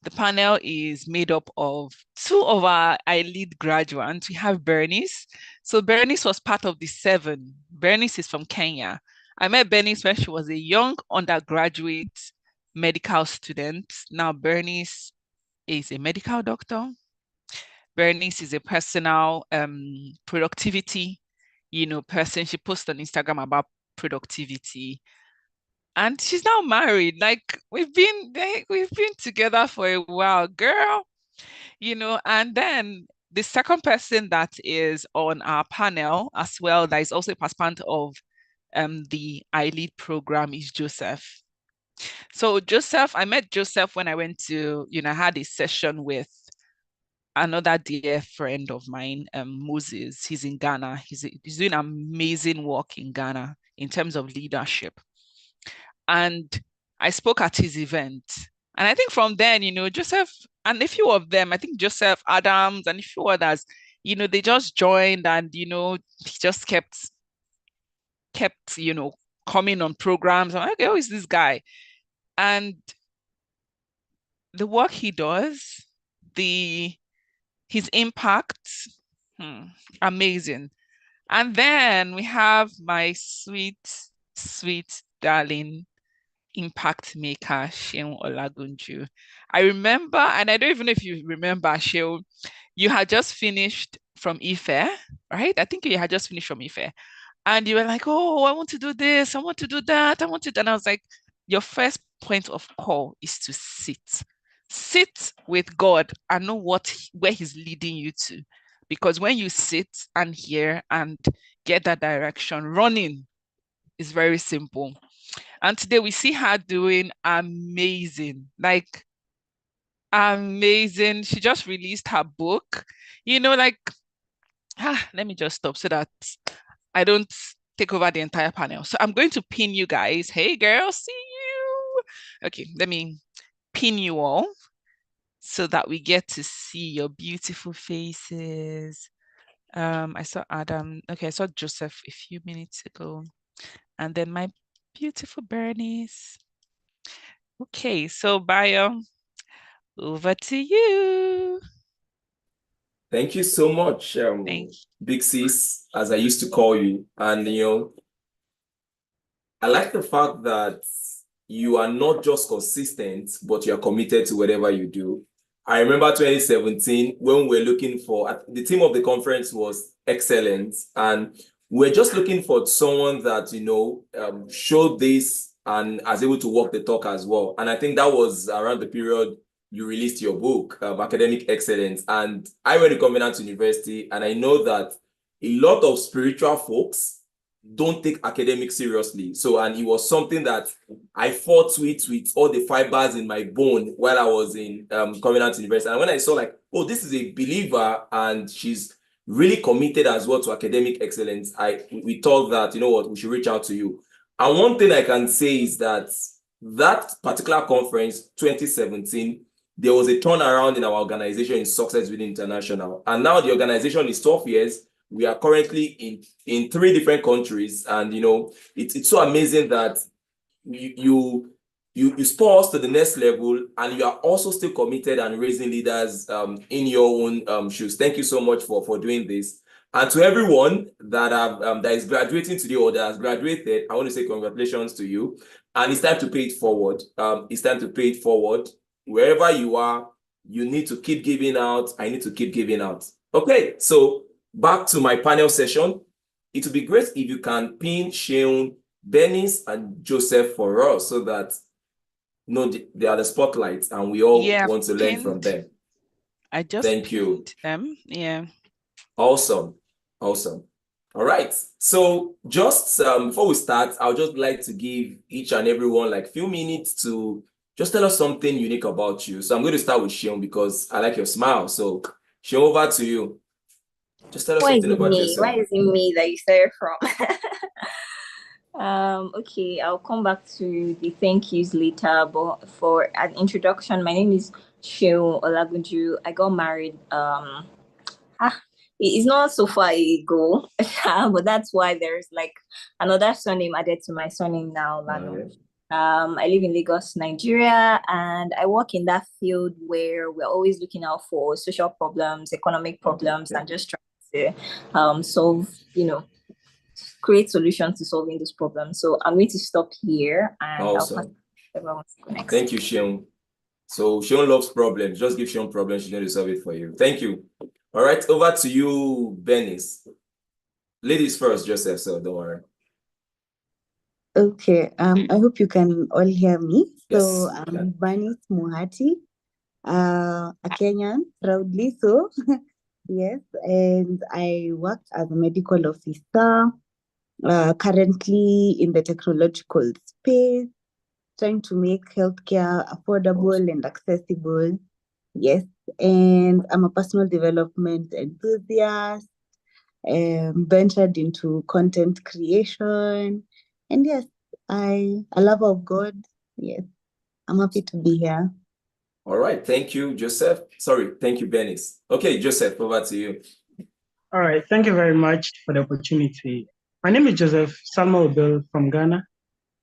A: The panel is made up of 2 of our iLead graduates. We have Bernice. So Bernice was part of the 7. Bernice is from Kenya. I met Bernice when she was a young undergraduate medical student. Now Bernice is a medical doctor. Bernice is a personal productivity, person. She posts on Instagram about productivity. And she's now married. Like we've been together for a while, girl. And then the second person that is on our panel as well, that is also a participant of the iLead program, is Joseph. So Joseph, I met Joseph when I went to, I had a session with another dear friend of mine, Moses. He's in Ghana. He's doing amazing work in Ghana in terms of leadership. And I spoke at his event. And I think from then, Joseph and a few of them, I think Joseph Adams and a few others, they just joined and, he just kept, coming on programs. I'm like, okay, who is this guy? And the work he does, his impact, amazing. And then we have my sweet, sweet darling impact maker, Sheun Olagunju. I remember, and I don't even know if you remember, Sheun, you had just finished from Ife, right? I think you had just finished from Ife. And you were like, oh, I want to do this, I want to do that, I want to do that. And I was like, your first point of call is to sit with God and know where he's leading you to. Because when you sit and hear and get that direction, running is very simple. And today we see her doing amazing, like amazing. She just released her book, let me just stop so that I don't take over the entire panel. So I'm going to pin you guys. Hey girl, see you. Okay, let me pin you all so that we get to see your beautiful faces. I saw Adam. Okay, I saw Joseph a few minutes ago. And then my beautiful Bernice. Okay, so Bayo, over to you.
I: Thank you so much, Big Sis, as I used to call you. And, I like the fact that you are not just consistent, but you are committed to whatever you do. I remember 2017 when we were looking for, the theme of the conference was excellence, and we're just looking for someone that, showed this and is able to walk the talk as well. And I think that was around the period you released your book, Academic Excellence. And I went to Covenant University, and I know that a lot of spiritual folks don't take academics seriously. So, and it was something that I fought with all the fibers in my bone while I was in Covenant University. And when I saw like, oh, this is a believer and she's really committed as well to academic excellence, we thought that, you know what, we should reach out to you. And one thing I can say is that that particular conference, 2017, there was a turnaround in our organization in Success Within International. And now the organization is 12 years. We are currently in 3 different countries, and it's so amazing that you spur us to the next level, and you are also still committed and raising leaders in your own shoes. Thank you so much for doing this. And to everyone that is graduating today or that has graduated, I want to say congratulations to you. And it's time to pay it forward. It's time to pay it forward. Wherever you are, you need to keep giving out. I need to keep giving out. Okay, so back to my panel session. It would be great if you can pin Sheung, Bernice, and Joseph for us so that they are the spotlights and we all want to learn from them.
A: I just
I: Thank you.
A: Them. Yeah.
I: Awesome. Awesome. All right. So just before we start, I would just like to give each and everyone like a few minutes to just tell us something unique about you. So I'm going to start with Sheung because I like your smile. So Sheung, over to you. Just tell us something about yourself.
J: Why is it me that you started from? Okay, I'll come back to the thank yous later, but for an introduction, my name is Sheung Olagunju. I got married it's not so far ago, but that's why there's like another surname added to my surname now, Lano. Okay. I live in Lagos, Nigeria, and I work in that field where we're always looking out for social problems, economic problems, and just trying to solve, create solutions to solving those problems. So I'm going to stop here and
I: awesome.
J: I'll pass everyone to go next.
I: Thank you, Sheung. So Sheung loves problems. Just give Sheung problems, she's going to solve it for you. Thank you. All right, over to you, Bernice. Ladies first, Joseph, so don't worry.
K: Okay, I hope you can all hear me.
I: Yes,
K: so I'm Bernice Muhati, a Kenyan, proudly so. Yes, and I worked as a medical officer, currently in the technological space, trying to make healthcare affordable and accessible. Yes, and I'm a personal development enthusiast, ventured into content creation, and yes, I a lover of God. Yes, I'm happy to be here.
I: All right, thank you, Joseph. Sorry, thank you, Bernice. Okay, Joseph, over to you.
B: All right, thank you very much for the opportunity. My name is Joseph Salma Obel from Ghana.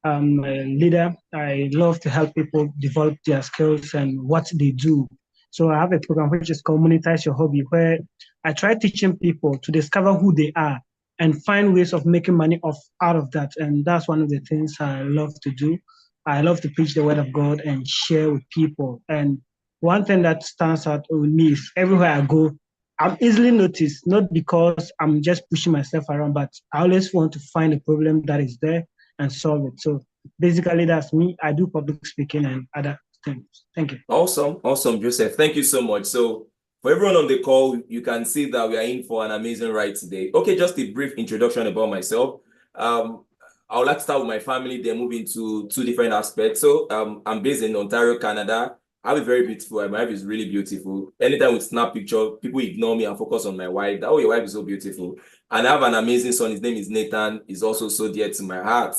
B: I'm a leader. I love to help people develop their skills and what they do. So I have a program which is called Monetize Your Hobby, where I try teaching people to discover who they are and find ways of making money out of that. And that's one of the things I love to do. I love to preach the word of God and share with people. And one thing that stands out with me is everywhere I go, I'm easily noticed, not because I'm just pushing myself around, but I always want to find a problem that is there and solve it. So basically that's me. I do public speaking and other things. Thank you.
I: Awesome, Joseph. Thank you so much. So for everyone on the call, you can see that we are in for an amazing ride today. Okay, just a brief introduction about myself. I would like to start with my family, then move into 2 different aspects. So I'm based in Ontario, Canada. I have a very beautiful wife. My wife is really beautiful. Anytime we snap picture, people ignore me and focus on my wife. That way, your wife is so beautiful. And I have an amazing son. His name is Nathan. He's also so dear to my heart.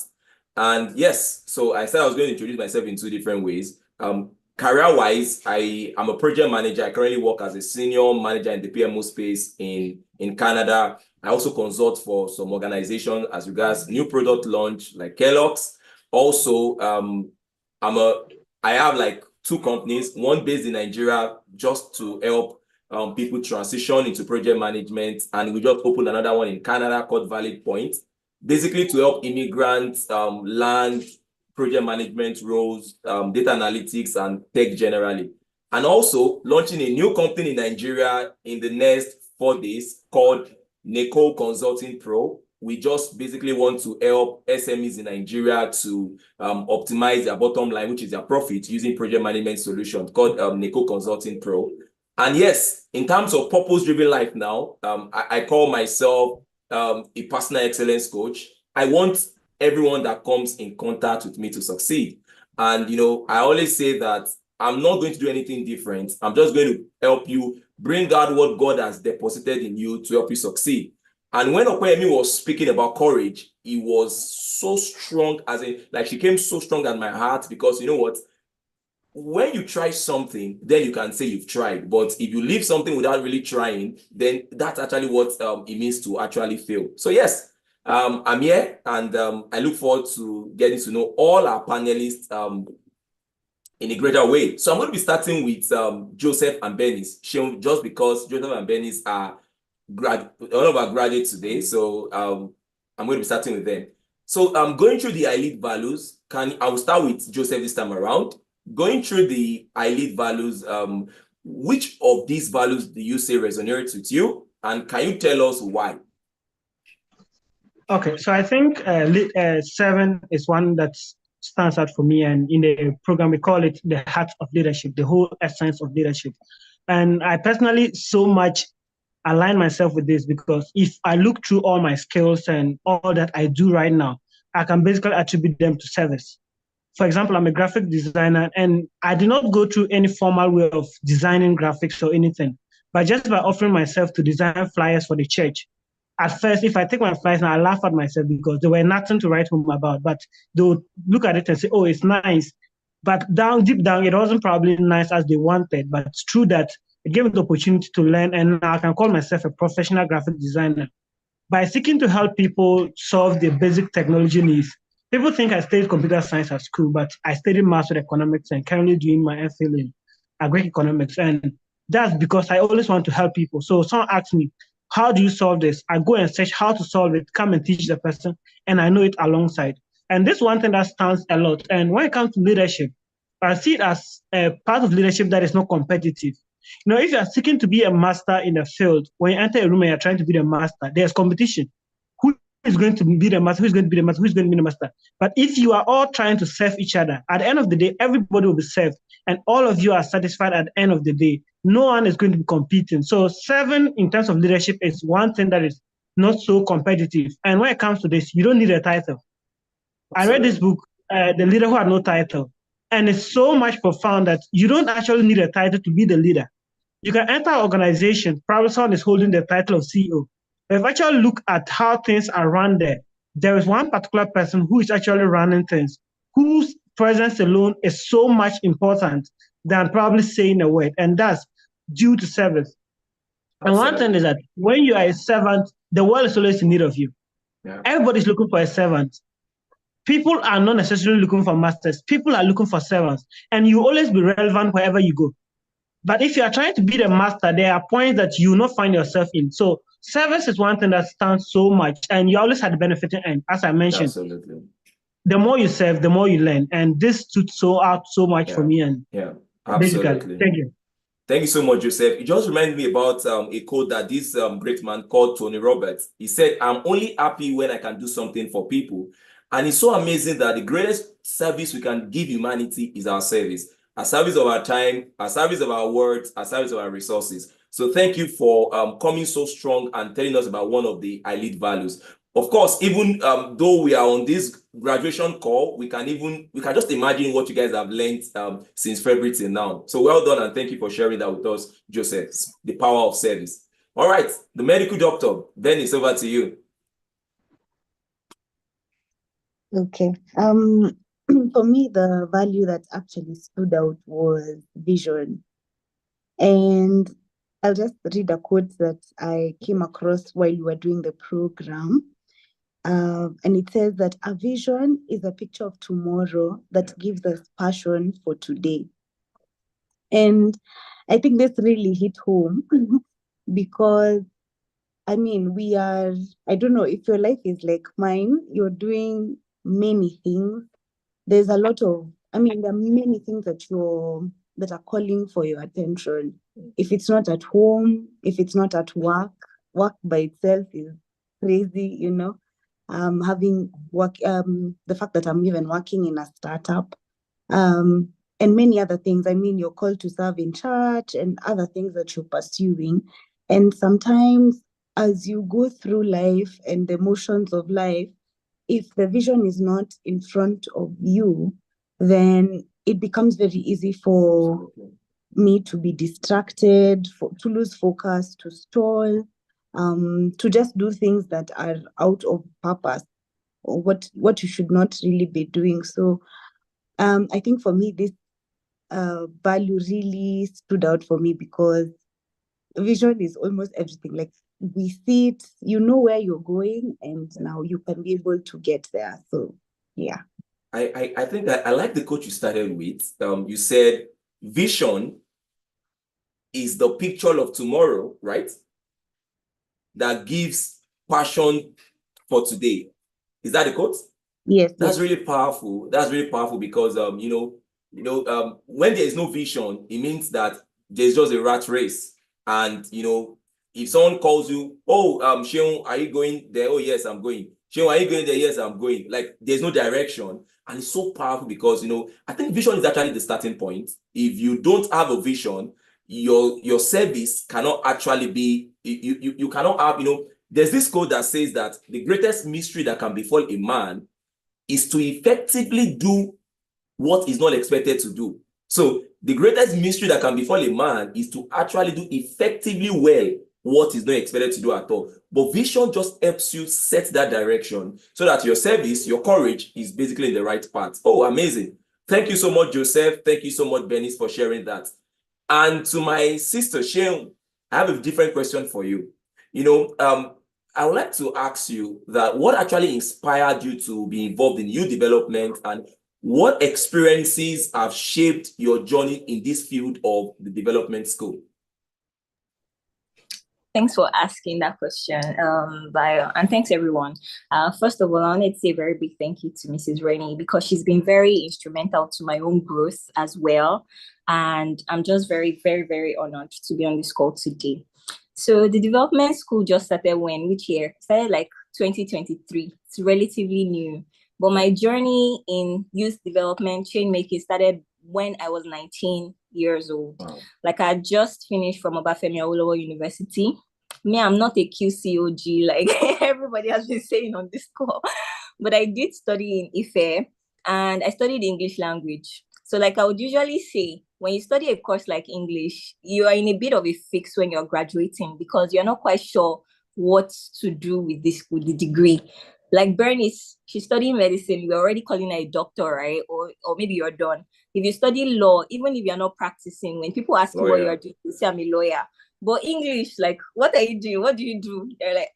I: And yes, so I said I was going to introduce myself in 2 different ways. Career-wise, I am a project manager. I currently work as a senior manager in the PMO space in Canada. I also consult for some organizations as regards new product launch like Kellogg's. Also, I have like 2 companies, one based in Nigeria just to help people transition into project management. And we just opened another one in Canada called Valid Point, basically to help immigrants land project management roles, data analytics, and tech generally. And also launching a new company in Nigeria in the next 4 days called Neko Consulting Pro. We just basically want to help SMEs in Nigeria to optimize their bottom line, which is their profit, using project management solutions called Neko Consulting Pro. And yes, in terms of purpose-driven life now, I call myself a personal excellence coach. I want everyone that comes in contact with me to succeed. And, I always say that I'm not going to do anything different. I'm just going to help you bring out what God has deposited in you to help you succeed. And when Okoyemi was speaking about courage, it was so strong, she came so strong at my heart, because you know what? When you try something, then you can say you've tried. But if you leave something without really trying, then that's actually what it means to actually fail. So yes, I'm here, and I look forward to getting to know all our panelists in a greater way. So I'm going to be starting with Joseph and Bernice, just because Joseph and Bernice are one of our graduates today. So I'm going to be starting with them. So I'm going through the iLead values. I will start with Joseph this time around. Going through the iLead values, which of these values do you say resonates with you? And can you tell us why?
B: Okay, so I think 7 is one that stands out for me. And in the program, we call it the heart of leadership, the whole essence of leadership. And I personally so much align myself with this, because if I look through all my skills and all that I do right now, I can basically attribute them to service. For example, I'm a graphic designer, and I did not go through any formal way of designing graphics or anything, but just by offering myself to design flyers for the church. At first, if I take my flyers now, I laugh at myself because there were nothing to write home about, but they would look at it and say, oh, it's nice. But deep down, it wasn't probably nice as they wanted, but it's true that it gave me the opportunity to learn, and now I can call myself a professional graphic designer. By seeking to help people solve their basic technology needs, people think I studied computer science at school, but I studied maths with economics and currently doing my MPhil in agri economics. And that's because I always want to help people. So someone asks me, how do you solve this? I go and search how to solve it, come and teach the person, and I know it alongside. And this one thing that stands a lot. And when it comes to leadership, I see it as a part of leadership that is not competitive. If you are seeking to be a master in a field, when you enter a room and you're trying to be the master, there's competition. Who is going to be the master? Who's going to be the master? Who's going to be the master? But if you are all trying to serve each other, at the end of the day, everybody will be served, and all of you are satisfied at the end of the day. No one is going to be competing. So 7 in terms of leadership is one thing that is not so competitive. And when it comes to this, you don't need a title. I read this book, The Leader Who Had No Title, and it's so much profound that you don't actually need a title to be the leader. You can enter an organization, probably someone is holding the title of CEO. But if you actually look at how things are run there is one particular person who is actually running things, whose presence alone is so much important than probably saying a word, and that's due to service. And one thing is that when you are a servant, the world is always in need of you. Yeah. Everybody's looking for a servant. People are not necessarily looking for masters. People are looking for servants. And you always be relevant wherever you go. But if you are trying to be the master, there are points that you will not find yourself in. So service is one thing that stands so much, and you always had the benefiting end. As I mentioned, absolutely. The more you serve, the more you learn. And this stood out so much for me. And
I: absolutely.
B: Thank you.
I: Thank you so much, Joseph. It just reminded me about a quote that this great man called Tony Roberts. He said, I'm only happy when I can do something for people. And it's so amazing that the greatest service we can give humanity is our service of our time, our service of our words, our service of our resources. So thank you for coming so strong and telling us about one of the iLead values. Of course, even though we are on this graduation call, we can just imagine what you guys have learned since February till now. So well done, and thank you for sharing that with us, Joseph. The power of service. All right, the medical doctor, then it's over to you.
K: Okay. For me, the value that actually stood out was vision. And I'll just read a quote that I came across while we were doing the program. And it says that a vision is a picture of tomorrow that gives us passion for today. And I think this really hit home because, I mean, I don't know if your life is like mine, you're doing many things, there's a lot of, I mean, there are many things that are calling for your attention. If it's not at home, if it's not at work, work by itself is crazy, you know. Having work, the fact that I'm even working in a startup, and many other things. I mean, you're called to serve in church and other things that you're pursuing. And sometimes, as you go through life and the motions of life, if the vision is not in front of you, then it becomes very easy for me to be distracted, to lose focus, to stall, to just do things that are out of purpose, or what you should not really be doing. So I think for me, this value really stood out for me, because vision is almost everything. Like, we see it, you know where you're going, and now you can be able to get there. So yeah.
I: I think that I like the quote you started with. You said vision is the picture of tomorrow, right? That gives passion for today. Is that the quote?
K: Yes.
I: That's really powerful. That's really powerful because when there is no vision, it means that there's just a rat race. And if someone calls you, oh, Sheon, are you going there? Oh, yes, I'm going. Sheon, are you going there? Yes, I'm going. Like, there's no direction. And it's so powerful because I think vision is actually the starting point. If you don't have a vision, your service cannot actually be, you cannot have, there's this quote that says that the greatest mystery that can befall a man is to effectively do what is not expected to do. So the greatest mystery that can befall a man is to actually do effectively well what is not expected to do at all. But vision just helps you set that direction so that your service, your courage is basically in the right path. Oh, amazing. Thank you so much, Joseph. Thank you so much, Bernice, for sharing that. And to my sister, Sheon, I have a different question for you. I would like to ask you that what actually inspired you to be involved in youth development, and what experiences have shaped your journey in this field of the development school?
J: Thanks for asking that question, Bio, and thanks everyone. First of all, I want to say a very big thank you to Mrs. Rainey, because she's been very instrumental to my own growth as well. And I'm just very, very, very honored to be on this call today. So the development school just started which year? Started like 2023. It's relatively new. But my journey in youth development, change making started when I was 19 years old. Wow. Like, I just finished from Obafemi Awolowo University. Me, I'm not a QCOG like everybody has been saying on this call, but I did study in Ife, and I studied English language. So like I would usually say, when you study a course like English, you are in a bit of a fix when you're graduating, because you're not quite sure what to do with the degree. Like Bernice, she's studying medicine, we're already calling her a doctor, right? Or maybe you're done. If you study law, even if you're not practicing, when people ask you what you're doing, you say I'm a lawyer. But English, like, what are you doing? What do you do? They're like,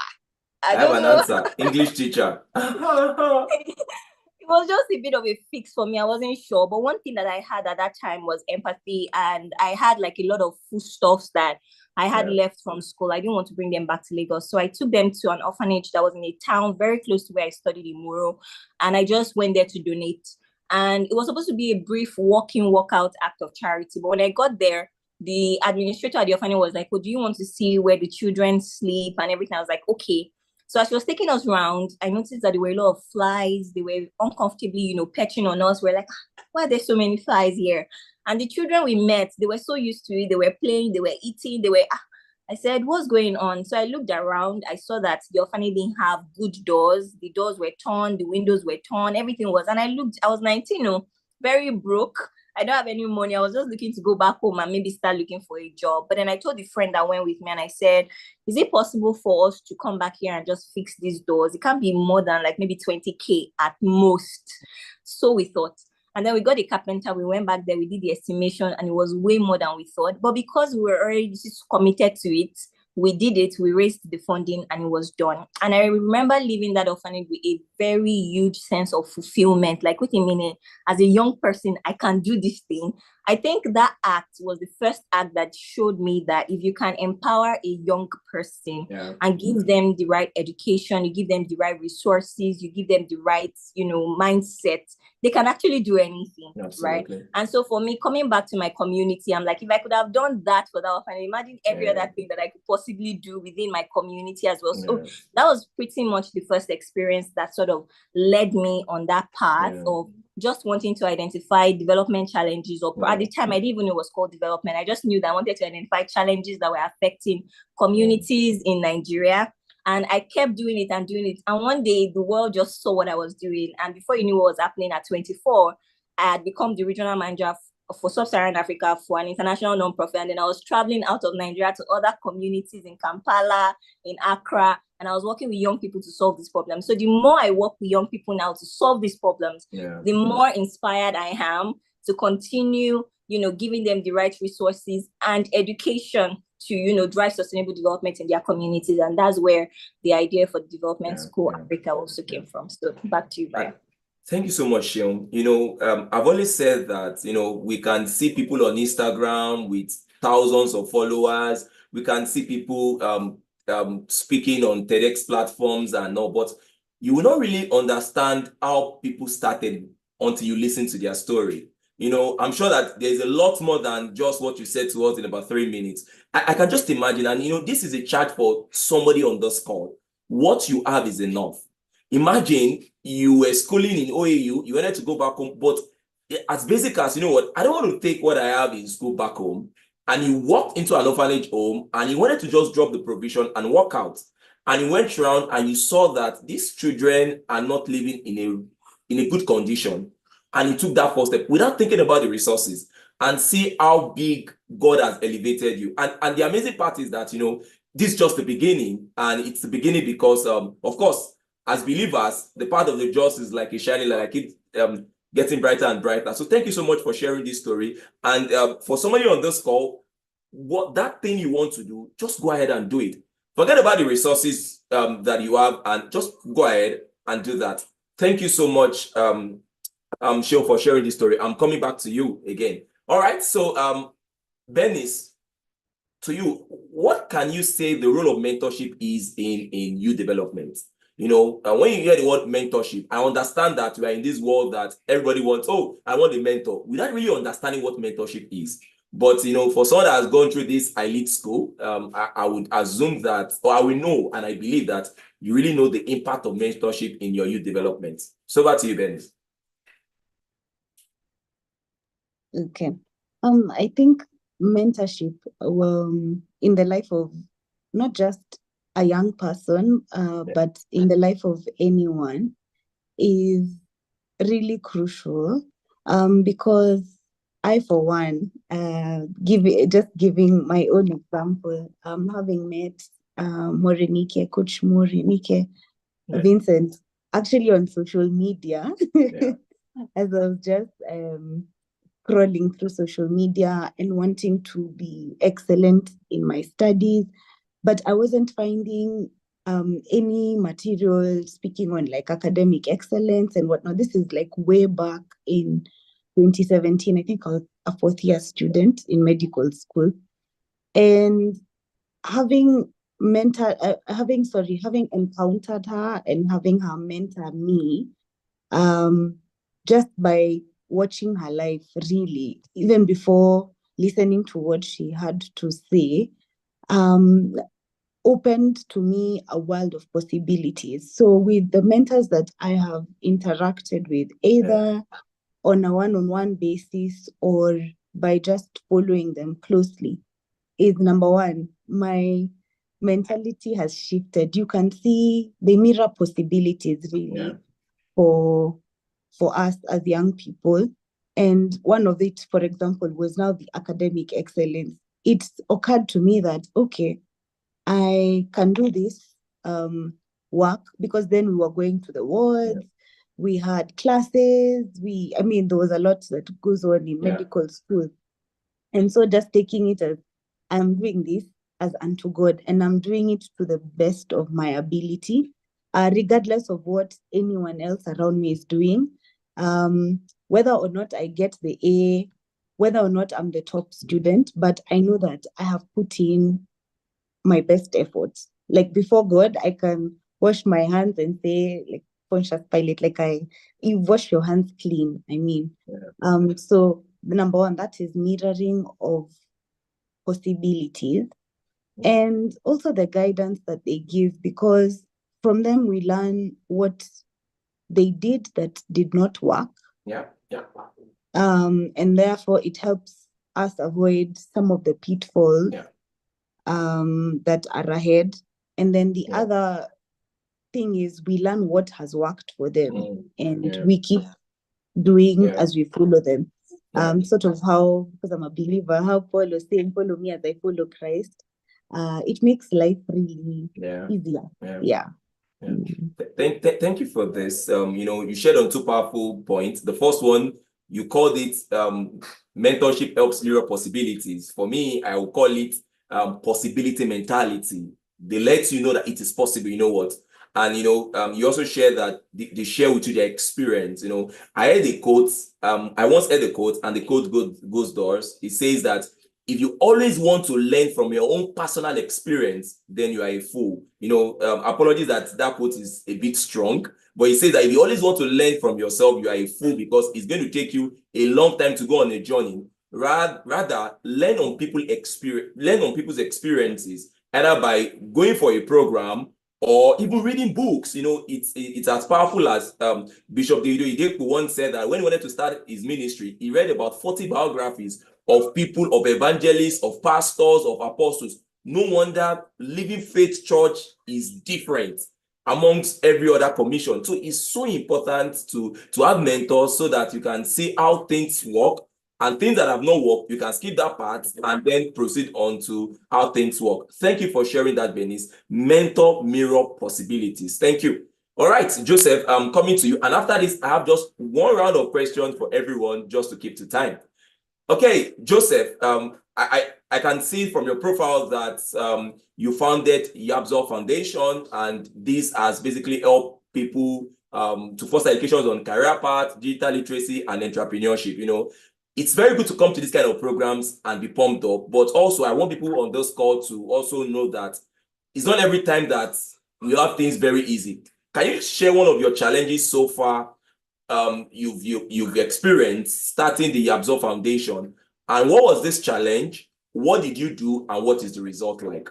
J: I don't know.
I: I have an answer. English teacher.
J: It was just a bit of a fix for me. I wasn't sure. But one thing that I had at that time was empathy. And I had like a lot of foodstuffs that I had left from school. I didn't want to bring them back to Lagos. So I took them to an orphanage that was in a town very close to where I studied in Muro. And I just went there to donate. And it was supposed to be a brief walk-out act of charity. But when I got there, the administrator at the orphanage was like, "Oh, do you want to see where the children sleep and everything?" I was like, okay. So as she was taking us around, I noticed that there were a lot of flies. They were uncomfortably, perching on us. We're like, why are there so many flies here? And the children we met, they were so used to it. They were playing, they were eating, I said, what's going on? So I looked around. I saw that the orphanage didn't have good doors. The doors were torn, the windows were torn, everything was. And I was 19, very broke. I don't have any money. I was just looking to go back home and maybe start looking for a job. But then I told the friend that went with me, and I said, is it possible for us to come back here and just fix these doors? It can't be more than like maybe 20K at most. So we thought. And then we got a carpenter. We went back there. We did the estimation, and it was way more than we thought. But because we were already committed to it, we did it. We raised the funding, and it was done. And I remember leaving that orphanage with a very huge sense of fulfillment. Like, wait a minute, as a young person, I can do this thing. I think that act was the first act that showed me that if you can empower a young person and give them the right education, you give them the right resources, you give them the right, mindset, they can actually do anything. Absolutely. Right? And so for me, coming back to my community, I'm like, if I could have done that for that orphanage, imagine every other thing that I could possibly do within my community as well. So that was pretty much the first experience that sort of led me on that path of just wanting to identify development challenges, or at the time I didn't even know it was called development. I just knew that I wanted to identify challenges that were affecting communities in Nigeria. And I kept doing it and doing it. And one day the world just saw what I was doing. And before you knew what was happening at 24, I had become the regional manager for Sub-Saharan Africa for an international nonprofit. And then I was traveling out of Nigeria to other communities in Kampala, in Accra, and I was working with young people to solve these problems. So the more I work with young people now to solve these problems, the more inspired I am to continue, giving them the right resources and education to, drive sustainable development in their communities. And that's where the idea for the Development School Africa also came from. So back to you, Brian.
I: Thank you so much, Shion. I've always said that, we can see people on Instagram with thousands of followers. We can see people speaking on TEDx platforms and all, but you will not really understand how people started until you listen to their story. I'm sure that there's a lot more than just what you said to us in about 3 minutes. I can just imagine, and this is a charge for somebody on this call. What you have is enough. Imagine you were schooling in OAU, you wanted to go back home, but as basic as, I don't want to take what I have in school back home, and you walked into an orphanage home and you wanted to just drop the provision and walk out. And you went around and you saw that these children are not living in a good condition. And you took that first step without thinking about the resources, and see how big God has elevated you. And the amazing part is that, this is just the beginning, and it's the beginning because, of course, as believers, the path of the just is like a shining light. I keep getting brighter and brighter. So thank you so much for sharing this story. And for somebody on this call, what that thing you want to do, just go ahead and do it. Forget about the resources that you have, and just go ahead and do that. Thank you so much, Shion, for sharing this story. I'm coming back to you again. All right. So, Benis, to you, what can you say the role of mentorship is in youth development? When you hear the word mentorship, I understand that we are in this world that everybody wants, I want a mentor, without really understanding what mentorship is. But, for someone that has gone through this iLead school, I would assume that, or I will know, and I believe that you really know the impact of mentorship in your youth development. So back to you, Benis.
K: Okay. I think mentorship in the life of not just a young person, but in the life of anyone is really crucial, because I, for one, giving my own example, having met Morenike, Coach Morenike, Vincent, actually on social media, as I was just scrolling through social media and wanting to be excellent in my studies, but I wasn't finding any material speaking on like academic excellence and whatnot. This is like way back in 2017. I think I was a fourth year student in medical school, and having encountered her and having her mentor me, just by watching her life, really, even before listening to what she had to say, opened to me a world of possibilities. So with the mentors that I have interacted with, either on a one-on-one basis or by just following them closely, is number one, my mentality has shifted. You can see they mirror possibilities really for us as young people. And one of it, for example, was now the academic excellence. It's occurred to me that, okay, I can do this work, because then we were going to the wards, we had classes, there was a lot that goes on in medical school. And so just taking it as, I'm doing this as unto God, and I'm doing it to the best of my ability, regardless of what anyone else around me is doing. Whether or not I get the A whether or not I'm the top student, but I know that I have put in my best efforts. Like before God, I can wash my hands and say, like Pontius Pilate, you wash your hands clean. I mean, so the number one, that is mirroring of possibilities, and also the guidance that they give, because from them we learn what they did that did not work.
I: Yeah.
K: And therefore it helps us avoid some of the pitfalls that are ahead. And then the other thing is we learn what has worked for them, and we keep doing as we follow them. Sort of how, because I'm a believer, how Paul was saying, follow me as I follow Christ. It makes life really easier. Yeah.
I: Thank you for this. You shared on two powerful points. The first one, you called it mentorship helps mirror possibilities. For me, I will call it possibility mentality. They let you know that it is possible. You know what? And you also share that they share with you their experience. I heard a quote. I once heard a quote, and the quote goes doors. It says that if you always want to learn from your own personal experience, then you are a fool. Apologies that quote is a bit strong, but it says that if you always want to learn from yourself, you are a fool, because it's going to take you a long time to go on a journey. Rather, learn on people's experiences, either by going for a program or even reading books. It's as powerful as Bishop Davido Ideku once said that when he wanted to start his ministry, he read about 40 biographies of people, of evangelists, of pastors, of apostles. No wonder Living Faith Church is different amongst every other commission. So it's so important to have mentors so that you can see how things work, and things that have not worked, you can skip that part and then proceed on to how things work. Thank you for sharing that, Bernice. Mentor mirror possibilities. Thank you. All right, Joseph, I'm coming to you. And after this, I have just one round of questions for everyone just to keep to time. Okay, Joseph, I can see from your profile that you founded Yabzor Foundation, and this has basically helped people to foster education on career path, digital literacy, and entrepreneurship. It's very good to come to this kind of programs and be pumped up, but also I want people on this call to also know that it's not every time that we have things very easy. Can you share one of your challenges so far you've experienced starting the Yabzor Foundation, and what was this challenge? What did you do, and what is the result like?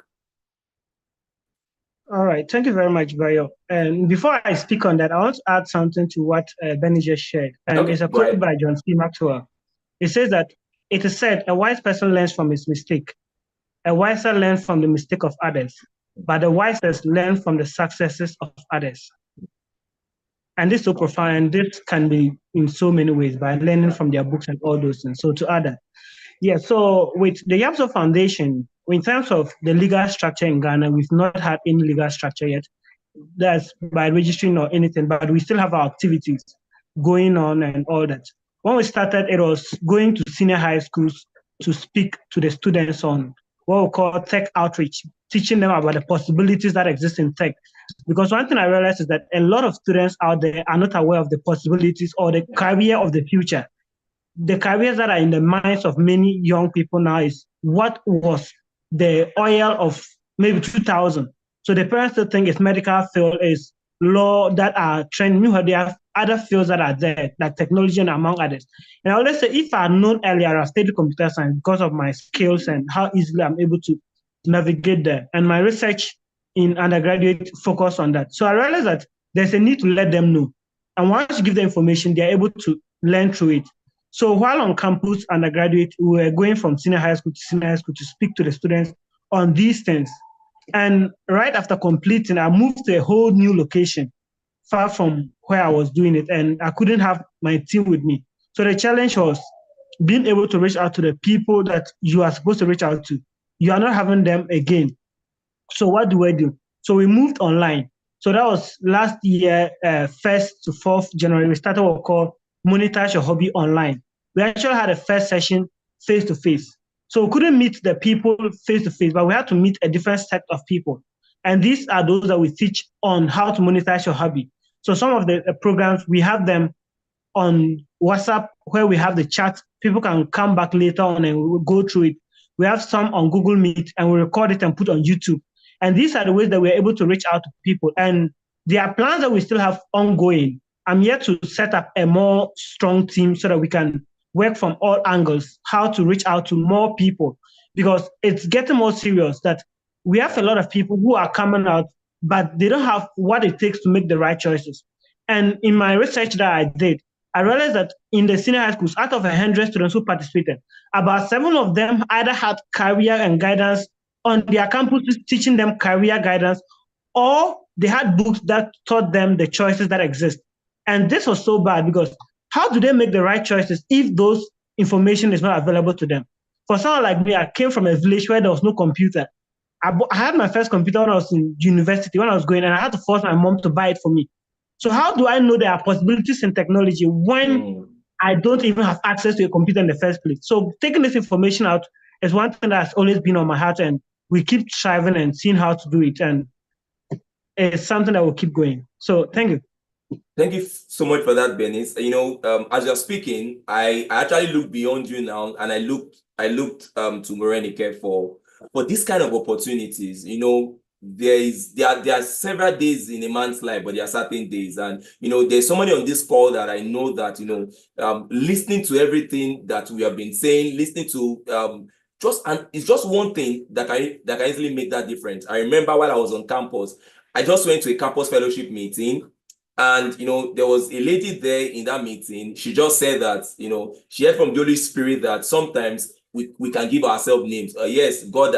B: All right, thank you very much, Bayo. And before I speak on that, I want to add something to what Benny just shared. And it's a quote by John C. Maxwell. It says that it is said, a wise person learns from his mistake. A wiser learns from the mistake of others, but the wisest learn from the successes of others. And this is so profound. This can be in so many ways, by learning from their books and all those things. So to add that. Yeah, so with the Yabzor Foundation, in terms of the legal structure in Ghana, we've not had any legal structure yet. That's by registering or anything, but we still have our activities going on and all that. When we started, it was going to senior high schools to speak to the students on what we call tech outreach, teaching them about the possibilities that exist in tech. Because one thing I realized is that a lot of students out there are not aware of the possibilities or the career of the future. The careers that are in the minds of many young people now is what was the oil of maybe 2000. So the parents still think it's medical field, is law that are trending. They have other fields that are there, like technology and among others. And I always say, if I had known earlier, I studied computer science because of my skills and how easily I'm able to navigate there. And my research in undergraduate focused on that. So I realized that there's a need to let them know. And once you give them information, they're able to learn through it. So while on campus undergraduate, we were going from senior high school to senior high school to speak to the students on these things. And right after completing, I moved to a whole new location, far from where I was doing it, and I couldn't have my team with me. So the challenge was being able to reach out to the people that you are supposed to reach out to. You are not having them again. So what do I do? So we moved online. So that was last year, 1st to 4th January. We started what we call Monetize Your Hobby Online. We actually had a first session face-to-face. So we couldn't meet the people face-to-face, but we had to meet a different set of people. And these are those that we teach on how to monetize your hobby. So some of the programs, we have them on WhatsApp where we have the chat. People can come back later on and we will go through it. We have some on Google Meet and we record it and put on YouTube. And these are the ways that we're able to reach out to people. And there are plans that we still have ongoing. I'm yet to set up a more strong team so that we can work from all angles, how to reach out to more people, because it's getting more serious that we have a lot of people who are coming out, but they don't have what it takes to make the right choices. And in my research that I did, I realized that in the senior high schools, out of 100 students who participated, about 7 of them either had career and guidance on their campuses teaching them career guidance, or they had books that taught them the choices that exist. And this was so bad because how do they make the right choices if those information is not available to them? For someone like me, I came from a village where there was no computer. I had my first computer when I was in university, when I was going, and I had to force my mom to buy it for me. So how do I know there are possibilities in technology when I don't even have access to a computer in the first place? So taking this information out is one thing that's always been on my heart, and we keep striving and seeing how to do it. And it's something that will keep going. So thank you.
I: Thank you so much for that, Benis. As you're speaking, I actually looked beyond you now, and I looked to Morenike for this kind of opportunities. There are several days in a man's life, but there are certain days, and there's somebody on this call that I know that listening to everything that we have been saying, listening to it's just one thing that can easily make that difference. I remember while I was on campus, I just went to a campus fellowship meeting. And, there was a lady there in that meeting. She just said that, she heard from the Holy Spirit that sometimes we can give ourselves names. Yes, God,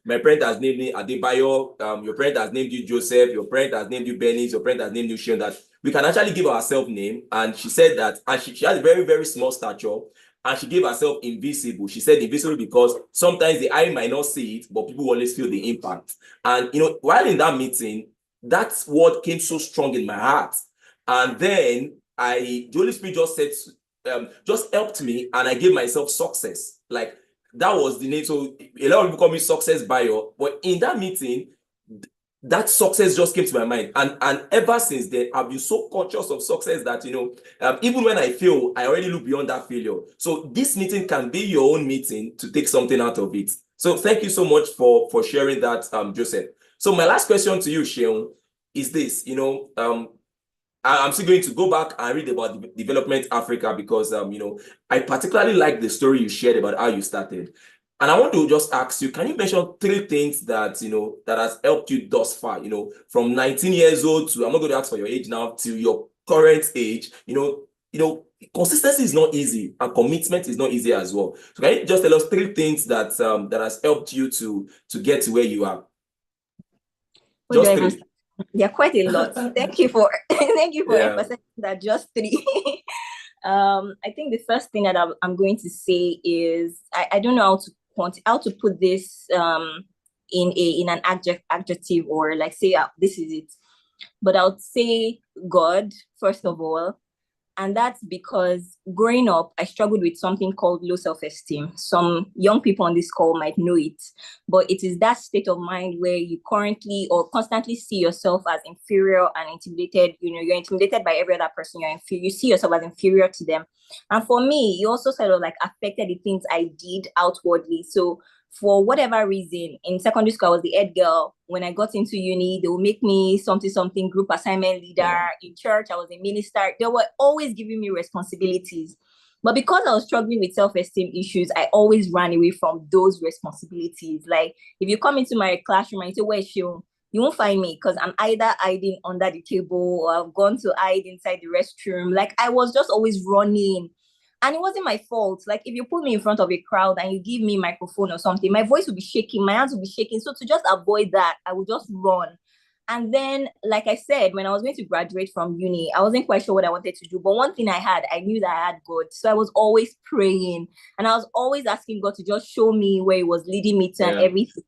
I: my parent has named me Adebayo. Your parent has named you Joseph. Your parent has named you Benis. Your parent has named you Shion. That we can actually give ourselves name. And she said that, and she has a very, very small stature. And she gave herself invisible. She said invisible because sometimes the eye might not see it, but people always feel the impact. And, while in that meeting, that's what came so strong in my heart. And then the Holy Spirit just said, just helped me, and I gave myself success. Like, that was the name. So a lot of people call me Success Bio. But in that meeting, that success just came to my mind. And ever since then, I've been so conscious of success that, even when I fail, I already look beyond that failure. So this meeting can be your own meeting to take something out of it. So thank you so much for sharing that, Joseph. So my last question to you, Sheon, is this. I'm still going to go back and read about Development Africa because, I particularly like the story you shared about how you started. And I want to just ask you, can you mention 3 things that, that has helped you thus far, from 19 years old to, I'm not going to ask for your age now, to your current age, consistency is not easy and commitment is not easy as well. So can you just tell us 3 things that that has helped you to get to where you are?
J: Just
I: 3.
J: There are quite a lot. Thank you for emphasizing that. Just 3. I think the first thing that I'm going to say is I don't know how to put this in an adjective or like say this is it, but I would say God first of all. And that's because growing up, I struggled with something called low self-esteem. Some young people on this call might know it, but it is that state of mind where you currently or constantly see yourself as inferior and intimidated. You're intimidated by every other person. You see yourself as inferior to them. And for me, it also sort of like affected the things I did outwardly. So for whatever reason, in secondary school, I was the head girl. When I got into uni, they would make me something group assignment leader. In church, I was a minister. They were always giving me responsibilities. But because I was struggling with self-esteem issues, I always ran away from those responsibilities. Like, if you come into my classroom and you say, where's you won't find me because I'm either hiding under the table or I've gone to hide inside the restroom. Like, I was just always running. And it wasn't my fault. Like, if you put me in front of a crowd and you give me a microphone or something, my voice will be shaking, my hands will be shaking. So to just avoid that, I would just run. And then, like I said, when I was going to graduate from uni, I wasn't quite sure what I wanted to do. But one thing I knew that I had God. So I was always praying. And I was always asking God to just show me where he was leading me to and everything.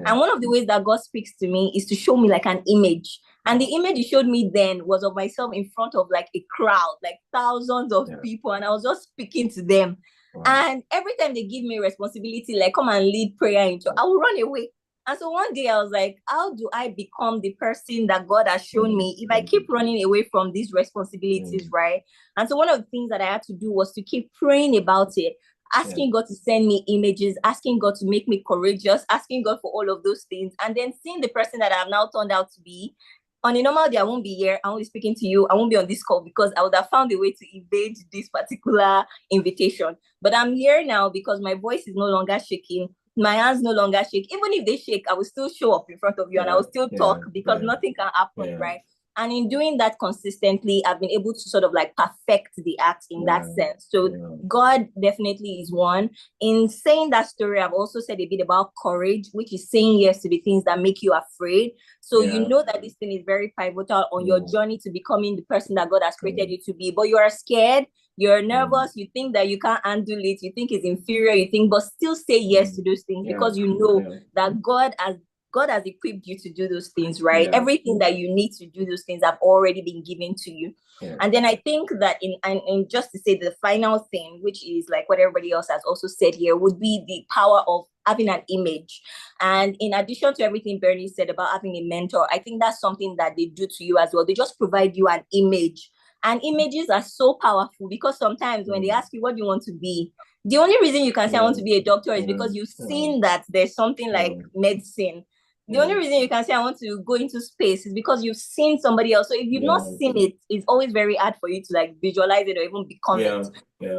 J: And one of the ways that God speaks to me is to show me like an image. And the image he showed me then was of myself in front of like a crowd, like thousands of people. And I was just speaking to them. And every time they give me a responsibility, like come and lead prayer into, I will run away. And so one day I was like, how do I become the person that God has shown me if I keep running away from these responsibilities, right? And so one of the things that I had to do was to keep praying about it, asking God to send me images, asking God to make me courageous, asking God for all of those things, and then seeing the person that I've now turned out to be. On a normal day, I won't be here. I won't be speaking to you. I won't be on this call because I would have found a way to evade this particular invitation. But I'm here now because my voice is no longer shaking. My hands no longer shake. Even if they shake, I will still show up in front of you and I will still talk because nothing can happen, right? And in doing that consistently, I've been able to sort of like perfect the act in that sense. So God definitely is one. In saying that story, I've also said a bit about courage, which is saying yes to the things that make you afraid. So you know that this thing is very pivotal on your journey to becoming the person that God has created you to be. But you are scared, you're nervous, you think that you can't handle it, you think it's inferior, you think, but still say yes to those things because you know that God has equipped you to do those things, right? Everything that you need to do those things have already been given to you. And then I think that in just to say the final thing, which is like what everybody else has also said here, would be the power of having an image. And in addition to everything Bernie said about having a mentor, I think that's something that they do to you as well. They just provide you an image. And images are so powerful because sometimes when they ask you what do you want to be, the only reason you can say I want to be a doctor is because you've seen that there's something like medicine. The only reason you can say I want to go into space is because you've seen somebody else. So if you've not seen it, it's always very hard for you to like visualize it or even become it.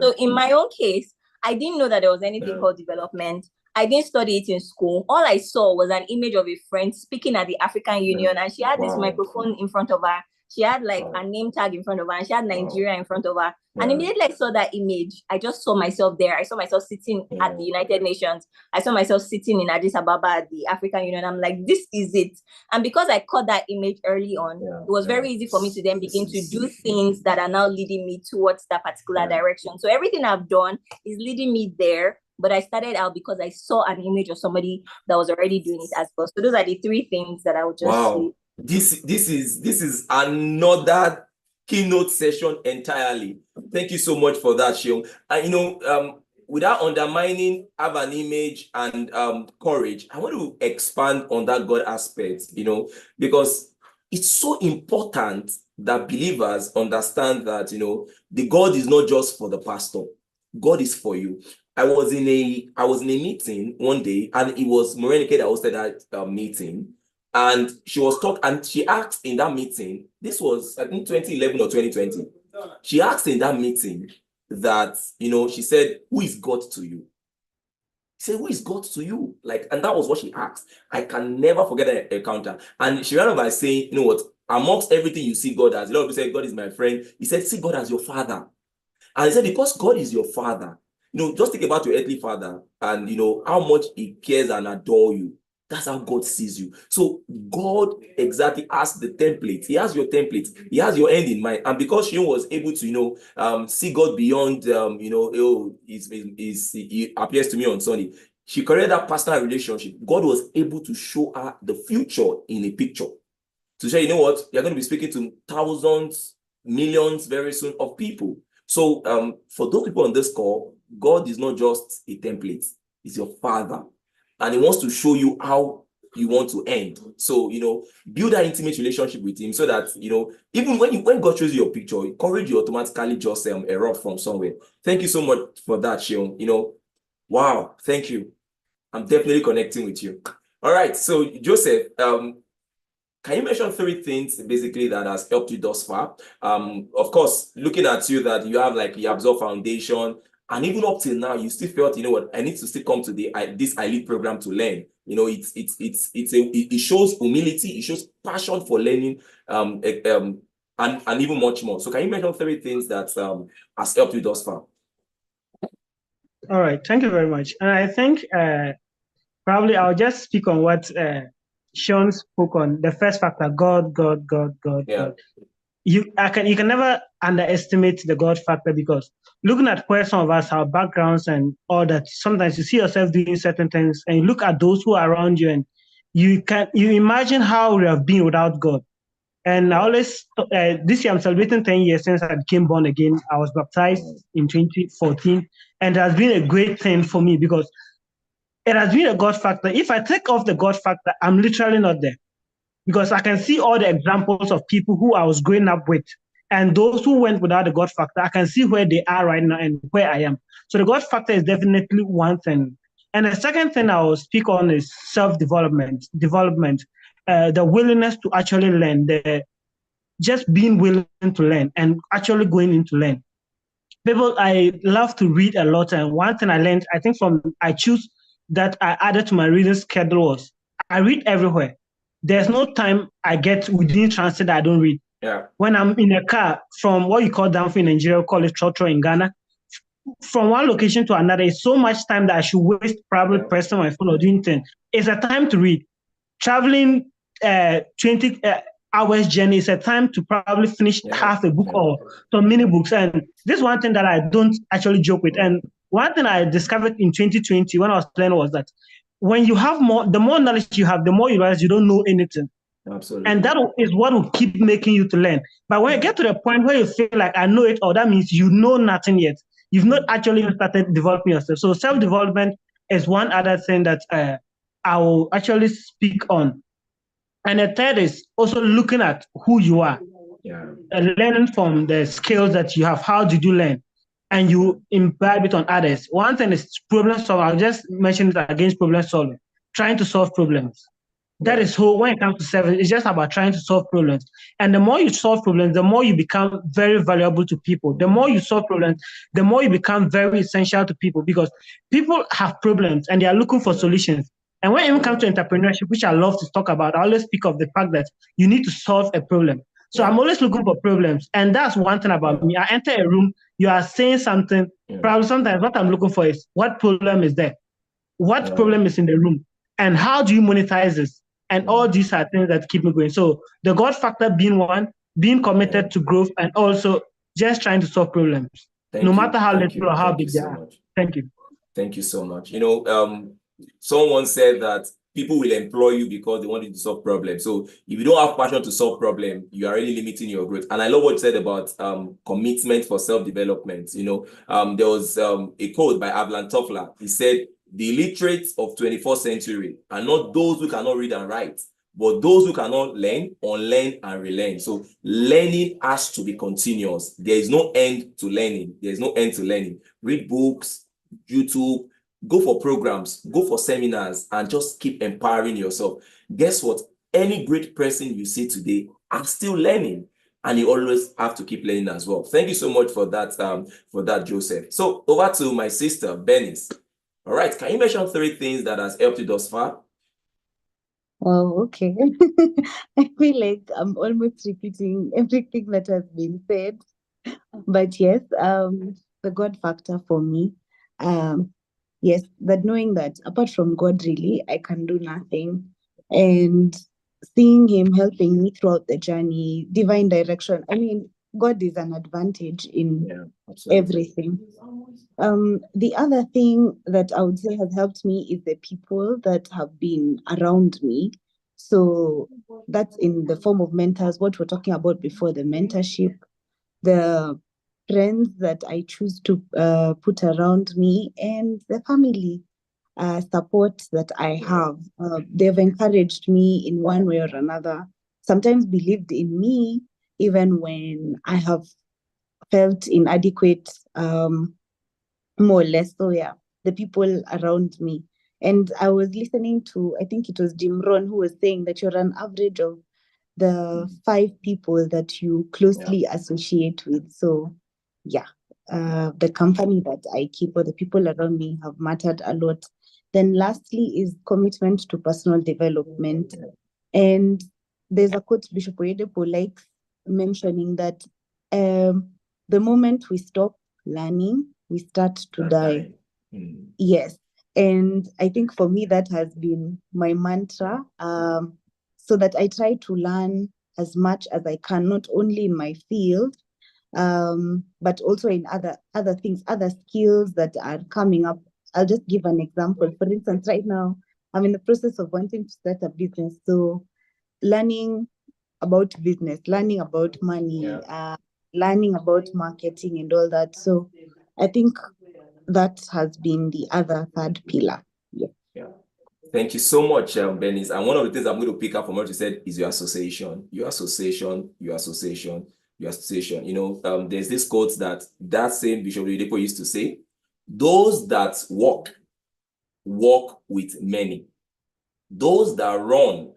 J: So in my own case, I didn't know that there was anything called development. I didn't study it in school. All I saw was an image of a friend speaking at the African Union, and she had this microphone in front of her. She had like a name tag in front of her, and she had Nigeria in front of her. And immediately I saw that image, I just saw myself there. I saw myself sitting at the United Nations. I saw myself sitting in Addis Ababa at the African Union. I'm like, this is it. And because I caught that image early on, it was very easy for me to then begin to do things that are now leading me towards that particular direction. So everything I've done is leading me there. But I started out because I saw an image of somebody that was already doing it as well. So those are the three things that I would just say.
I: This is another keynote session entirely. Thank you so much for that, Shion. And without undermining have an image and courage, I want to expand on that God aspect, because it's so important that believers understand that the God is not just for the pastor. God is for you. I was in a meeting one day, and it was Morenike that hosted that meeting. And she asked in that meeting, this was I think 2011 or 2020. She asked in that meeting that, she said, who is God to you? She said, who is God to you? And that was what she asked. I can never forget that encounter. And she ran over by saying, you know what, amongst everything you see God as, a lot of people say God is my friend. He said, see God as your father. And he said, because God is your father, just think about your earthly father and, how much he cares and adore you. That's how God sees you. So God exactly has the template. He has your template. He has your end in mind. And because she was able to, see God beyond, he appears to me on Sunday. She created that personal relationship. God was able to show her the future in a picture. To say, you know what, you're going to be speaking to thousands, millions very soon of people. So for those people on this call, God is not just a template. He's your father. And he wants to show you how you want to end. So, build that intimate relationship with him so that, even when God shows you your picture, courage you automatically just erupt from somewhere. Thank you so much for that, Shion. Wow, thank you. I'm definitely connecting with you. All right, so Joseph, can you mention 3 things basically that has helped you thus far? Of course, looking at you that you have the Absorb Foundation, and even up till now, you still felt, you know what, I need to still come to this iLead program to learn. It shows humility, it shows passion for learning, and even much more. So can you mention 3 things that has helped you thus far?
B: All right, thank you very much. And I think probably I'll just speak on what Sean spoke on. The first factor, God. You can never underestimate the God factor, because looking at where some of us, our backgrounds and all that, sometimes you see yourself doing certain things and you look at those who are around you and you imagine how we have been without God. And I always, this year I'm celebrating 10 years since I became born again. I was baptized in 2014, and it has been a great thing for me because it has been a God factor. If I take off the God factor, I'm literally not there because I can see all the examples of people who I was growing up with and those who went without the God factor. I can see where they are right now and where I am. So the God factor is definitely one thing. And the second thing I will speak on is self-development, the willingness to actually learn, the just being willing to learn and actually going into learn. People, I love to read a lot. And one thing I learned, I think from I choose that I added to my reading schedule was I read everywhere. There's no time I get within transit that I don't read.
I: Yeah.
B: When I'm in a car from what you call downfall in Nigeria, call it trotro in Ghana, from one location to another, it's so much time that I should waste probably pressing my phone or doing things. It's a time to read. Traveling 20 hours journey is a time to probably finish half a book or some mini books. And this is one thing that I don't actually joke with. And one thing I discovered in 2020 when I was playing was that when you have more, the more knowledge you have, the more you realize you don't know anything.
I: Absolutely.
B: And that is what will keep making you to learn. But when you get to the point where you feel like I know it, or that means you know nothing yet, you've not actually started developing yourself. So self-development is one other thing that I will actually speak on. And the third is also looking at who you are, learning from the skills that you have. How did you learn? And you imbibe it on others. One thing is problem solving. I'll just mention it against problem solving, trying to solve problems. That is who, when it comes to service, it's just about trying to solve problems. And the more you solve problems, the more you become very valuable to people. The more you solve problems, the more you become very essential to people because people have problems and they are looking for solutions. And when it comes to entrepreneurship, which I love to talk about, I always speak of the fact that you need to solve a problem. So I'm always looking for problems. And that's one thing about me. I enter a room, you are saying something, probably sometimes what I'm looking for is what problem is there? What problem is in the room? And how do you monetize this? And all these are things that keep me going. So the God factor being one, being committed to growth, and also just trying to solve problems, no matter how little or how big they are. Thank you.
I: Thank you so much. Someone said that people will employ you because they want you to solve problems. So if you don't have passion to solve problems, you are really limiting your growth. And I love what you said about commitment for self-development. There was a quote by Avlan Toffler. He said, "The illiterate of 21st century are not those who cannot read and write, but those who cannot learn, unlearn, and relearn." So learning has to be continuous. There is no end to learning. There is no end to learning. Read books, YouTube, go for programs, go for seminars, and just keep empowering yourself. Guess what? Any great person you see today are still learning, and you always have to keep learning as well. Thank you so much for that, Joseph. So over to my sister, Bernice. All right, can you mention 3 things that has helped you thus far?
K: Oh, okay. I feel like I'm almost repeating everything that has been said. But yes, the God factor for me, yes, that knowing that apart from God, really, I can do nothing. And seeing Him helping me throughout the journey, divine direction. I mean, God is an advantage in everything. The other thing that I would say has helped me is the people that have been around me. So that's in the form of mentors, what we're talking about before, the mentorship, the friends that I choose to put around me, and the family support that I have. They've encouraged me in one way or another, sometimes believed in me, even when I have felt inadequate, more or less. So yeah, the people around me. And I was listening to, I think it was Jim Rohn who was saying that you're an average of the 5 people that you closely associate with. So yeah, the company that I keep or the people around me have mattered a lot. Then lastly is commitment to personal development. And there's a quote Bishop Oyedepo likes mentioning that the moment we stop learning, we start to die. Yes. And I think for me, that has been my mantra. So that I try to learn as much as I can, not only in my field, but also in other things, other skills that are coming up. I'll just give an example. For instance, right now, I'm in the process of wanting to start a business. So learning about business, learning about money, learning about marketing and all that. So I think that has been the other third pillar. Yeah.
I: Thank you so much, Bernice. And one of the things I'm going to pick up from what you said is your association, your association, your association, your association. There's this quote that same Bishop Oyedepo used to say, those that walk with many. Those that run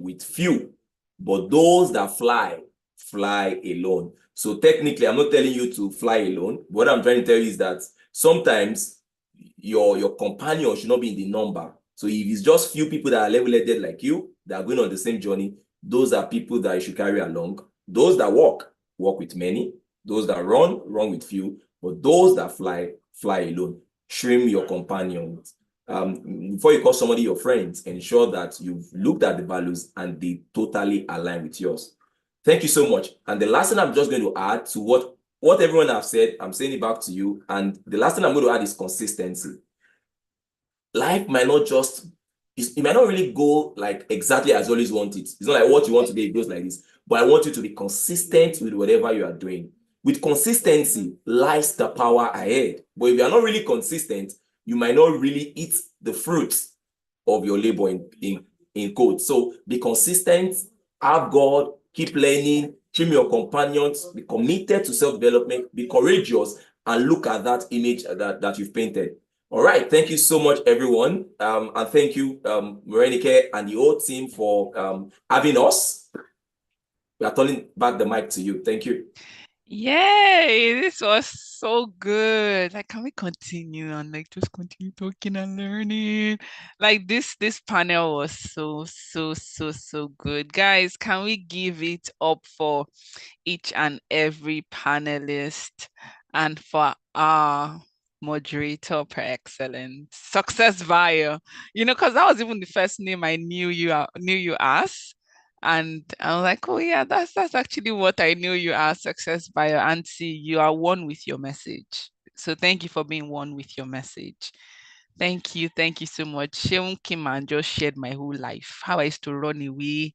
I: with few. But those that fly alone. So technically, I'm not telling you to fly alone. What I'm trying to tell you is that sometimes your companion should not be in the number. So if it's just few people that are level-headed like you, that are going on the same journey, those are people that you should carry along. Those that walk with many. Those that run with few. But those that fly alone. Trim your companions. Before you call somebody your friends, ensure that you've looked at the values and they totally align with yours. Thank you so much. And the last thing I'm just going to add to what everyone have said, I'm saying it back to you. And the last thing I'm going to add is consistency. Life might not it might not really go like exactly as you always want it. It's not like what you want today, it goes like this. But I want you to be consistent with whatever you are doing. With consistency lies the power ahead. But if you are not really consistent, you might not really eat the fruits of your labor in code. So be consistent, have God, keep learning, trim your companions, be committed to self-development, be courageous, and look at that image that you've painted. All right, thank you so much, everyone. And thank you, Morenike and the whole team for having us. We are turning back the mic to you. Thank you.
A: Yay, this was so good. Like, can we continue and like just continue talking and learning? Like this panel was so good. Guys, can we give it up for each and every panelist and for our moderator per excellence, Success Via? Because that was even the first name I knew you as. And I was like, oh yeah, that's actually what I knew you as, Success Bio. Auntie, you are one with your message. So thank you for being one with your message. Thank you so much. Sheung Kim just shared my whole life. How I used to run away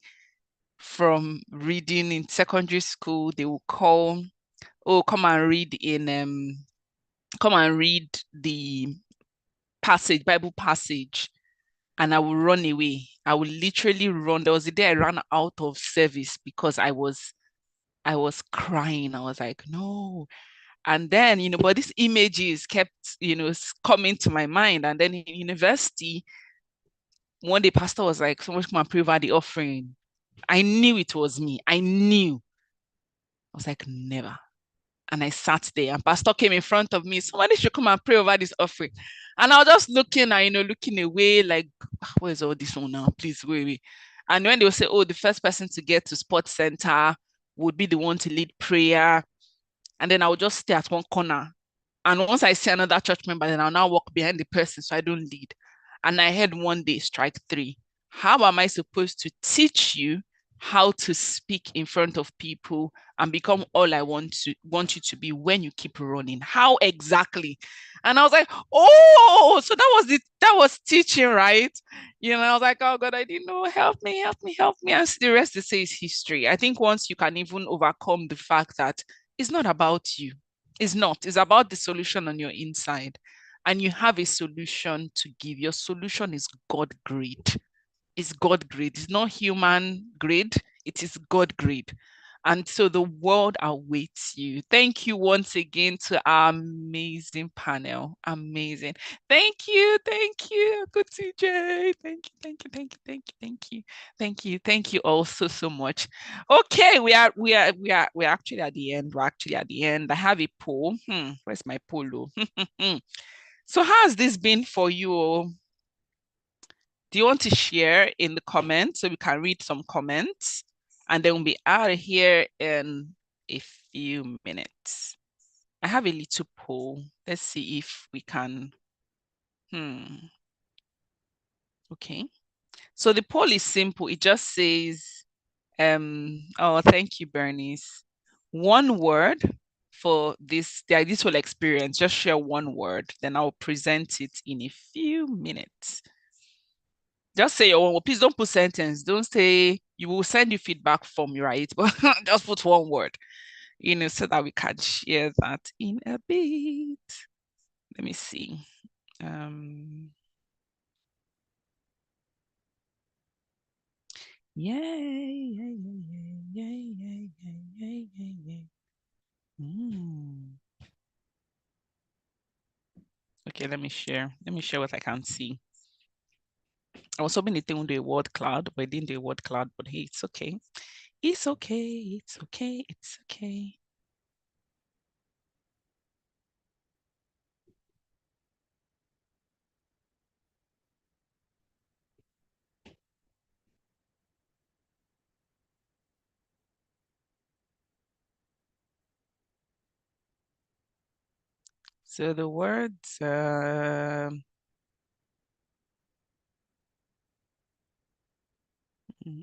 A: from reading in secondary school. They will call, oh, come and read the Bible passage. And I will run away. I will literally run. There was a day I ran out of service because I was crying. I was like, no. And then, but these images kept, coming to my mind. And then in university, one day pastor was like, someone come and pray over the offering. I knew it was me. I knew. I was like, never. And I sat there and pastor came in front of me. Somebody should come and pray over this offering. And I was just looking away like, what is all this one now? Please, wait. And when they would say, oh, the first person to get to sports center would be the one to lead prayer. And then I would just stay at one corner. And once I see another church member, then I'll now walk behind the person so I don't lead. And I heard one day, strike 3. How am I supposed to teach you how to speak in front of people and become all I want you to be when you keep running? How exactly? And I was like, oh, so that was teaching, right? I was like, oh God, I didn't know. Help me. And the rest they say is history. I think once you can even overcome the fact that it's not about you. It's not. It's about the solution on your inside. And you have a solution to give. Your solution is God grade. It's God grade. It's not human grade. It is God grade. And so the world awaits you. Thank you once again to our amazing panel. Amazing. Thank you. Good CJ. Thank you all so much. Okay, we're actually at the end. I have a poll. Where's my poll? So how has this been for you? Do you want to share in the comments so we can read some comments? And then we'll be out of here in a few minutes. I have a little poll. Let's see if we can. Okay. So the poll is simple. It just says, oh, thank you, Bernice. One word for this whole experience. Just share one word. Then I'll present it in a few minutes. Just say your own. Please don't put sentence. Don't say you will send you feedback form, right? But just put one word, so that we can share that in a bit. Let me see. Yay, yay, yay, yay, yay, yay, yay, yay, yay. Okay, let me share. Let me share what I can see. I was hoping the thing would do a word cloud, but it didn't do a word cloud, but hey, it's okay. It's okay, it's okay, it's okay. So the words,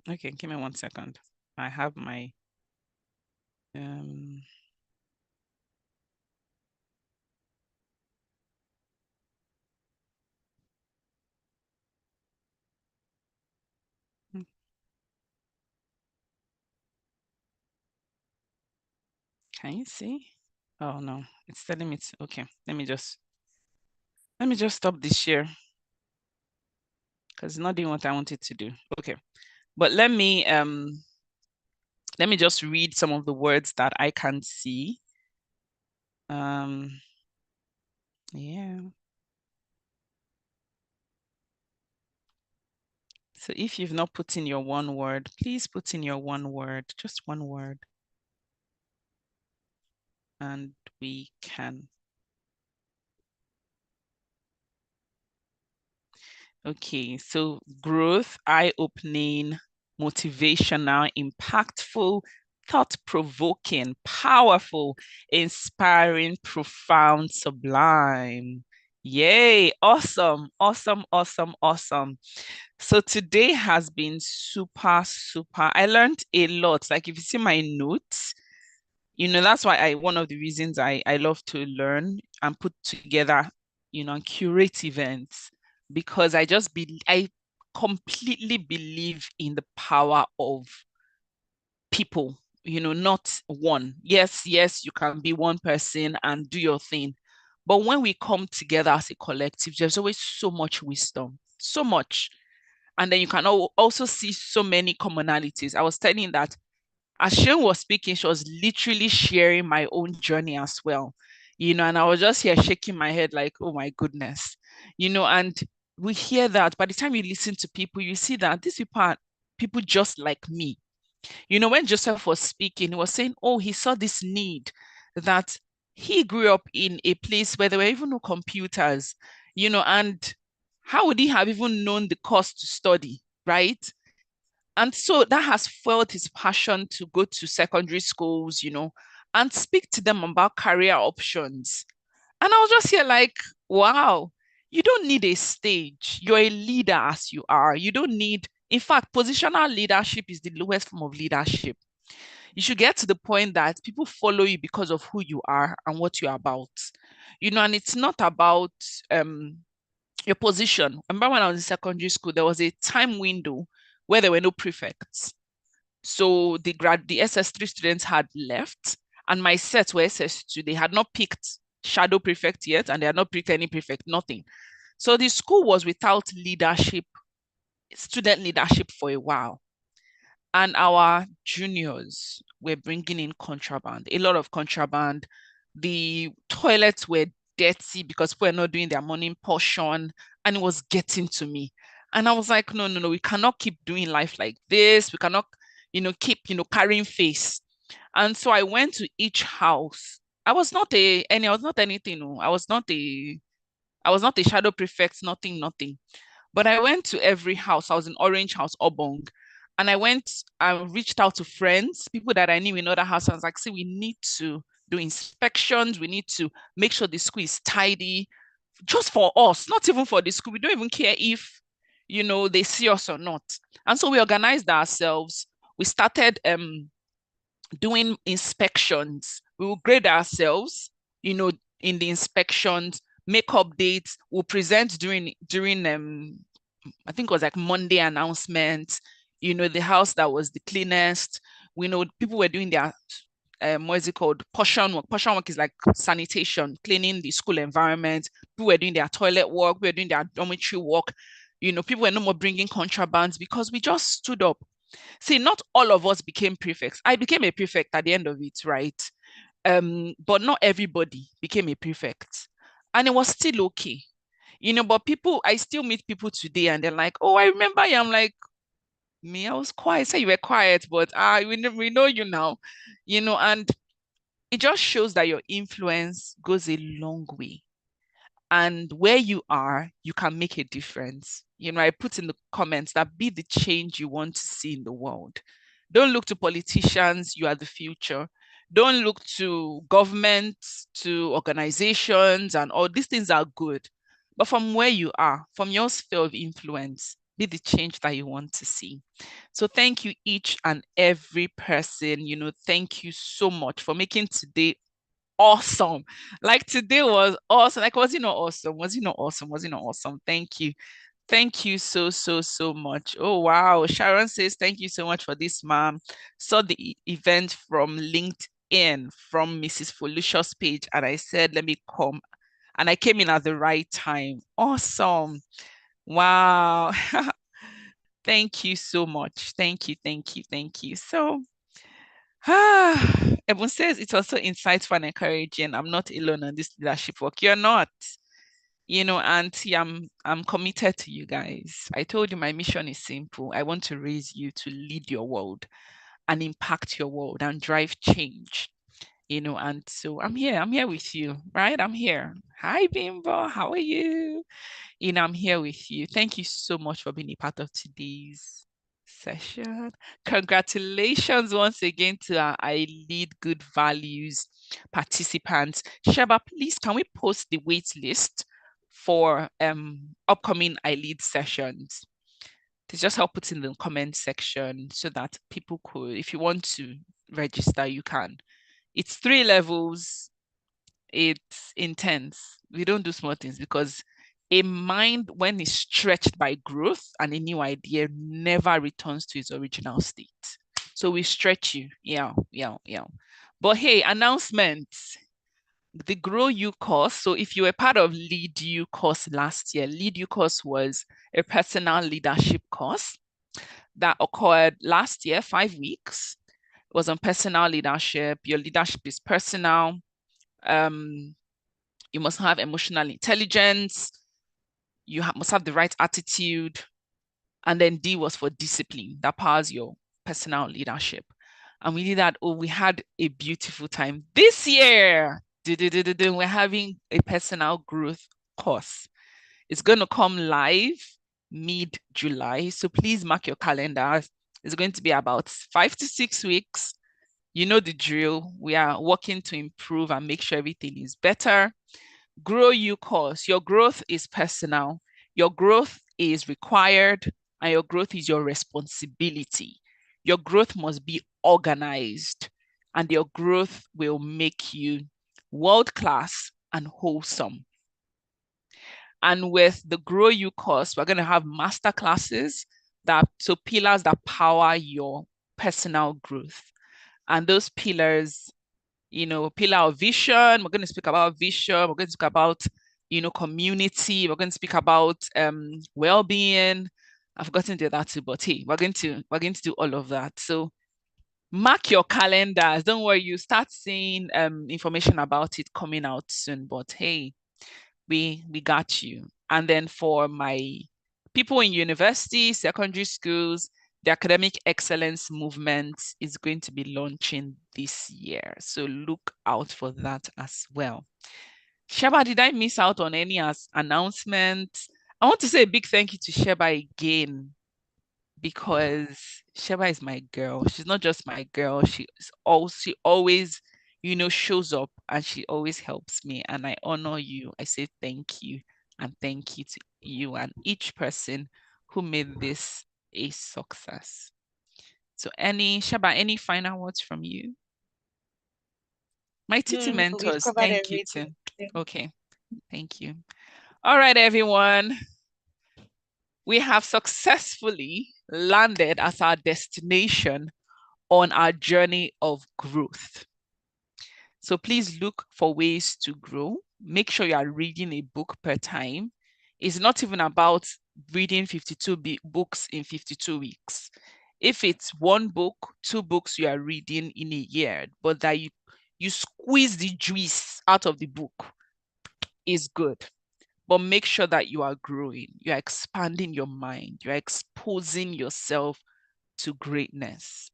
A: okay, give me 1 second. I have my, can you see? Oh no, it's telling me it's okay. Let me just stop this share because it's not doing what I want it to do. Okay, but let me just read some of the words that I can see. Yeah. So if you've not put in your one word, please put in your one word, just one word. And we can. Okay, so growth, eye-opening, motivational, impactful, thought-provoking, powerful, inspiring, profound, sublime. Yay, awesome, awesome, awesome, awesome. So today has been super, super. I learned a lot. Like if you see my notes, that's why one of the reasons I love to learn and put together, and curate events, because I completely believe in the power of people, not one. Yes, you can be one person and do your thing. But when we come together as a collective, there's always so much wisdom, so much. And then you can also see so many commonalities. I was telling that as Sharon was speaking, she was literally sharing my own journey as well, and I was just here shaking my head like, oh my goodness, and we hear that by the time you listen to people, you see that these people are people just like me. When Joseph was speaking, he was saying, oh, he saw this need that he grew up in a place where there were even no computers, and how would he have even known the cost to study, right? And so that has fueled his passion to go to secondary schools, and speak to them about career options. And I was just here like, wow, you don't need a stage. You're a leader as you are. You don't need, in fact, positional leadership is the lowest form of leadership. You should get to the point that people follow you because of who you are and what you're about. And it's not about your position. I remember when I was in secondary school, there was a time window where there were no prefects. So the SS3 students had left, and my sets were SS2. They had not picked shadow prefect yet, and they had not picked any prefect, nothing. So the school was without leadership, student leadership for a while. And our juniors were bringing in contraband, a lot of contraband. The toilets were dirty because people were not doing their morning portion, and it was getting to me. And I was like, no, no, no, we cannot keep doing life like this. We cannot, keep, carrying face. And so I went to each house. I was not anything. No. I was not a shadow prefect, nothing, nothing. But I went to every house. I was in Orange House, Obong. And I reached out to friends, people that I knew in other houses. I was like, see, we need to do inspections. We need to make sure the school is tidy just for us, not even for the school. We don't even care if, they see us or not. And so we organized ourselves. We started doing inspections. We will grade ourselves, in the inspections, make updates. We'll present during I think it was like Monday announcements. The house that was the cleanest. We know people were doing their what is it called? Portion work. Portion work is like sanitation, cleaning the school environment. People were doing their toilet work. We were doing their dormitory work. People were no more bringing contrabands because we just stood up. See, not all of us became prefects. I became a prefect at the end of it, right? But not everybody became a prefect. And it was still okay. But I still meet people today and they're like, oh, I remember you. I'm like, me, I was quiet. Say you were quiet, but we know you now, and it just shows that your influence goes a long way. And where you are, you can make a difference. I put in the comments that be the change you want to see in the world. Don't look to politicians, you are the future. Don't look to governments, to organizations, and all these things are good. But from where you are, from your sphere of influence, be the change that you want to see. So thank you, each and every person. Thank you so much for making today awesome. Like today was awesome. Like, was it not awesome? Was it not awesome? Was it not awesome? Thank you. Thank you so, so, so much. Oh, wow. Sharon says, thank you so much for this, ma'am. Saw the event from LinkedIn from Mrs. Felicia's page. And I said, let me come. And I came in at the right time. Awesome. Wow. Thank you so much. Thank you, thank you, thank you. So, Ebon says it's also insightful and encouraging. I'm not alone on this leadership work. You're not. Auntie, I'm committed to you guys. I told you my mission is simple. I want to raise you to lead your world and impact your world and drive change. And so I'm here with you, right? I'm here. Hi, Bimbo. How are you? I'm here with you. Thank you so much for being a part of today's session. Congratulations once again to our iLead Good Values participants. Sheba, please, can we post the wait list for upcoming iLead sessions? Just help put in the comment section so that people could, if you want to register, you can. It's 3 levels. It's intense. We don't do small things because a mind, when it's stretched by growth and a new idea, never returns to its original state. So we stretch you. Yeah. But hey, announcements. The Grow You course. So if you were part of Lead You course last year, Lead You course was a personal leadership course that occurred last year, 5 weeks. It was on personal leadership. Your leadership is personal. You must have emotional intelligence. You must have the right attitude. And then D was for discipline. That powers your personal leadership. And we did that. Oh, we had a beautiful time. This year, we're having a personal growth course. It's going to come live mid-July. So please mark your calendars. It's going to be about 5 to 6 weeks. You know the drill. We are working to improve and make sure everything is better. Grow You course. Your growth is personal. Your growth is required, and your growth is your responsibility. Your growth must be organized, and your growth will make you world-class and wholesome. And with the Grow You course, we're going to have master classes so pillars that power your personal growth. And those pillars, pillar of vision. We're going to speak about vision. We're going to speak about, community. We're going to speak about well-being. I've forgotten to do that too, but hey, we're going to do all of that. So mark your calendars. Don't worry, you start seeing information about it coming out soon. But hey, we got you. And then for my people in university, secondary schools, the academic excellence movement is going to be launching this year. So look out for that as well. Sheba, did I miss out on any announcements? I want to say a big thank you to Sheba again, because Sheba is my girl. She's not just my girl. She always, shows up, and she always helps me. And I honor you. I say thank you, and thank you to you and each person who made this a success. So Sheba, any final words from you? My Titi mentors, thank you too. Okay, thank you. All right, everyone. We have successfully landed as our destination on our journey of growth. So please look for ways to grow. Make sure you are reading a book per time. It's not even about reading 52 books in 52 weeks. If it's one book, two books you are reading in a year, but that you squeeze the juice out of the book, is good. But make sure that you are growing, you're expanding your mind, you're exposing yourself to greatness,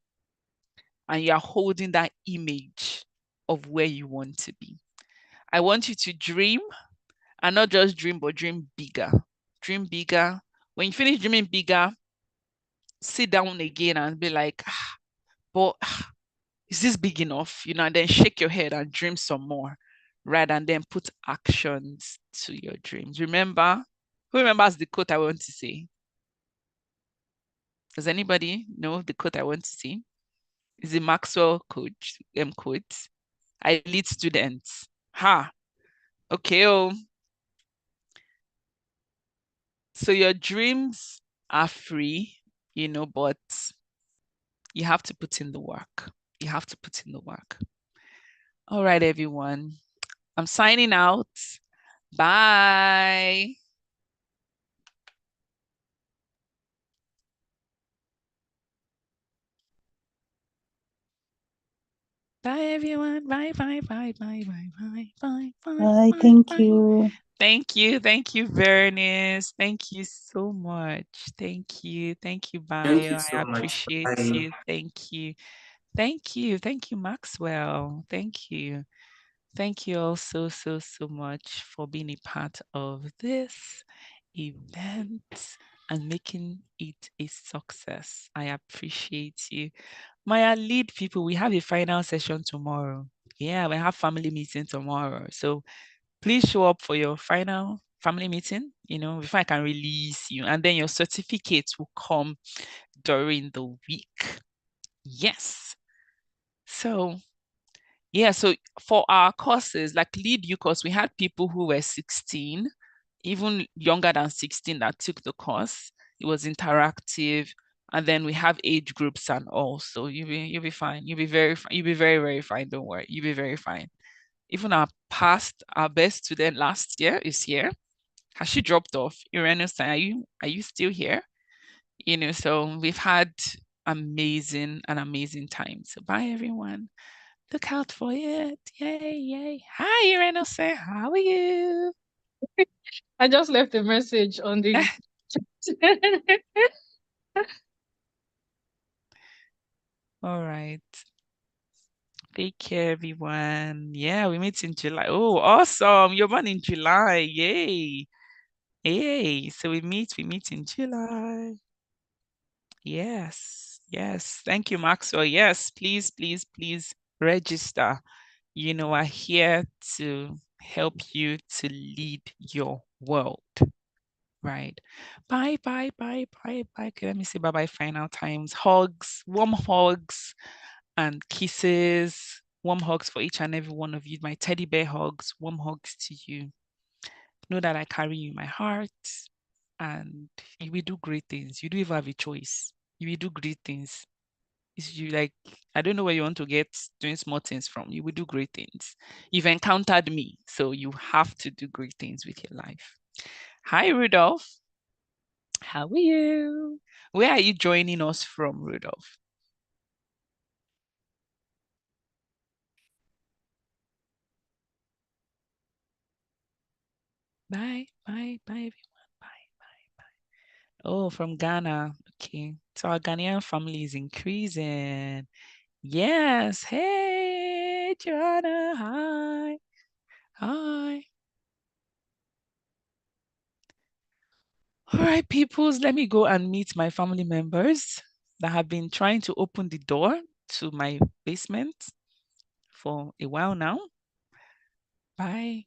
A: and you're holding that image of where you want to be. I want you to dream, and not just dream, but dream bigger. Dream bigger. When you finish dreaming bigger, sit down again and be like, but is this big enough? And then shake your head and dream some more, right? And then put actions to your dreams. Remember, who remembers the quote I want to say? Does anybody know the quote I want to say? Is the Maxwell quote? I lead students. Ha. Okay. Oh. So your dreams are free, but you have to put in the work. You have to put in the work. All right, everyone. I'm signing out. Bye. Bye, everyone. Bye, bye, bye, bye, bye, bye, bye, bye.
K: Bye. Thank you.
A: Thank you. Thank you, Bernice. Thank you so much. Thank you. Thank you, Bio.
I: Thank you so
A: I
I: much.
A: appreciate
I: Bye.
A: you. Thank you. Thank you. Thank you, Maxwell. Thank you. Thank you all so much for being a part of this event and making it a success. I appreciate you. My iLead people, we have a final session tomorrow. Yeah, we have family meeting tomorrow. So please show up for your final family meeting, before I can release you. And then your certificates will come during the week. Yes. So yeah, so for our courses, like Lead You course, we had people who were 16, even younger than 16 that took the course. It was interactive. And then we have age groups and all. So you'll be fine. You'll be very fine. You'll be very, very fine. Don't worry. You'll be very fine. Even our best student last year is here. Has she dropped off? Uranus, are you still here? So we've had amazing time. So bye everyone. Look out for it. Yay, yay. Hi, Uranus. How are you?
C: I just left a message on the
A: All right. Take care, everyone. Yeah, we meet in July. Oh, awesome. You're born in July. Yay. Yay. So we meet in July. Yes. Yes. Thank you, Maxwell. Yes, please, please, please register. We're here to help you to lead your world. Right. Bye, bye, bye, bye, bye. Okay, let me say bye-bye final times. Hugs, warm hugs and kisses. Warm hugs for each and every one of you. My teddy bear hugs, warm hugs to you. Know that I carry you in my heart and you will do great things. You don't even have a choice. You will do great things. It's you like, I don't know where you want to get doing small things from. You will do great things. You've encountered me, so you have to do great things with your life. Hi, Rudolph. How are you? Where are you joining us from, Rudolph? Bye, bye, bye, everyone. Bye, bye, bye. Oh, from Ghana. Okay. So our Ghanaian family is increasing. Yes. Hey, Joanna. Hi. Hi. All right, peoples, let me go and meet my family members that have been trying to open the door to my basement for a while now. Bye.